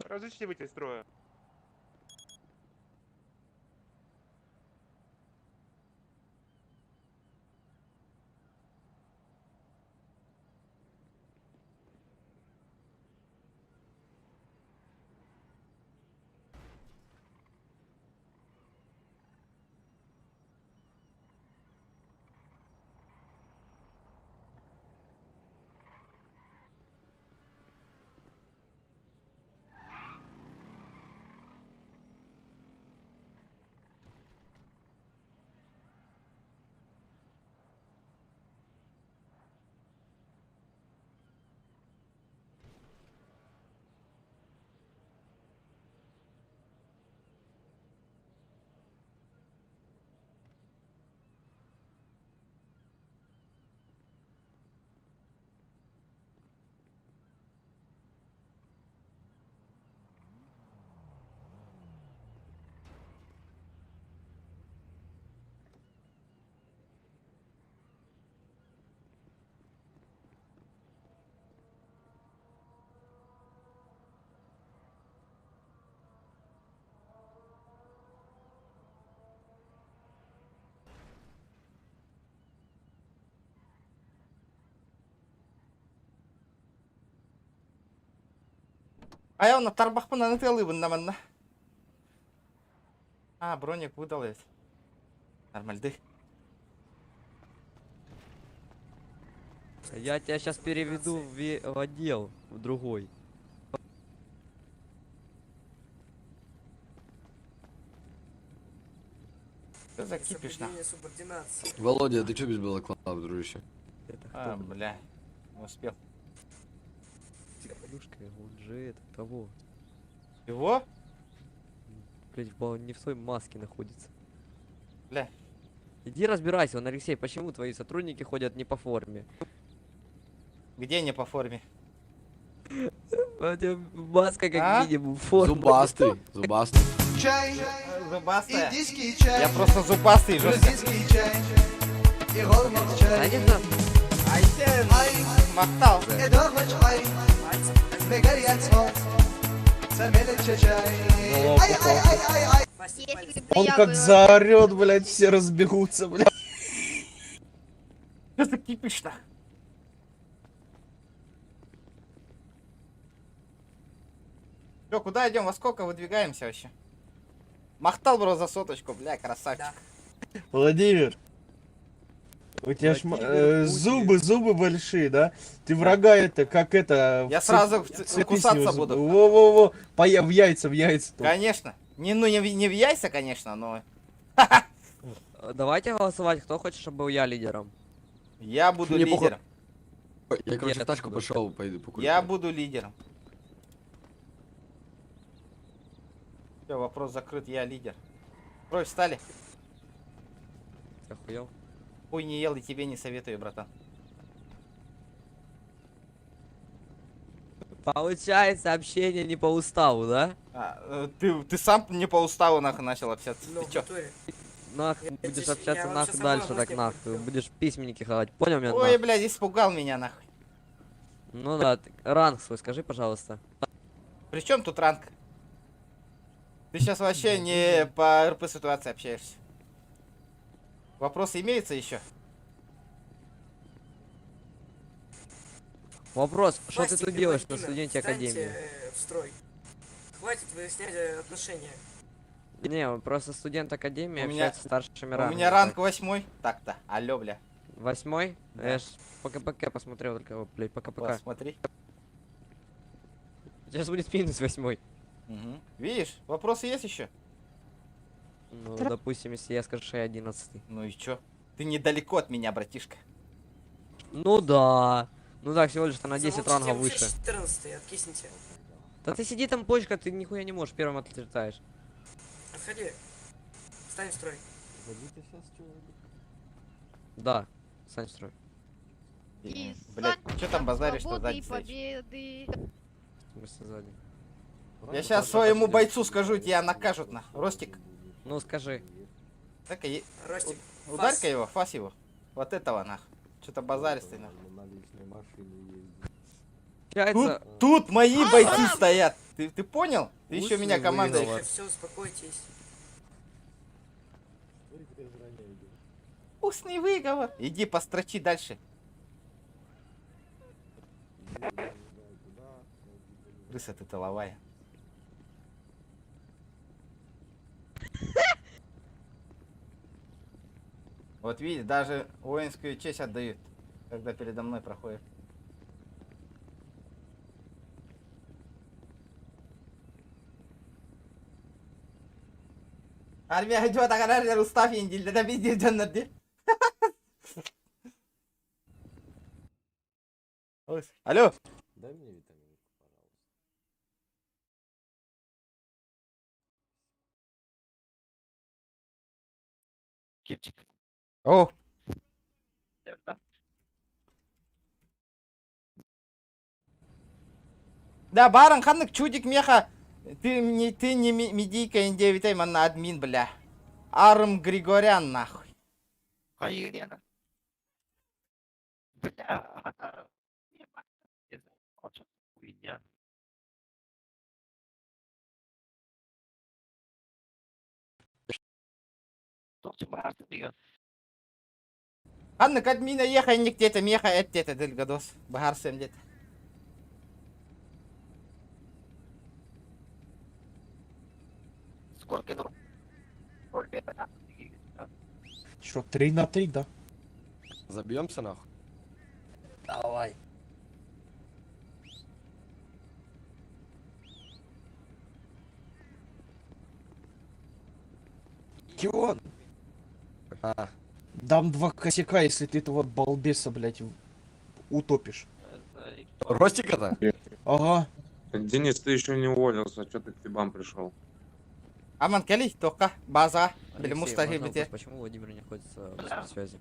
Разрешите выйти из строя. Ayağına tarbakmın anıtıyalı bundan. А, броник выдал. Нормально. Я тебя сейчас переведу в отдел, в другой. Что за кипиш, на? Володя, ты чё без балаклава, дружище? А, бля, не успел. Подружка, он же это того. Его? Блять, он не в той маске находится. Бля. Иди разбирайся, он, Алексей, почему твои сотрудники ходят не по форме? Где не по форме? У тебя маска как минимум форма. Зубастый, зубастый. Зубастая? Я просто зубастый жестко. Ayten Maqtal. اداغش عين مجرية صوت سميلة شجاي ай ай ай ай ай Он как заорет, блядь, все разбегутся, блядь. Что за кипиш-то? Чё, куда идем? Во сколько выдвигаемся вообще? Махтал, бро, за соточку, бля, красавчик. Владимир, у тебя зубы большие, да? Ты врага это, как это... Я сразу кусаться буду. Во-во-во, в яйца. Конечно. Не в яйца, конечно, но... Давайте голосовать, кто хочет, чтобы был я лидером. Я буду Мне лидером. Я, короче, в тачку пошел, пойду покурю. Я буду лидером. Все, вопрос закрыт, я лидер. Трой, встали. Охуел? Хуй не ел и тебе не советую, братан. Получается, общение не по уставу, да? Ты сам не по уставу нахуй начал общаться. Ну, Ты чё? Нахуй будешь общаться я нахуй вообще дальше, сама так вас нахуй. Будешь письменники хавать. Понял меня? Ой, блядь, испугал меня нахуй. Ну да, ранг свой скажи, пожалуйста. При чем тут ранг? Ты сейчас вообще не по РП ситуации общаешься. Вопросы имеются еще? Вопрос, что ты Пластик, тут делаешь на Владимир, студенте встаньте, академии? в строй. Хватит выяснять отношения. Не, просто студент академии У меня- общается с старшими У рангами. меня ранг 8. Так-то, алло, бля. 8? Да. Я ж по КПК посмотрел только, вот, блядь, по КПК. Посмотри. Сейчас будет минус 8. Угу. Видишь, вопросы есть еще? Ну, допустим, если я скажу, что я 11. Ну и чё? Ты недалеко от меня, братишка. Ну да. Ну да, всего лишь на 10 Замолчите, рангов вы выше. 14-й, откисните. Да ты сиди там, почка, ты нихуя не можешь, первым отлетаешь. Отходи. Встань в строй. Да, Сань, строй. И Блядь, Сань, что там базаришь, что свободы сзади и стоишь? победы. В смысле сзади? Я сейчас своему бойцу скажу, тебя накажут на. Ростик. Ну скажи. Так и... Ростик, Ударь-ка фас. его, фас его. Вот этого нах. Что-то базаришь ты нах. Получается, Тут мои бойцы стоят. Ты понял? Ты еще меня Усный командуешь. выговор. Все, успокойтесь. Устный выговор. Иди построчи дальше. Крыса ты тыловая. Вот видишь, даже воинскую честь отдают, когда передо мной проходит. Армия идет, а когда устав индиль, да пиздец, джаннарди. Алло. Дай мне витаминку, пожалуйста. Кипчик. О. Да, баран ханнык чудик меха. Ты не медийка индевитай, манна админ, бля. Арм Григорян, нахуй. Елена. Бля. Ханнык админа ехай ник где-то, меха где-то, дельгадос. Багар сэм где-то. Сколько ну? Что, 3 на 3, да? Забьемся нахуй. Давай. Кион, А, дам 2 косяка, если ты этого балбеса, блядь, утопишь. Ростика-то? Ага. Денис, ты еще не уволился, что ты к тебе пришел? Аман кали, тока, база. Бля, Алексей, мустахи можно бите. вопрос, почему Владимир не находится в спецсвязи?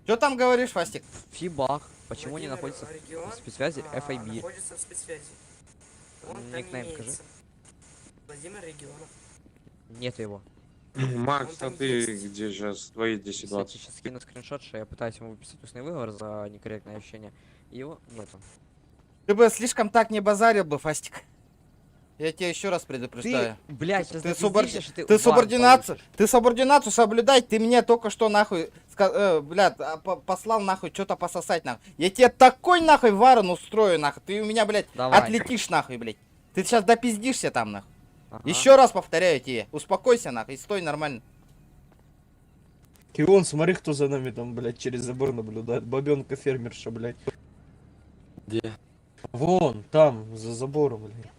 Что там говоришь, Фастик? Фибах. Почему не Владимир находится Регион, в спецсвязи FIB? находится в спецсвязи. Он там Никнейм скажи. имеется. Владимир Регионов. Нет его. Макс, а ты где сейчас? Твои 10-20? Сейчас скину скриншот, что я пытаюсь ему выписать устный выговор за некорректное общение. И его нету. Ты бы слишком так не базарил бы, Фастик. Я тебя еще раз предупреждаю. Ты, блядь, сейчас ты, напиздишь, и ты бан субординацию, получишь. ты субординацию соблюдай, ты мне только что нахуй, послал нахуй что-то пососать нахуй. Я тебе такой нахуй варен устрою нахуй, ты у меня, блядь, Давай. отлетишь нахуй, блядь. Ты сейчас допиздишься там нахуй. Ага. Еще раз повторяю тебе, успокойся нахуй и стой нормально. Кион, смотри, кто за нами там, блядь, через забор наблюдает. Бабенка фермерша, блядь. Где? Вон, там, за забором, блядь.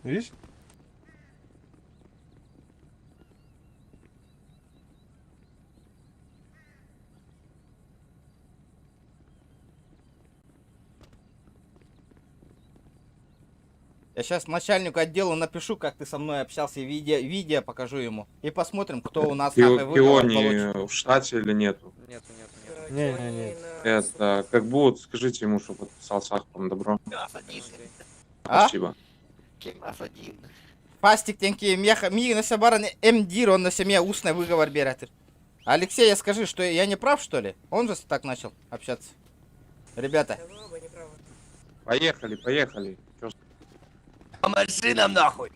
Видишь? Я сейчас начальнику отдела напишу, как ты со мной общался, и видео покажу ему. И посмотрим, кто у нас нахуй выговор получит. Киони в штате или нету? Нету. Не. Это, как будут, скажите ему, что подписал с Ахпом добро. А? Спасибо. Фастик тенки, ми на собаран М-дир, он на семье устный выговор берет. Алексей, я скажи, что я не прав, что ли? Он же так начал общаться. Ребята. Поехали. Чё По машинам нахуй!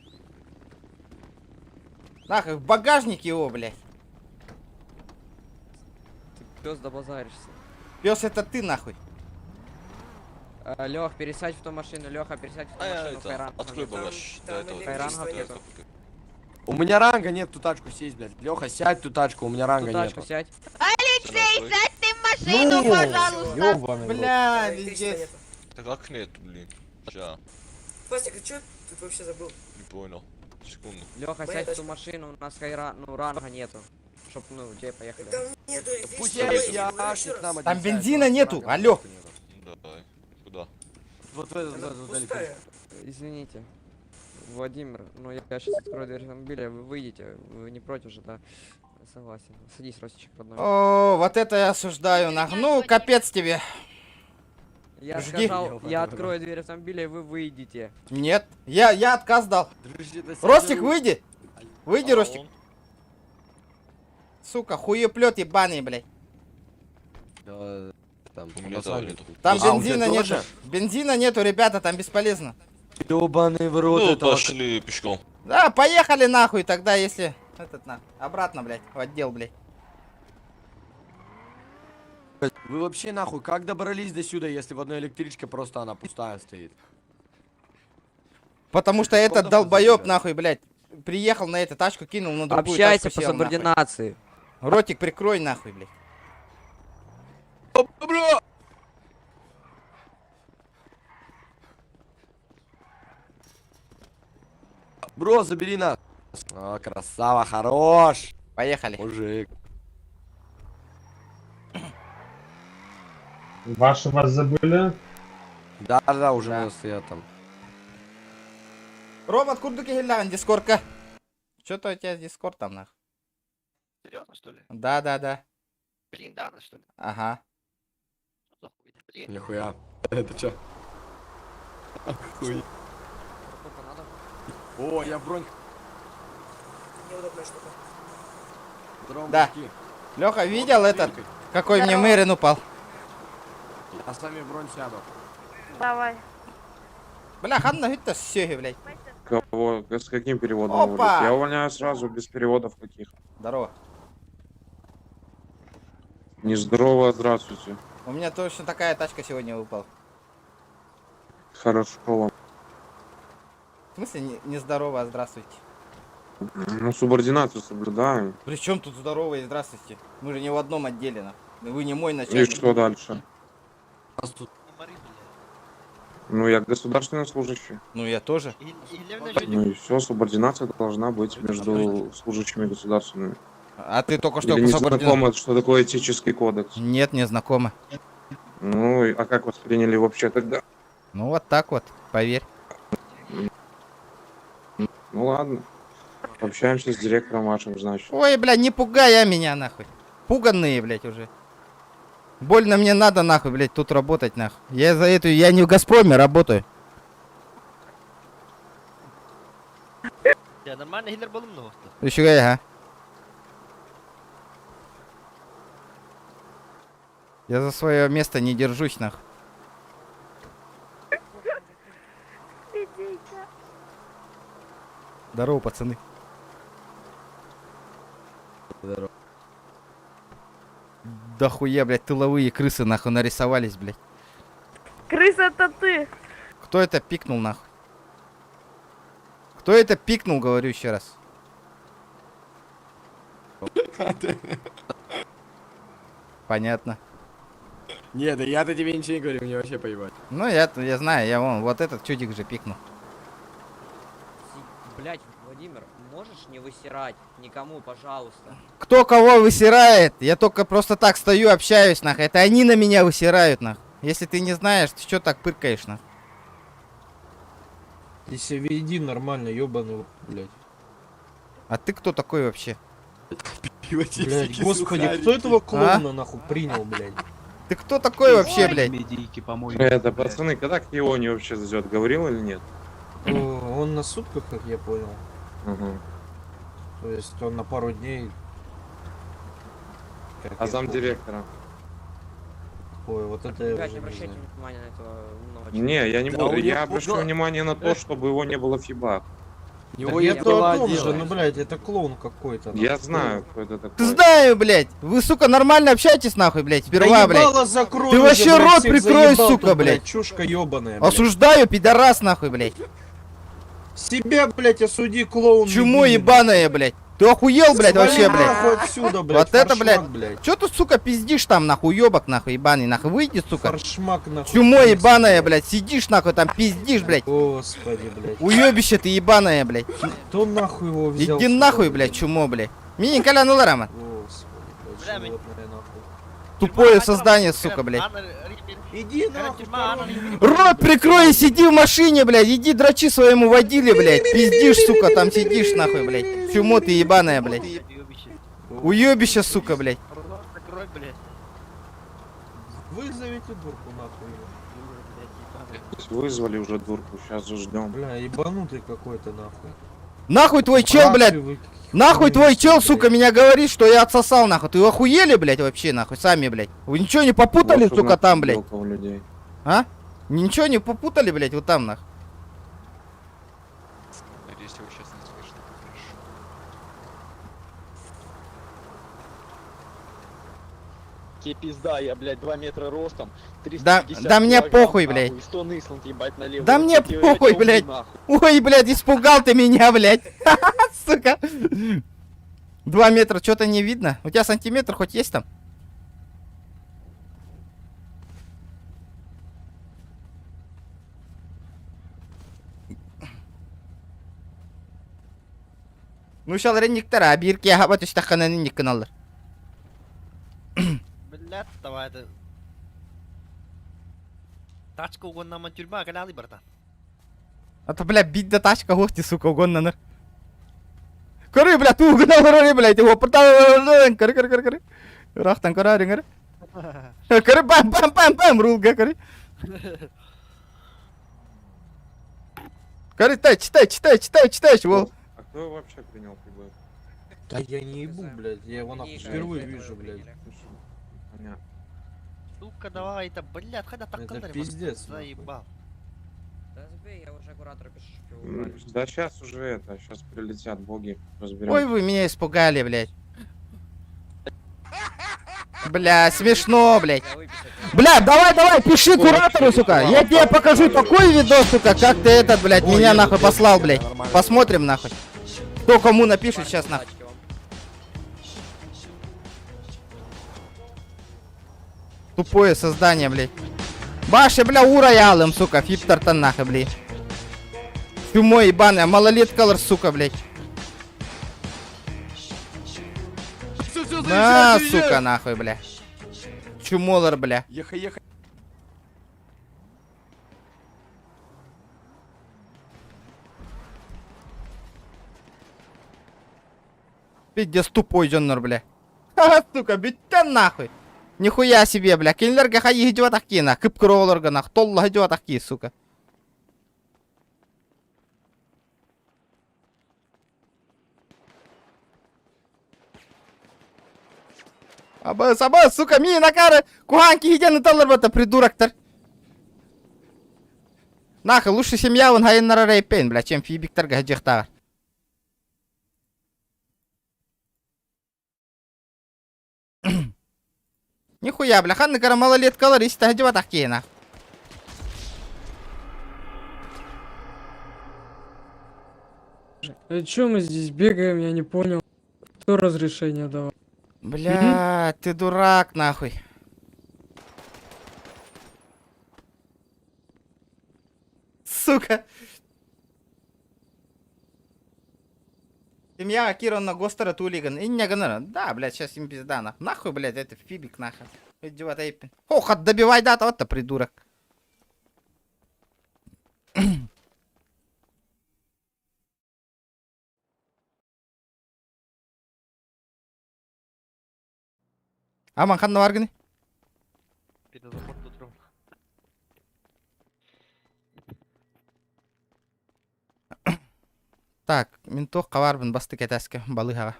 Нахуй, в багажник его, блядь. Ты пёс добазаришься. Пес, это ты нахуй. Лех, пересядь в ту машину, Леха, пересядь в ту машину. Хайран. Открой багаж. Хайран готов. У меня ранга нет в ту тачку сесть, блядь. Леха, сядь в ту тачку, у меня ранга нет. Тачку сядь. Алексей, сядь ты в машину, пожалуйста. Ёбаный в рот. Бля, Электричества везде. нету. Да как нет, блин? Ща, Фастик, ты чё тут вообще забыл? не понял. Секунду. Леха, Моя сядь в ту тачка. машину, у нас хайран, ну ранга нету. Чтоб, ну, где поехали. Там нету Пусть электричества. я яшник нам Там один бензина нету, алло. Давай. Куда? Вот Она далеко. пустая. Извините. Владимир, ну я сейчас открою дверь автомобиля, вы выйдете, вы не против же, да? Согласен. Садись, Ростичек, родной. О, вот это я осуждаю, нахуй. Ну, капец тебе. Я жди. сказал, я открою дверь автомобиля, и вы выйдете. Нет, я отказ дал. Ростик, выйди. Выйди, Ростик. Сука, хуеплет ебаный, блядь. Да, там, Там А, у бензина тебя нету. тоже? Бензина нету, ребята, там бесполезно. Ёбаный в рот, Ну, этого- пошли пешком. Да, поехали нахуй тогда, если... Этот нахуй. Обратно, блядь, в отдел, блядь. Вы вообще нахуй как добрались до сюда, если в одной электричке просто она пустая стоит? Потому что Сколько этот долбоеб, позади? нахуй, блядь, приехал на эту тачку, кинул на другую Общайся тачку, по сел, нахуй. субординации. Ротик прикрой, нахуй, блядь. Бро! Бро, забери нас. О, красава, хорош. Поехали. Мужик. Ваши вас забыли? Да, уже на светом. Робот, курдуки геллян, дискордка. Что-то у тебя дискорд там, нахуй. Серьезно, что ли? Да. Блин, да, что ли? Ага. Блин. Нихуя. Это чё? Охуеть. О, я бронь. Неудобная штука. Здорово, Да. мужики. Леха, видел этот? Какой мне мэрин упал? Я с вами бронь сяду. Давай. Бля, ханна гитта сёги, блядь. Кого? С каким переводом Опа! уволить? Я увольняю сразу, без переводов каких. Здорово. Нездорово, здравствуйте. У меня точно такая тачка сегодня выпала. Хорошо вам. В смысле не здорово, а здравствуйте? Ну, субординацию соблюдаем. При чем тут здорово и здравствуйте? Мы же не в одном отделе, нахуй. Вы не мой И начальник. что дальше? Нас тут Ну, я государственный служащий. Ну, я тоже. Ну и все, субординация должна быть между служащими государственными. А ты только что Или не субордина- знакомо, что такое этический кодекс? Нет, не знакомо. Ну, а как восприняли вообще тогда? Ну, вот так вот, поверь. Ну ладно. Общаемся с директором вашим, значит. Ой, бля, не пугай меня, нахуй. Пуганные, блядь, уже. Больно мне надо, нахуй, блядь, тут работать, нахуй. Я не в Газпроме работаю. Ya нормально Гитлер был много. Еще я, ага. Я за свое место не держусь, нахуй. Здорово, пацаны. Здорово. Да хуя, блядь, тыловые крысы, нахуй, нарисовались, блядь. Крыса, это ты! Кто это пикнул, нахуй? Кто это пикнул, говорю еще раз. Понятно. Нет, да я-то тебе ничего не говорю, мне вообще поебать. Ну, я знаю, я вон, вот этот чудик же пикнул. Блять, Владимир, можешь не высирать никому, пожалуйста? Кто кого высирает? Я только просто так стою, общаюсь, нахуй. Это они на меня высирают, нахуй. Если ты не знаешь, ты что так пыркаешь, нахуй? Ты себя веди нормально, ёбаный, блядь. А ты кто такой вообще? Блядь, господи, кто этого клоуна нахуй принял, блядь? Ты кто такой вообще, блядь? Это, пацаны, когда к Ионе вообще зайдет, говорил или нет? Он на сутках, как я понял. Угу. То есть он на пару дней. А замдиректора? Ой, вот это я Ребят, уже не не обращайте знаю. внимания на этого умного Не, я не Да буду. у Я него обращу было- внимание на то, чтобы его не было в фибах. Его Я есть то было о том же, дело. ну, блядь, это клоун какой-то. Я нахуй. знаю, кто это такой. Знаю, блядь. Вы, сука, нормально общаетесь, нахуй, блядь. Сперва, Да блядь. ебало закрой Ты уже, вообще блядь, рот всех прикрой, заебал сука, тут, блядь. Чушка ебаная, блядь. Осуждаю, пидорас, нахуй, блядь. Себя, блядь, осуди, клоун. Чмо дебильный, ебаная, блядь. Ты охуел, блядь, Свали вообще, блядь. нахуй отсюда, блядь, Вот это, форшмак, блядь. Чё ты, сука, пиздишь там, нахуй, ёбок, нахуй, ебаный, нахуй, выйди, сука. Форшмак, нахуй. Чмо ебаная, блядь, сидишь, нахуй, там пиздишь, блядь. Господи, блядь. Уёбище ты ебаная, блядь. Кто нахуй его взял? Иди сюда, нахуй, блядь, чмо, блядь. Мини колянула, Роман. Господи, блядь, животное, нахуй. Тупое создание, сука, блядь. Иди нахуй, Рот прикрой и сиди в машине, блядь. Иди дрочи своему водиле, блядь. Пиздишь, сука, там сидишь, нахуй, блядь. Чмо ты ебаная, блядь. Уёбище, сука, блядь. Вызовите дурку, нахуй. Вызвали уже дурку, сейчас же ждем. Бля, ебанутый какой-то, нахуй. Нахуй твой чел, блядь. Паршивый. Нахуй твой чел, сука, меня говорит, что я отсосал, нахуй. Ты охуели, блядь, вообще, нахуй, сами, блядь. Вы ничего не попутали, Вот сука, узнать там, блядь? белка у людей. А? Ничего не попутали, блядь, вот там, нахуй. Надеюсь, его сейчас не слышно. Тебе пизда, я, блядь, 2 метра ростом, Да 350 да мне килограмм, похуй, нахуй, блядь. и 100 выслан, ебать, налево. Да Вот мне тебе похуй, рачок, блядь. нахуй. Ой, блядь, испугал ты меня, блядь. Сука. 2 метра, что-то не видно. У тебя сантиметр хоть есть там? Ну, шал ренниктер, а бирки хабат үстахананы никаналар. Блядь, давай это... Тачка угоннаман тюрьма, каналы, братан. Это, бля, бить до тачка, гости, сука, угоннанар. Коры, бля, ты угнал, блядь, его пытал, коры. Рахтан, кора, рингар. Коры, бам, рулга, коры. Коры, читай, вол. А кто его вообще принял ФБ? Да я не ебу, блядь, я его нахуй впервые вижу, блядь. Понятно. Сука, давай, это, блядь, когда так Это кадры, пиздец, нахуй. заебал. Да забей, я уже куратора пишу, что Да сейчас уже это, сейчас прилетят боги, разберем. Ой, вы меня испугали, блядь. Бля, смешно, блядь. Бля, давай, пиши куратору, сука. Я тебе покажу такой видос, сука, как ты этот, блядь, меня нахуй послал, блядь. Посмотрим, нахуй. Кто кому напишет сейчас, нахуй. Тупое создание, блядь. Баши, бля, ураялым, сука, фиптартан, нахуй, блядь. Чумо ебаная, малолеткалар, сука, блядь. На, сука, нахуй, бля. Чумолар, бля. Ехай. Пиздец тупой жоннор, бля. Ха, сука, биттен нахуй. Нихуя себе, бля. Кинлерге хай хидип атак кина. Кыпкыроолорго нах. Толла хидип атак ки, сука. Абас, сука, мина кары. Куханки хиден талар бата, придурактар. Нахуй, лучше семья вон хайын нара рейпейн, бля, чем фибиктар гаджихтар. Нихуя, бля, ханны кара малолеткалар, исті гаджива тахкейна. Чё мы здесь бегаем, я не понял. Кто разрешение давал? Бля, ты дурак, нахуй. Сука. Семья Акира на Гостера Тулиган. И не гонора. Да, блядь, сейчас им пизда, нахуй. Нахуй, блядь, это фибик, нахуй. Идиот, эйпин. Ох, добивай дата, вот-то придурок. Аман, хан наваргани? Так, ментох каварбын басты кетеске балыхага.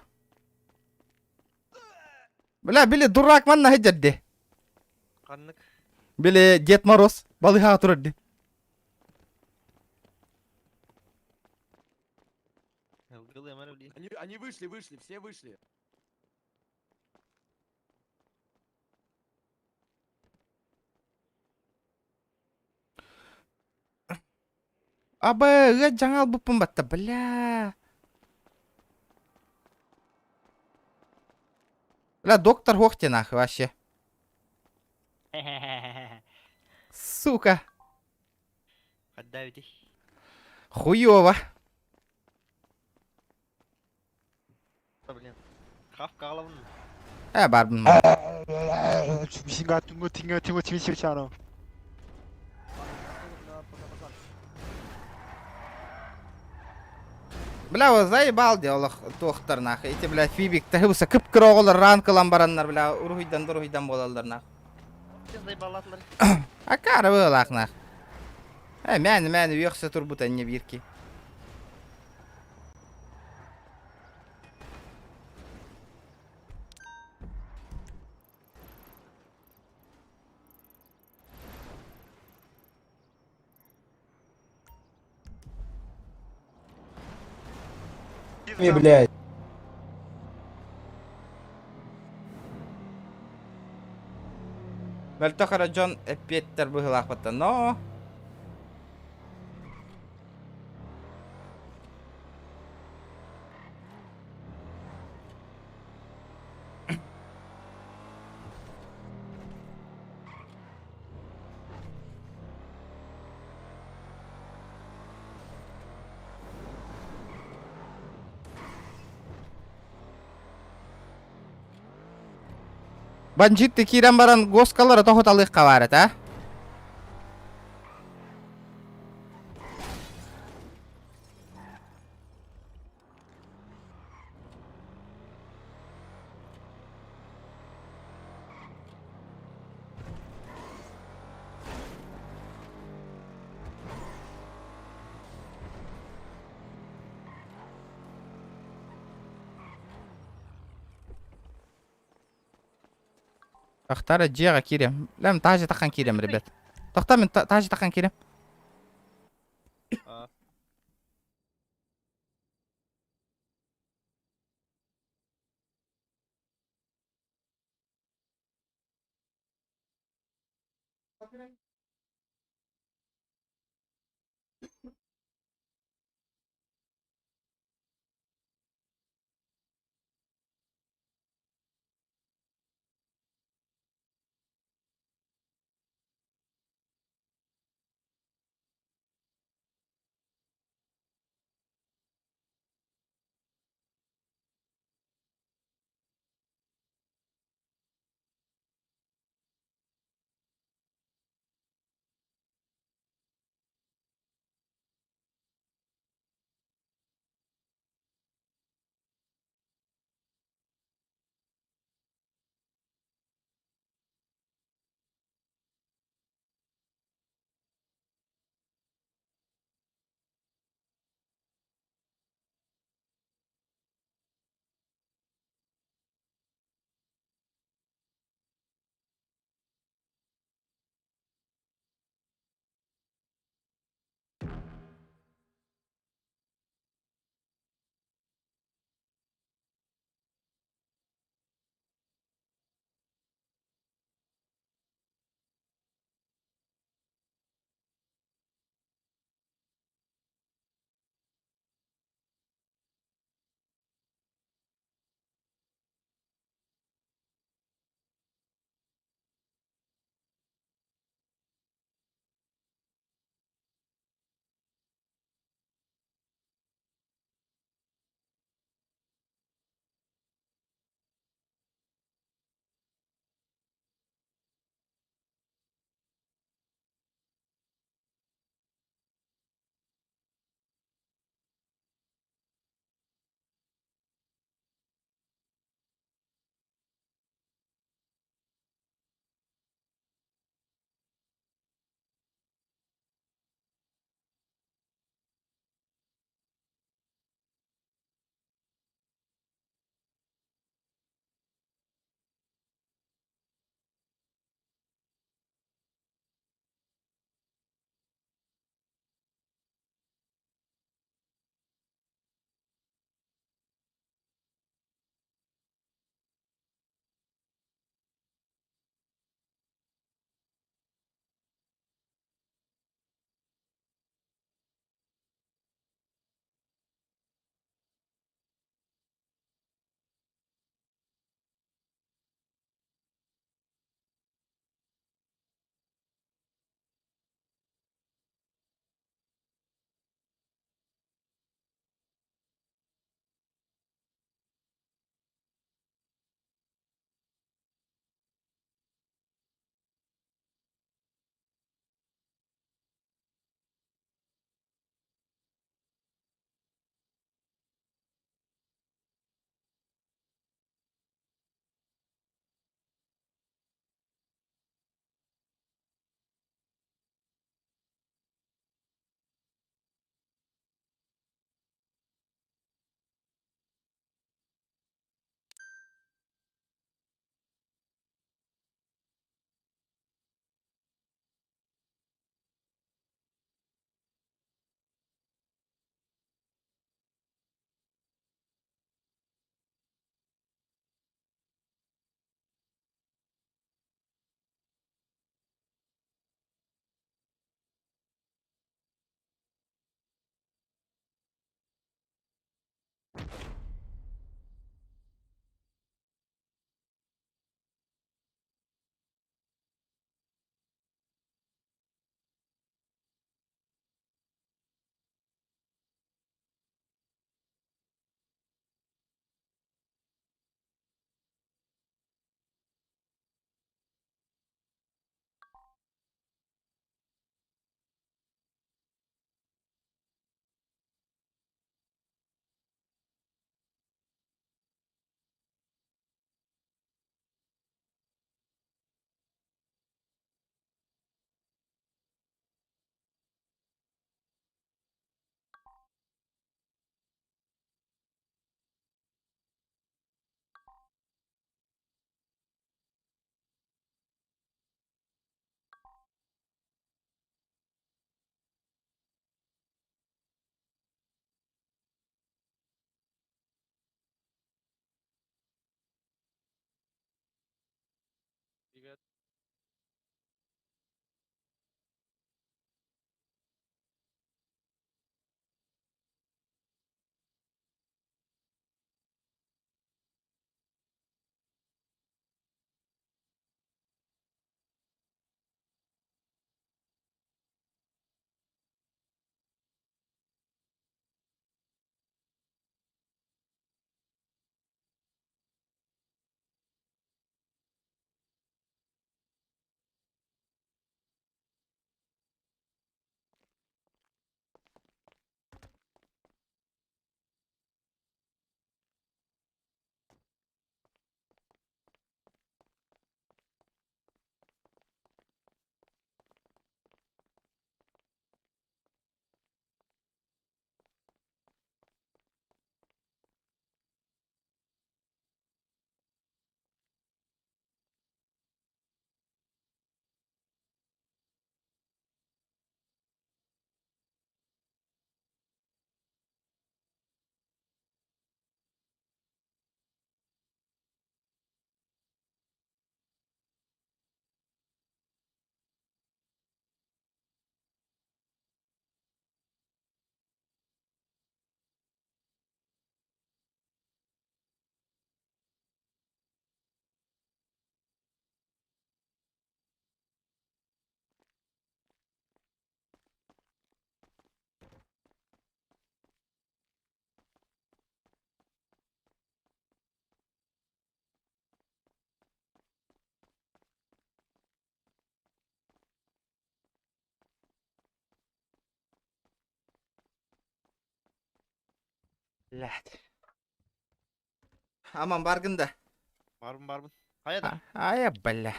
Бля, били дурак манна хеджадде. Каннык. Били Дед Мороз балыхага турадде. Они вышли, все вышли. Аба, жаңал буппун батта, бля. Бля, доктор Хохте нахуй вообще. Сука. Отдавите. Хуёво. Блин. Хав калавн. Барбын. Мисин гатунго тинго тимичано. Бля, вот заебал дело доктор нахуй. Эти, бля, фибик тахыбыса кып-кыроғылар ранкылан бараннар, бля, урхуйдан болалар нахуй. Акары болақ нахуй. Мәні үйексе тұр бұта не бірки. Блядь. Бәлтіқара Джон әпеттер бұғылақ бата, но... Банжитті кирен баран госкалары тоғыталық қаварет, а? اختار الجيغة كيرم. لا من تاجي تخن كيرم ربيت. تختار من تاجي تخن كيرم. Блядь. Аман баргында. Барбын. Қайда? Ая, бля.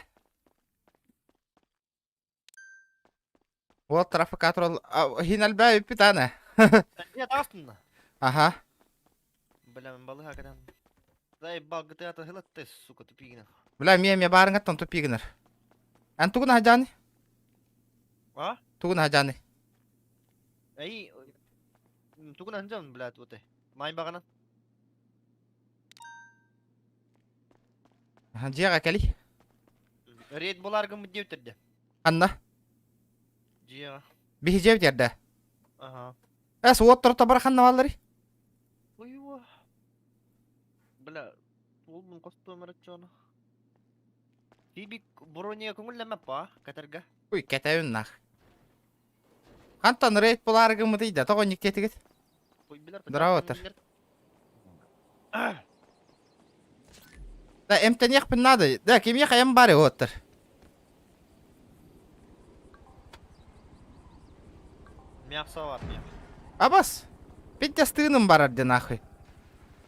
Вот трафикатор. Хиналбай питана. Где тастын? Ага. Бля, мен балы хакадан. Заебал GTA-та хилатты, сука, тупигина. Бля, мне барынгаттан тупигнер. Ан тугун хажаны? А? Тугун хажаны. Эй, тугун анжам, блядь, вот ты. Майн баганан. Жега кели. Рейд боларгын мүддеутерді. Анна. Жега. Бихижев жерде. Ага. Эс оттырта барханна баллары. Ойва. Бля, ол mun косто мерачона. Тибик брония көңілләмә па, кәтәргә. Уй, кәтәүн нах. Хантан рейд боларгын мыдыйда, тоғын никетігіт. Дыра отыр. Да, эмтен еқпін нады. Да, кем еқ эм бары отыр. Мясо var, мясо. Абас. Петя стыным барарды нахуй.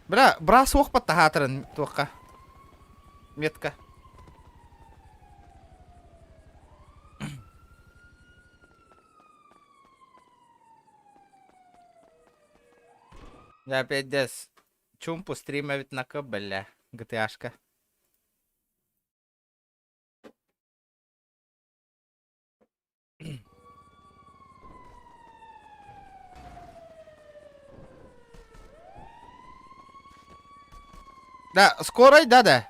Бля, брас оқпатта хатырын тоққа. Метка. Я опять дес чумпу стримовит на бля, GTA-шка. Да, скорой, да.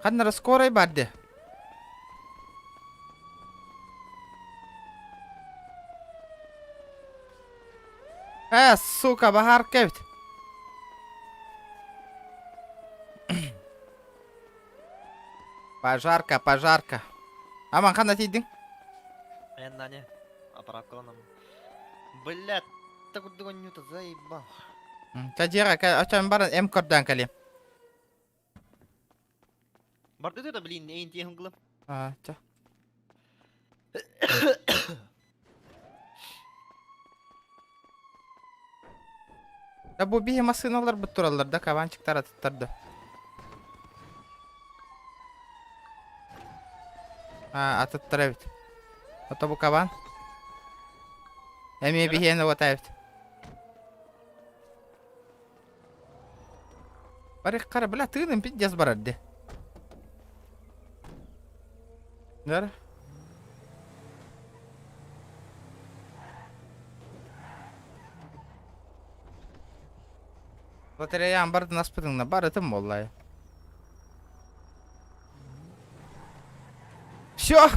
Ханнара скорой барды. Сука, бахар кевт. Пожарка. Аман, қана тейдің? Мен не? Аппараткаланам. Блядь, так вот догоню-то заебал. Кадира, очам барын М-кордан калем. Барды да, блин, эйн тиен гылым. Ча. Да bu bir masinalar bu turallarda kavançıklar atıttardı. Atıttır evet. Ota bu kavan. Emi bir yeni ota evet. Bari kara bila tığının bir caz barardı. Nere? Батареян барды наспытыңна барытым боллай. Всё.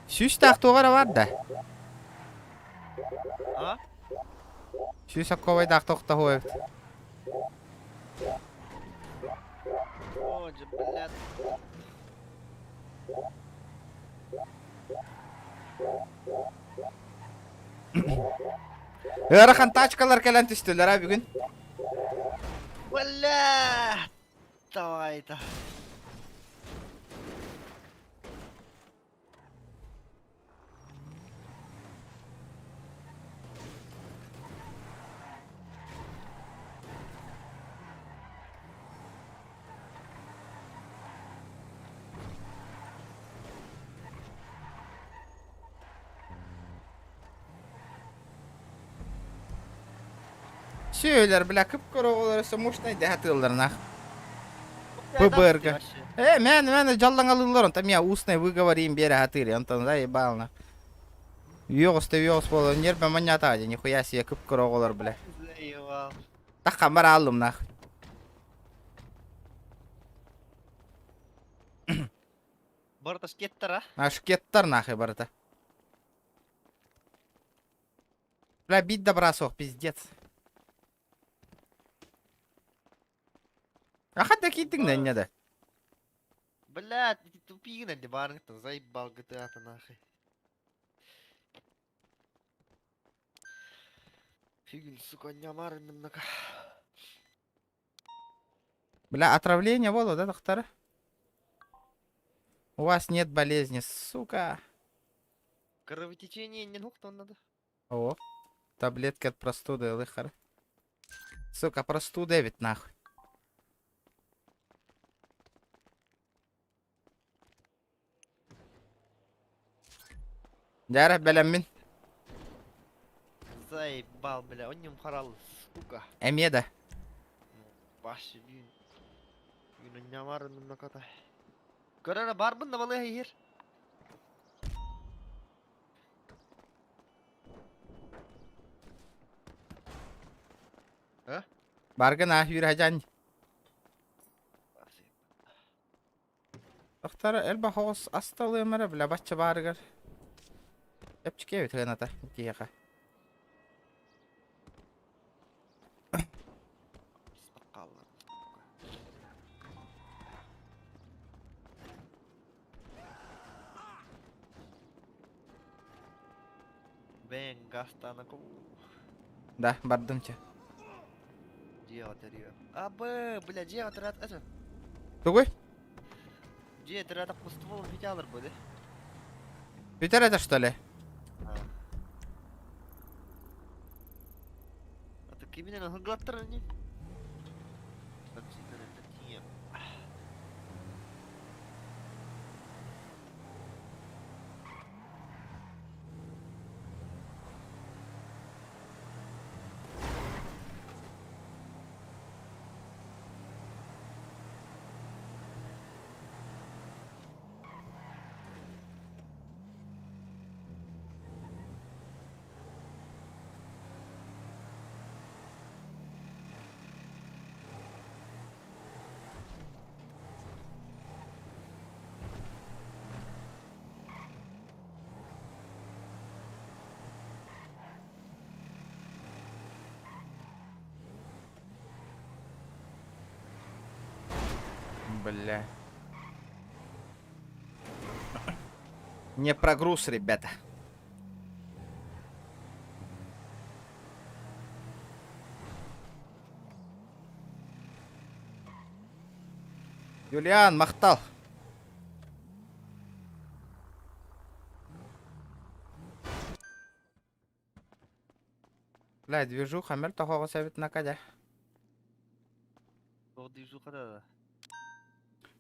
Сюстак тоғара бар да. А? Сюсак ковайдақ тоқта хойып. О, же, блядь. Ырахан тачкалар келен түстілер а бүгін. Блядь. Давай-то. Söyler bile kıpkırı olursa muşnaydı hatırlarına. ПБР-га. Мен жалдан алылар, онта мен устный выговорим бері хатыры, онтан заебална. Вёғыс болу, нербе манятады, нихуя себе кыпкыры олар, бля. Заебал. Таққа бара алым, нахуй. Барта шкеттар, Шкеттар, нахуй, барта. Бля, бит добрасох, пиздец. Хатта киттің да не да? Блядь, эти тупигины для барынгта заебал GTA-то нахуй. Фигин, сука, не амарным нака. Бля, отравление было, да, доктора? У вас нет болезни, сука. Кровотечение не нухтон надо. О. Таблетки от простуды, лыхар. Сука, простуда ведь нахуй. Жарах белем мин. Заебал, бля, он не мхарал, сука. Эмеда. Başı günün ne var önümde kadar. Görene barbın da vallahi yer. Ha? Барган ахюр хажан. Доктор элба хос асталы мэр бля бачча баргар. Эпчке бит гената тиеха. Venga, stana como Да, бардымча. дело терьё. Абы, бля, дело терят это. Тугой? Дело терят пустого ветер будет. Питер это что ли? А так именно на глоттерне. Бля. Не прогруз, ребята. Юлиан, махтал. Бля, движуха, мель того совет на кадя. Движуха да.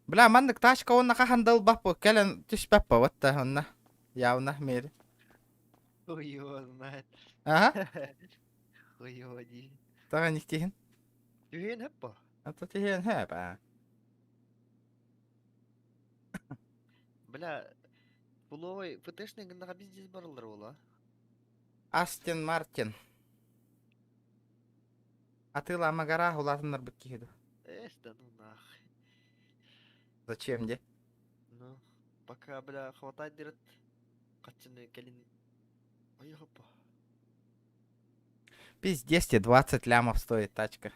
Бля, мандык ташка он нахандал бапу, келен тиш пеппа, вот та он явно мире. Хуй его знает. Ага. Хуй его ди. Тага не тихин. Тюген хеппа. А то тихин хепа. Бля, пуловой ПТшный гындаға бизнес барылдар ола. Астин Мартин. Атыла Магара улатындар біккейді. Да ну нах. Зачем, де? Ну, пока, бля, хватает дирет. Качаны келин. Ой, хопа. Пиздец, тебе 20 лямов стоит тачка.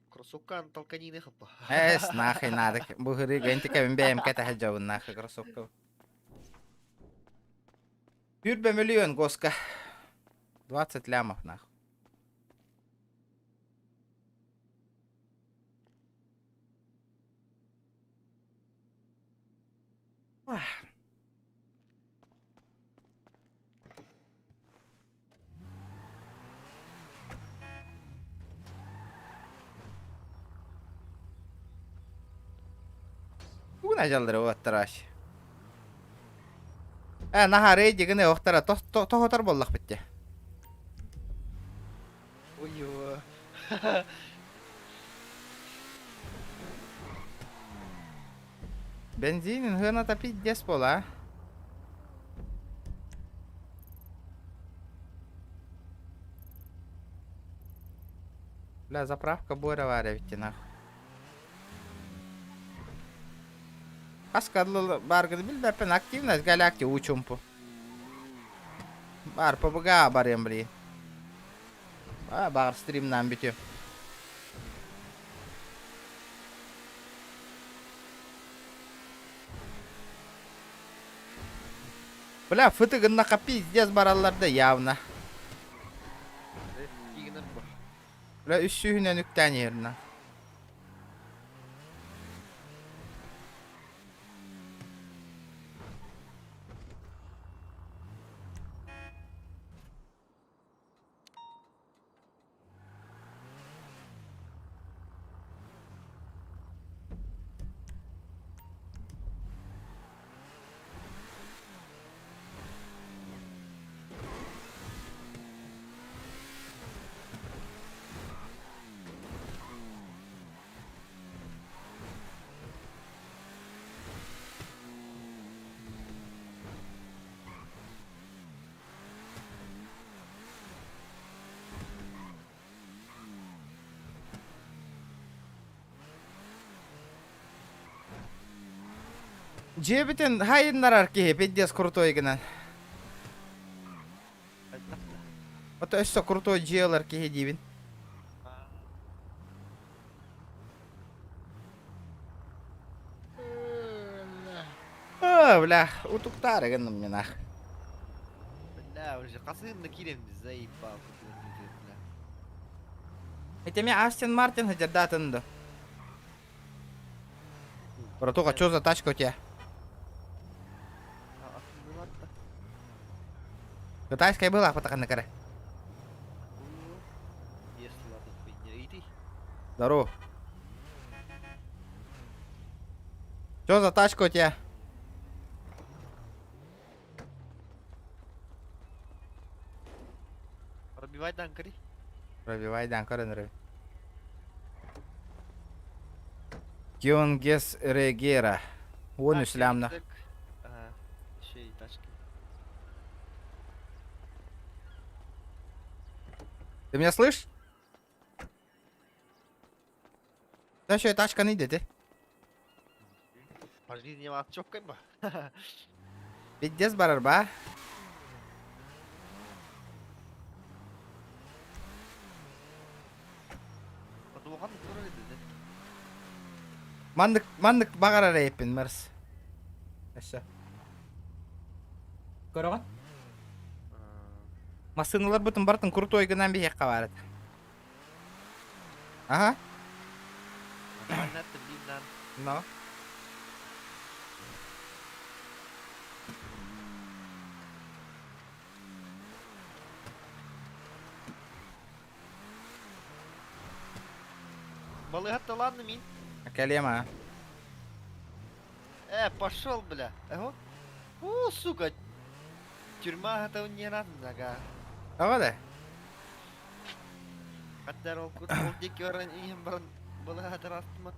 Кроссовкан толканины хопа. Нахуй надо. Бугыры гантика бимбеем ката хаджавын нахуй кроссовка. Пюрбе миллион госка. 20 лямов нахуй. Una жалдыры оттараш. Наха рейди гыны оқтара тохотар боллақ бітті. Ой-ой. Бензин гына та пиздец бола. Бля, заправка бойра варя витти нахуй. Каскадлы баргыды билбеппен активность галакти учумпу. Бар ПБГ барем бли. Бар стримнан битю. Бля, фытыгыннака пиздец баралларда явно. Бля, үш сүйінен үктен еріне. Жебитен хайыннар арки пиздец крутой гынан. Ото өссө крутой жеалар ки дибин. Бля, утуктары гынан мне нах. Бля, уже қасыңды кирем заебал. Этими Астон Мартин хадердатынды. Братуха, чё за тачка у тебя? Китайская была, потака на каре. Если ладно, хуйня, иди. Здорово. Чё за тачка у тебя? Пробивай данкари. Пробивай данкари, нры. Кионгес Регера. Вон ислямна. Ага, еще и тачки. Ты меня слышишь? Да что, тачка не идет, По жизни вас чокай ба. Пиздец барарба. Подвохан көреді де. Мандык багара рейпин, мэрс. Эшо. Көрөгөн? Машиналар бүтүн бартын крутой гынан бияк кабарат. Ага. Понятно, видно. Но. Балыгатта ладно, мин. Калема. Пошел, бля. Ага. О, сука. Тюрьма это не надо, ага. Ага да. Хаттар ол кут ол деки оран ием баран балыгатта растымат.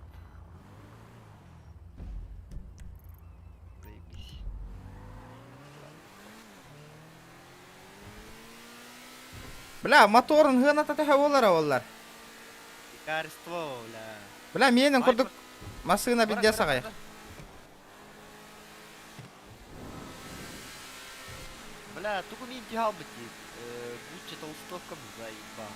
Бля, моторын гына татаха олар. Лекарство, бля. Бля, менин курдук машина бидде сагай. Бля, туку мен тихал бити. Гуччи толстовка заеба.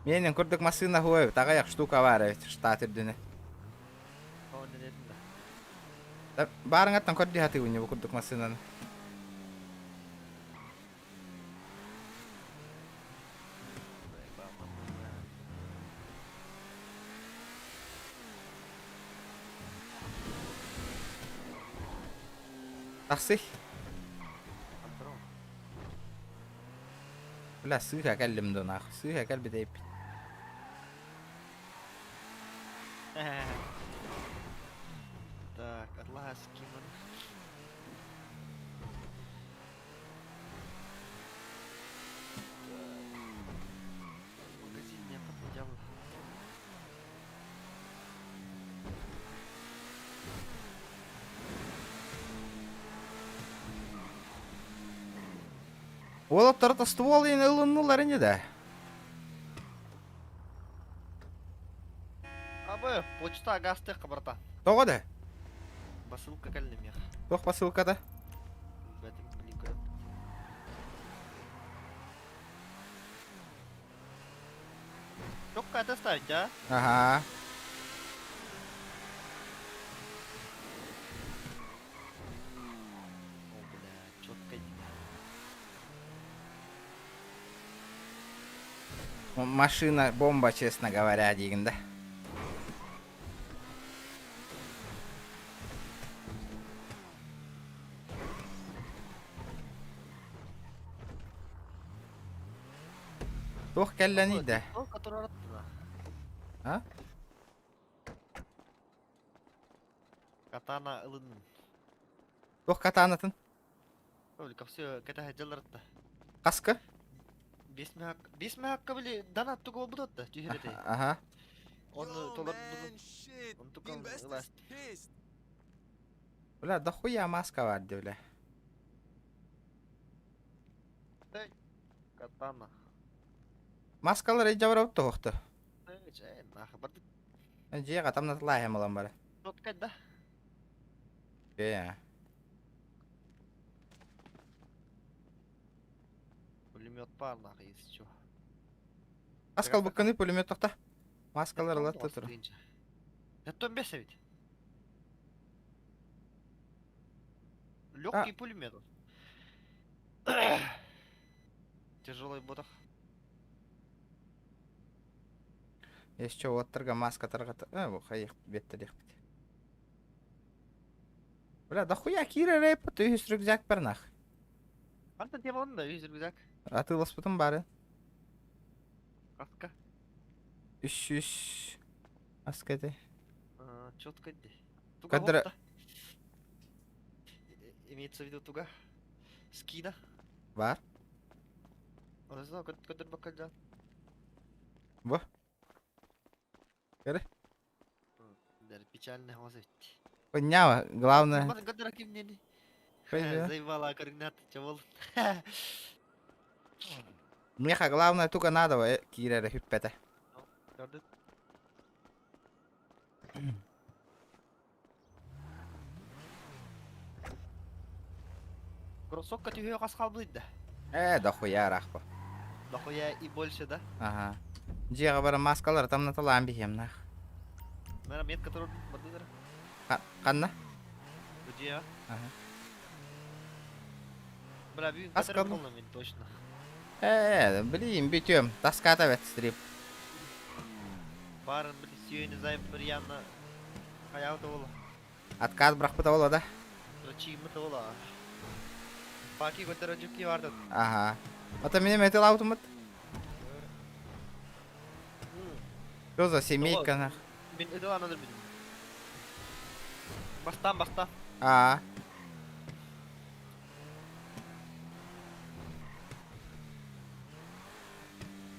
Менин курдук машина хуй, тагаяк штука бар, штат ирдине. Он не дедин Да, барыңаттан көрди хаты у него курдук машинаны. Такси. Бля, сыха кәллемді нахуй, сыха кәлбі дейп. Так, атласки, ман. Магазин не подходил. Олаптарда ствол ене ылыннулар ене да. Абы, почта гасты қабырта. Тоғы да? Басылка кәлінем яқ. Тоқ посылкада. Бәтім білейін көріп. Жоқ қайда ставить, а? Ага. О, бля, чётко. Машина бомба, честно говоря, деген да. Тоқ кәлләни да. Ол который араттына. А? Катана ылынын. Тоқ катанатын. Өлі капсы кәтә хәджаларытта. Қасқы? Бес мәхаққа біле дана тұғы ол бұдатты, түйхереті. Ага. Оны толар бұдын. Оны тұққан ыласт. Бля, да хуя маска бар, бля. Катана. Маскалар ejabara uttu hoqtu. Нахуй, барды. Жега тамна тлаһе малам бара. Тот кайда? Пулемет бар, нахуй, если чё. Маскал букканы пулемет тоқта. Маскалар латты тур. Это без ведь. Легкий пулемет. Тяжелый ботах. Еще оттырга маска таргата. Бу хайык беттелек бит. Бля, да хуя кире реп, ты из рюкзак пернах. Антон тебе вон, да, из рюкзак. А ты лоспутун бары. Каска. Үш. Аскады. Четко де. Кадра. Имеется в виду туга. Скида. Бар. Не знаю, кадр бакальда. Во. Кадры. Да, печальный возить. Поняла, главное. Кадр акимнени. Пойдёт. Заебала координат, чавол. Меха главное только надо, кире хиппете. Gördün. Кроссовка тебе каскал будет, да? Да хуя рахпа. Да хуя и больше, да? Ага. Жега бара маскалар там на таламби хемнах. Наверное, метка который бадыдыр. Канна? Где? Ага. Бля, бью, который полный точно. Блин, битем. Таската вет стрип. Барын, блин, сүйені зайып бір янна қаяуды ола. Откат брахпыта ола, да? Чиымыты ола. Паки көтері жүкке барды. Ага. Это меня метил аутомат? Что за семейка, нах? Мен өді анадыр бедім. Бастан.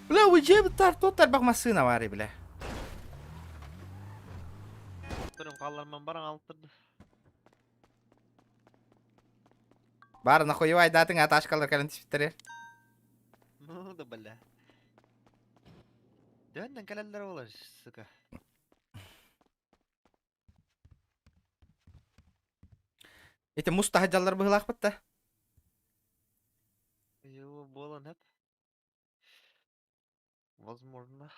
Бля, уйдем тартоттар бақ масына бары, бля. Тұрым қаларман баран алып тұрды. Бары нахуевай датың аташкалар кәлін тиспеттерер. Ну да, бля. Дөннен кәлелер олар, сука. Эти мустахаджалар бұғылақ бітті? Его было, нет? Возможно.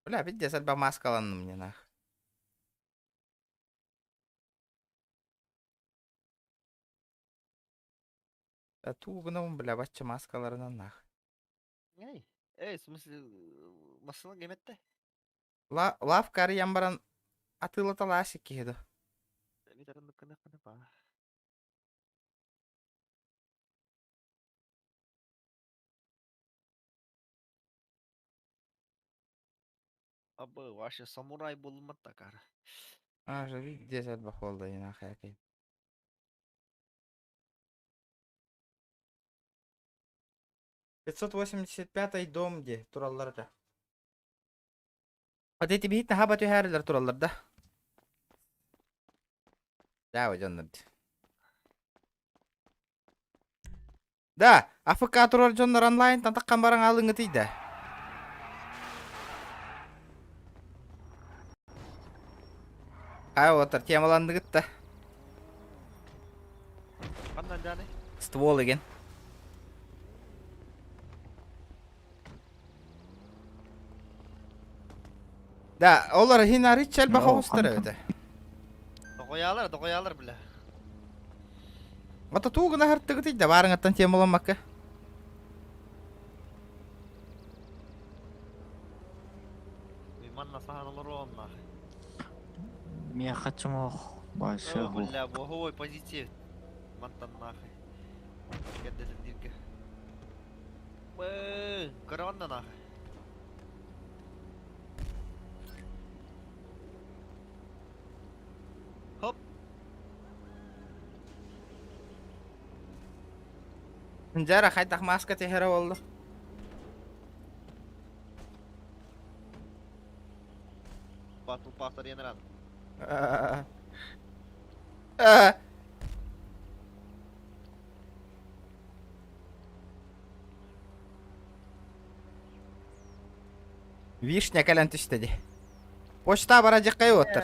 Бля, видите, сальба маскаланны мне, нах. Туғыным, бля, бачча маскаларынан, нах. Эй, в смысле, масына кеметті? Лав кары ямбаран атылы таласы кейді. Витеранды кыны ба. Абы, вообще самурай болмады да, кары. Же, видите, сальба холда, нах, якей. «585-й дом де, туралларда. Вот эти бихитна хаба түйәрілер туралларда. Да, жоннар. Да, АФК турар жоннар онлайн тантаққан баран алыңы тейді. Отыр, темаланды гітті. Қандан жаны? Ствол еген. Да, олар хинары чәл бақа ұстыр өті. Доқоялар, бля. Ота туғына хартты күтейді, барыңаттан темалан маққа. Миманна сағанылыр оңна. Я хочу большой. Бля, боговой позитив. Мантан нахуй. Кәддесін дирке. Караванда нахуй. Хоп. Жара қайтақ маска техері болды. Батыл пақтар еніран. Вишня калан түштеди. Почта бара жакка отур.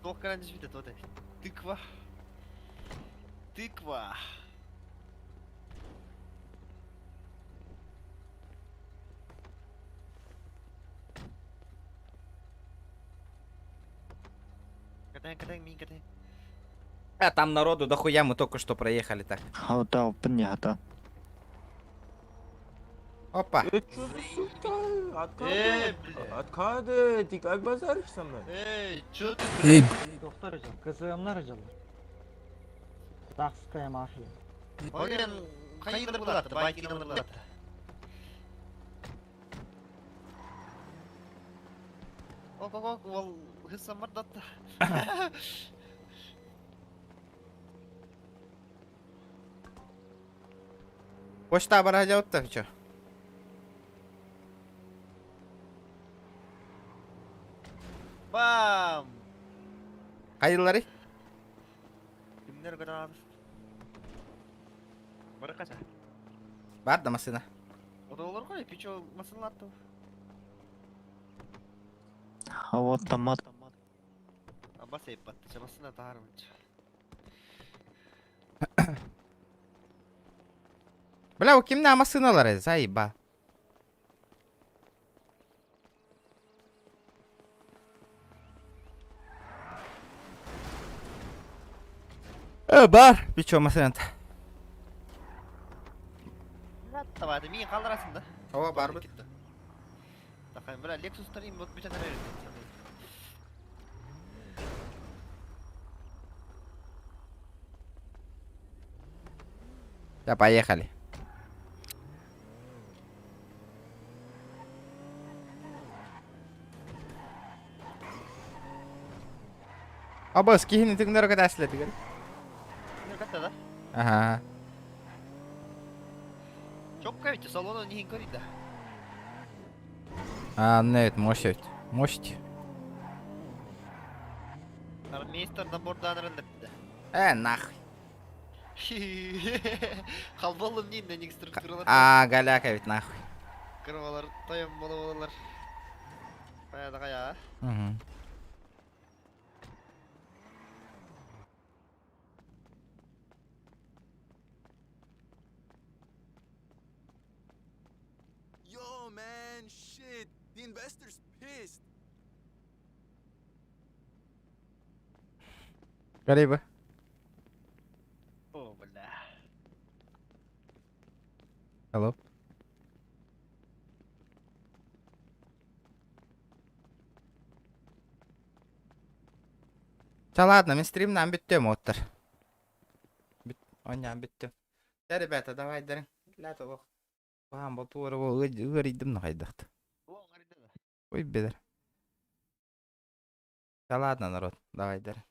Тоққан жібеді вот это. Тыква. Тыква. Катаем, мин катаем. А там народу дохуя, мы только что проехали так. Хата, понятно. Опа. Откады? Ты как базаришь со мной? Эй, чё ты? Эй, Doktorjon, qiziqimlar jala. Taxsiga mashina. Ogen, qayerda bo'ladi? Baykidan bo'ladi. Ok, ол хисамар датта. Почта бара жауапты, чё? Бам! Кайдылары? Кимдер көрөбүз? Бара кача. Бар да машина. Одолор ғой, пичо машиналарды. а вот томат. Абас еппатты, чамасына таарымчы. Бля, у кимде машиналары, заеба. Бар, пичо машина. Табады, мен қалдырасың да. Ова, бар бұд. Тақайын, бля, Лексустар им вот бітен әрі. Да, поехали. Абас, кихини тыңдар када әсіледі гөр. Катта да? Ага. Çok kayıtlı, salonu nihin körüydü. Evet, мощь. Мощь. Армейстер набордан рендерді. Нахуй. Қалбалым дейін, нәнек структуралар. Галяка ведь нахуй. Кырмалар, тайым болалар. Баяда қая. Yo, man, shit. The investor's pissed. Гарибы. О, бля. Алло. Да ладно, мен стримнан бүттім отыр. Оннан бүттім. Да, ребята, давай дәрін. Ләті бұл. Бұған бұл туыры бұл үйрейдім нұқайдақты. Ой, бедер. Да ладно, народ, давай дәрін.